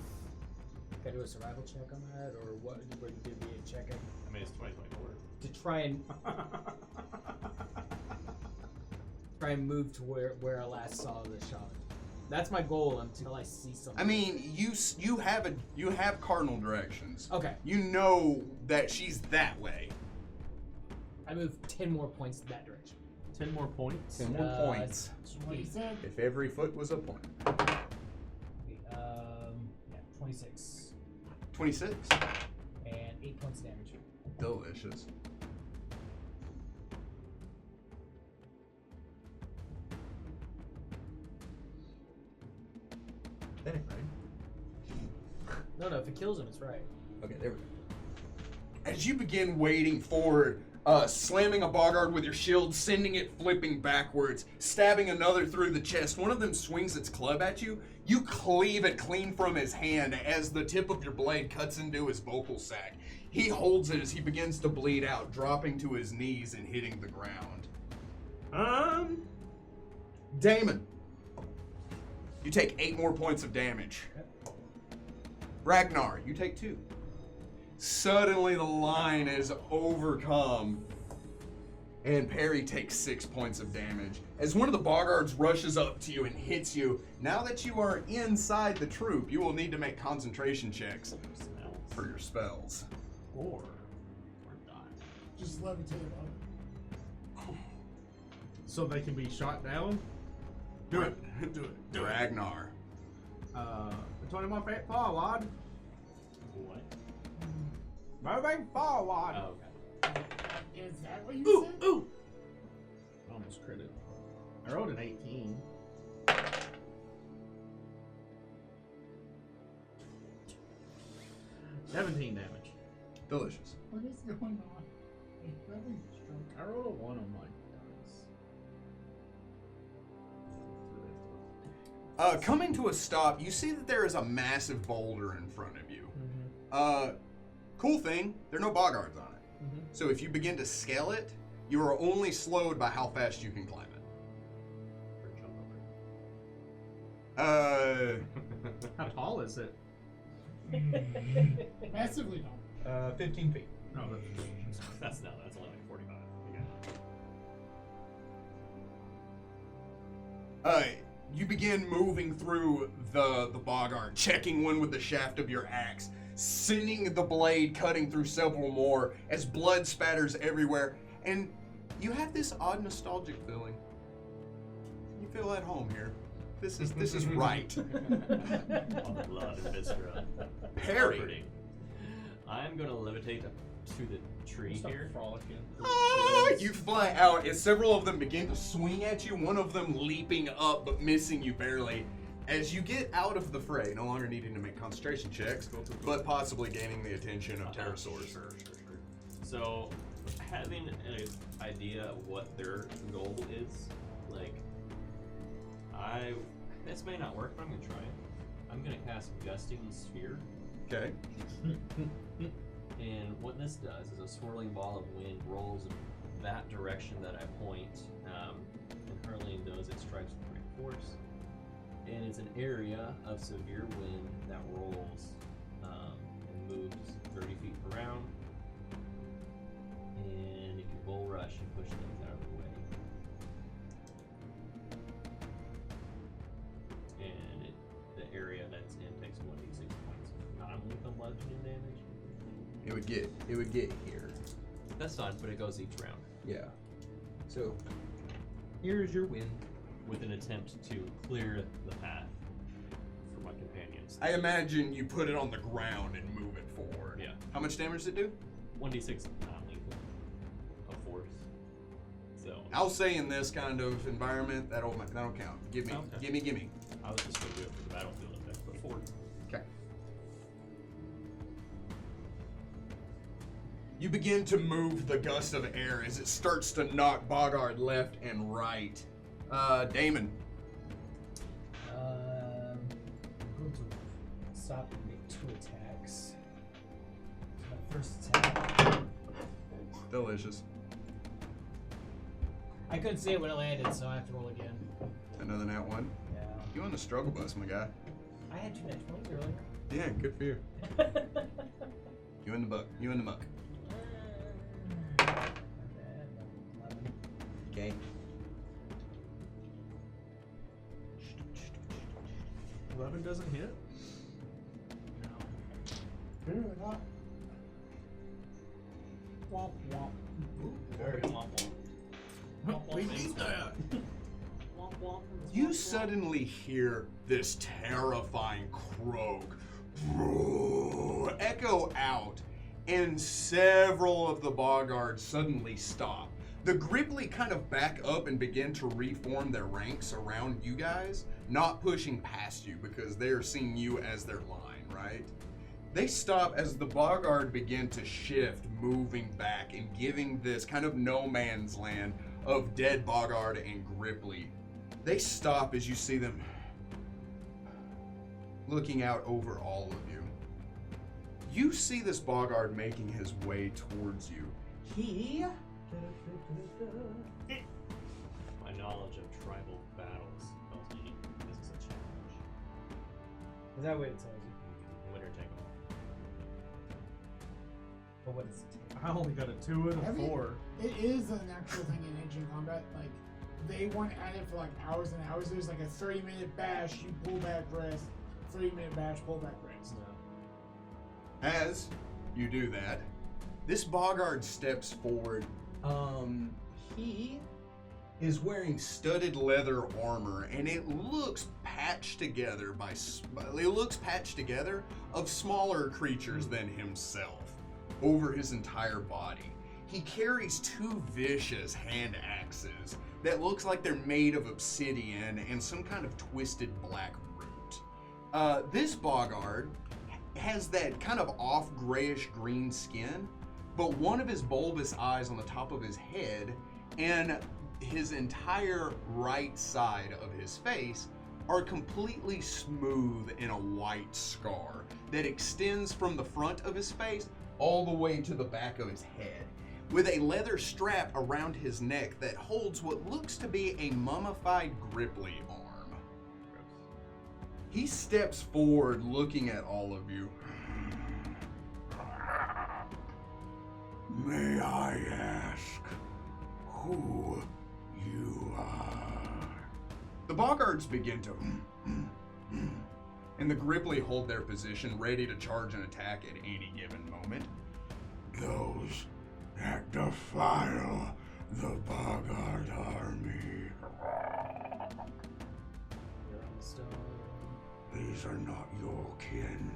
Speaker 2: Can I do a survival check on that, or what? Would you give me a check
Speaker 3: I mean, it's 2024.
Speaker 2: to try and move to where I last saw the shot? That's my goal until I see something.
Speaker 1: I mean, you have cardinal directions.
Speaker 2: Okay.
Speaker 1: You know that she's that way.
Speaker 2: I move 10 more points in that direction.
Speaker 5: 10 more points.
Speaker 1: 10 more points.
Speaker 6: That's what he said.
Speaker 1: If every foot was a point.
Speaker 2: Yeah, 26
Speaker 1: 26.
Speaker 2: and 8 points of damage.
Speaker 1: Delicious.
Speaker 12: That ain't right.
Speaker 2: No, if it kills him, it's right.
Speaker 12: Okay, there we go.
Speaker 1: As you begin waiting forward, slamming a boggart with your shield, sending it flipping backwards, stabbing another through the chest, one of them swings its club at you. You cleave it clean from his hand as the tip of your blade cuts into his vocal sac. He holds it as he begins to bleed out, dropping to his knees and hitting the ground. Damon, you take 8 more points of damage. Ragnar, you take 2. Suddenly the line is overcome, and Perry takes 6 points of damage. As one of the boggards rushes up to you and hits you, now that you are inside the troop, you will need to make concentration checks for your spells.
Speaker 5: Or die.
Speaker 6: Just levitate up.
Speaker 5: So they can be shot down?
Speaker 1: Do it. Do it. Ragnar.
Speaker 5: 21 feet forward.
Speaker 3: What?
Speaker 5: Moving forward.
Speaker 3: Oh, okay.
Speaker 6: Is that what you said?
Speaker 5: Ooh! Almost critted. I rolled an 18. $17 damage.
Speaker 1: Delicious.
Speaker 6: What is going on? Hey, having a stroke.
Speaker 5: I rolled a 1 on my dice.
Speaker 1: Coming to a stop, you see that there is a massive boulder in front of you. Cool thing, there are no boggards on it. So if you begin to scale it, you are only slowed by how fast you can climb it.
Speaker 5: How tall is it?
Speaker 6: Massively no.
Speaker 12: 15 feet.
Speaker 5: No,
Speaker 3: That's only like 45. Okay.
Speaker 1: You begin moving through the boggart, checking one with the shaft of your axe, sending the blade cutting through several more as blood spatters everywhere, and you have this odd nostalgic feeling. You feel at home here. This is right.
Speaker 3: All the blood and viscera.
Speaker 1: Perry.
Speaker 3: Comforting. I'm gonna levitate up to the tree here.
Speaker 5: Frolicking.
Speaker 1: You fly out as several of them begin to swing at you, one of them leaping up but missing you barely. As you get out of the fray, no longer needing to make concentration checks, but possibly gaining the attention of pterosaurs.
Speaker 3: Sure. So, having an idea of what their goal is, like, this may not work, but I'm gonna try it. I'm gonna cast Gusting Sphere
Speaker 1: Okay.
Speaker 3: And what this does is a swirling ball of wind rolls in that direction that I point, and hurling those it strikes with great force. And it's an area of severe wind that rolls and moves 30 feet around. And it can bull rush and push things out of the way. And the area that's in takes 1d6 points of non-lethal bludgeoning damage.
Speaker 1: It would get here.
Speaker 3: That's fine, but it goes each round.
Speaker 1: Yeah. So here's your win.
Speaker 3: With an attempt to clear the path for my companions.
Speaker 1: I imagine you put it on the ground and move it forward.
Speaker 3: Yeah.
Speaker 1: How much damage does it do?
Speaker 3: 1d6 non-lethal of force. So
Speaker 1: I'll say in this kind of environment that'll count. Give me.
Speaker 3: I was just gonna do it for the battlefield effect, but forward.
Speaker 1: Okay. You begin to move the gust of air as it starts to knock Bogard left and right. Damon.
Speaker 2: I'm going to stop and make 2 attacks. My first attack.
Speaker 1: Delicious.
Speaker 6: I couldn't see it when it landed, so I have to roll again.
Speaker 1: Another nat 1.
Speaker 2: Yeah.
Speaker 1: You on the struggle bus, my guy.
Speaker 2: I had 2 nat 20s earlier.
Speaker 1: Yeah, good for you. You in the muck.
Speaker 2: Not bad. 11.
Speaker 1: Okay.
Speaker 5: 11 doesn't hit.
Speaker 6: No. Womp womp.
Speaker 3: Very
Speaker 5: We need that.
Speaker 6: Womp womp.
Speaker 1: You suddenly hear this terrifying croak echo out, and several of the Bogards suddenly stop. The Grippli kind of back up and begin to reform their ranks around you guys, not pushing past you because they're seeing you as their line, right? They stop as the Bogard begin to shift, moving back and giving this kind of no man's land of dead Bogard and Grippli. They stop as you see them looking out over all of you. You see this Bogard making his way towards you. He...
Speaker 3: My knowledge of tribal battles tells me this is a challenge.
Speaker 2: Is that what it tells you?
Speaker 3: Winner take all.
Speaker 2: But what is it?
Speaker 5: I only got a 2 and a 4.
Speaker 6: It is an actual thing in ancient combat. Like, they weren't at it for like hours and hours. There's like a 30-minute bash, you pull back rest. 30-minute bash, pull back rest.
Speaker 1: As you do that, this Bogard steps forward. He is wearing studded leather armor, and it looks patched together of smaller creatures than himself over his entire body. He carries 2 vicious hand axes that looks like they're made of obsidian and some kind of twisted black root. This Bogard has that kind of off grayish green skin, but one of his bulbous eyes on the top of his head and his entire right side of his face are completely smooth in a white scar that extends from the front of his face all the way to the back of his head, with a leather strap around his neck that holds what looks to be a mummified Grippli arm. He steps forward looking at all of you. May I ask who you are? The Bogards begin to and the Grippli hold their position, ready to charge an attack at any given moment. Those that defile the Bogard army. These are not your kin.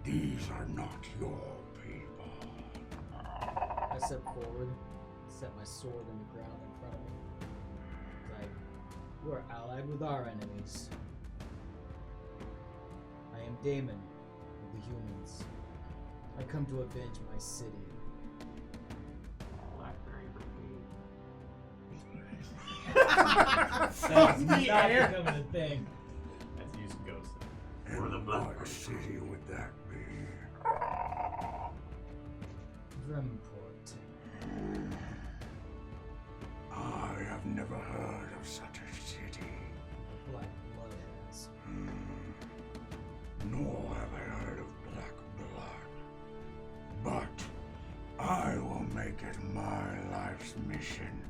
Speaker 1: These are not your people.
Speaker 2: I step forward, set my sword in the ground in front of me. Like, you are allied with our enemies. I am Damon of the humans. I come to avenge my city.
Speaker 3: Blackberry
Speaker 2: That's not becoming a thing.
Speaker 3: Let's use ghost.
Speaker 1: And what city would that be?
Speaker 2: Grimport.
Speaker 1: I have never heard of such a city.
Speaker 2: Black blood has.
Speaker 1: Nor have I heard of black blood. But I will make it my life's mission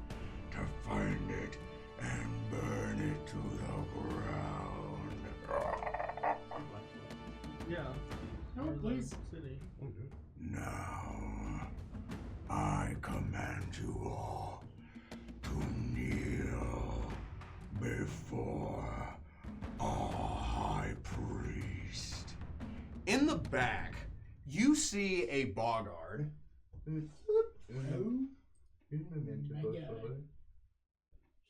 Speaker 1: to find it and burn it to the ground.
Speaker 5: Yeah.
Speaker 6: Oh, please.
Speaker 5: City.
Speaker 1: Now, I command you all to kneel before our high priest. In the back, you see a boggard.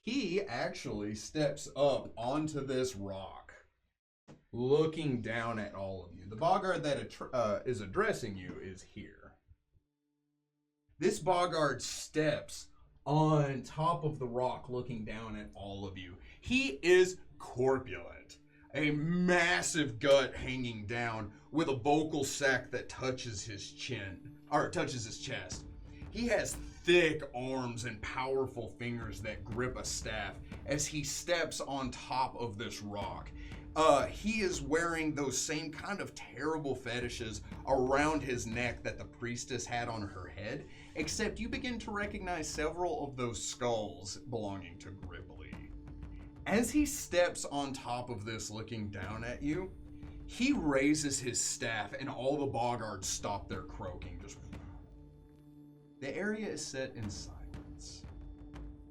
Speaker 1: He actually steps up onto this rock, looking down at all of you. The boggard that is addressing you is here. This boggard steps on top of the rock, looking down at all of you. He is corpulent, a massive gut hanging down with a vocal sac that touches his chin, or touches his chest. He has thick arms and powerful fingers that grip a staff as he steps on top of this rock. He is wearing those same kind of terrible fetishes around his neck that the priestess had on her head, except you begin to recognize several of those skulls belonging to Grippli. As he steps on top of this looking down at you, he raises his staff and all the boggards stop their croaking. The area is set in silence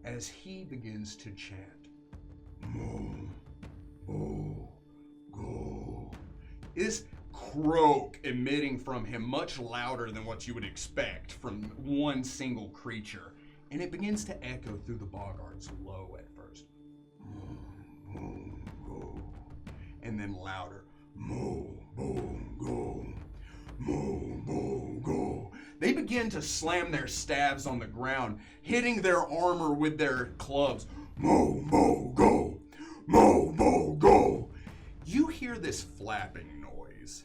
Speaker 1: as he begins to chant, Mo, Bo, Go. This croak emitting from him much louder than what you would expect from one single creature, and it begins to echo through the boggards low at first. Mo, Bo, Go. And then louder, Mo, Bo, Go. Mo, Bo, Go. They begin to slam their staves on the ground, hitting their armor with their clubs. Mo, Mo, Go! Mo, Mo, Go! You hear this flapping noise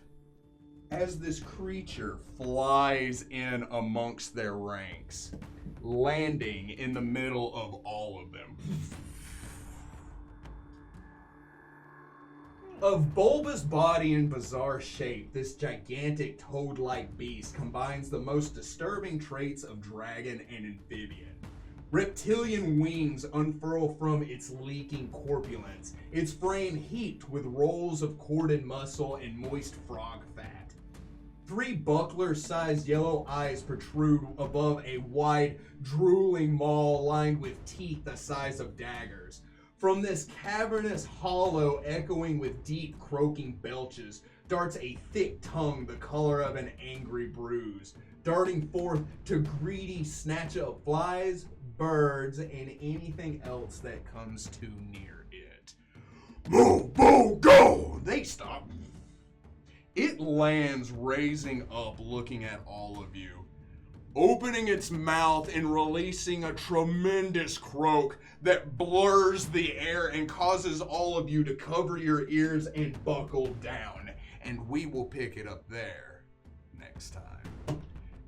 Speaker 1: as this creature flies in amongst their ranks, landing in the middle of all of them. Of bulbous body and bizarre shape, this gigantic toad-like beast combines the most disturbing traits of dragon and amphibian. Reptilian wings unfurl from its leaking corpulence, its frame heaped with rolls of corded muscle and moist frog fat. 3 buckler-sized yellow eyes protrude above a wide, drooling maw lined with teeth the size of daggers. From this cavernous hollow echoing with deep croaking belches darts a thick tongue the color of an angry bruise, darting forth to greedy snatch up flies, birds, and anything else that comes too near it. Mo, Bo, Go! They stop. It lands raising up looking at all of you, opening its mouth and releasing a tremendous croak that blurs the air and causes all of you to cover your ears and buckle down. And we will pick it up there next time.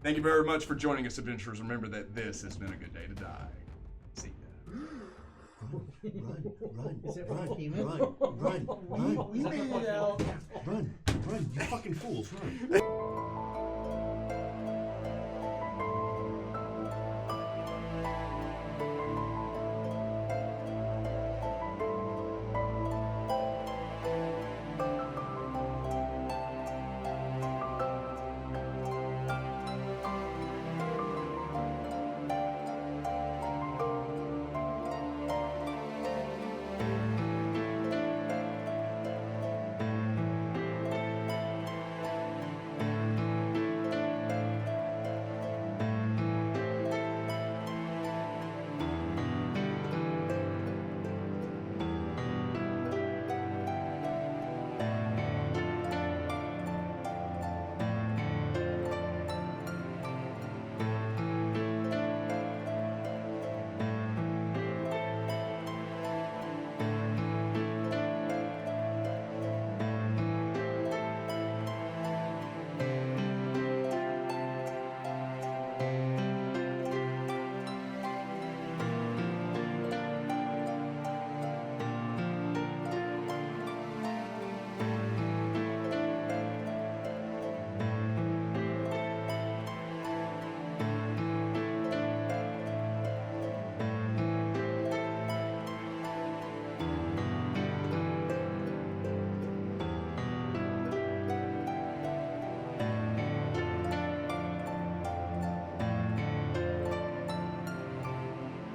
Speaker 1: Thank you very much for joining us, adventurers. Remember that this has been a good day to die. See ya.
Speaker 7: Run,
Speaker 11: Is it
Speaker 7: run,
Speaker 11: Demon?
Speaker 7: run,
Speaker 6: We made it out.
Speaker 7: run, you fucking fools, run.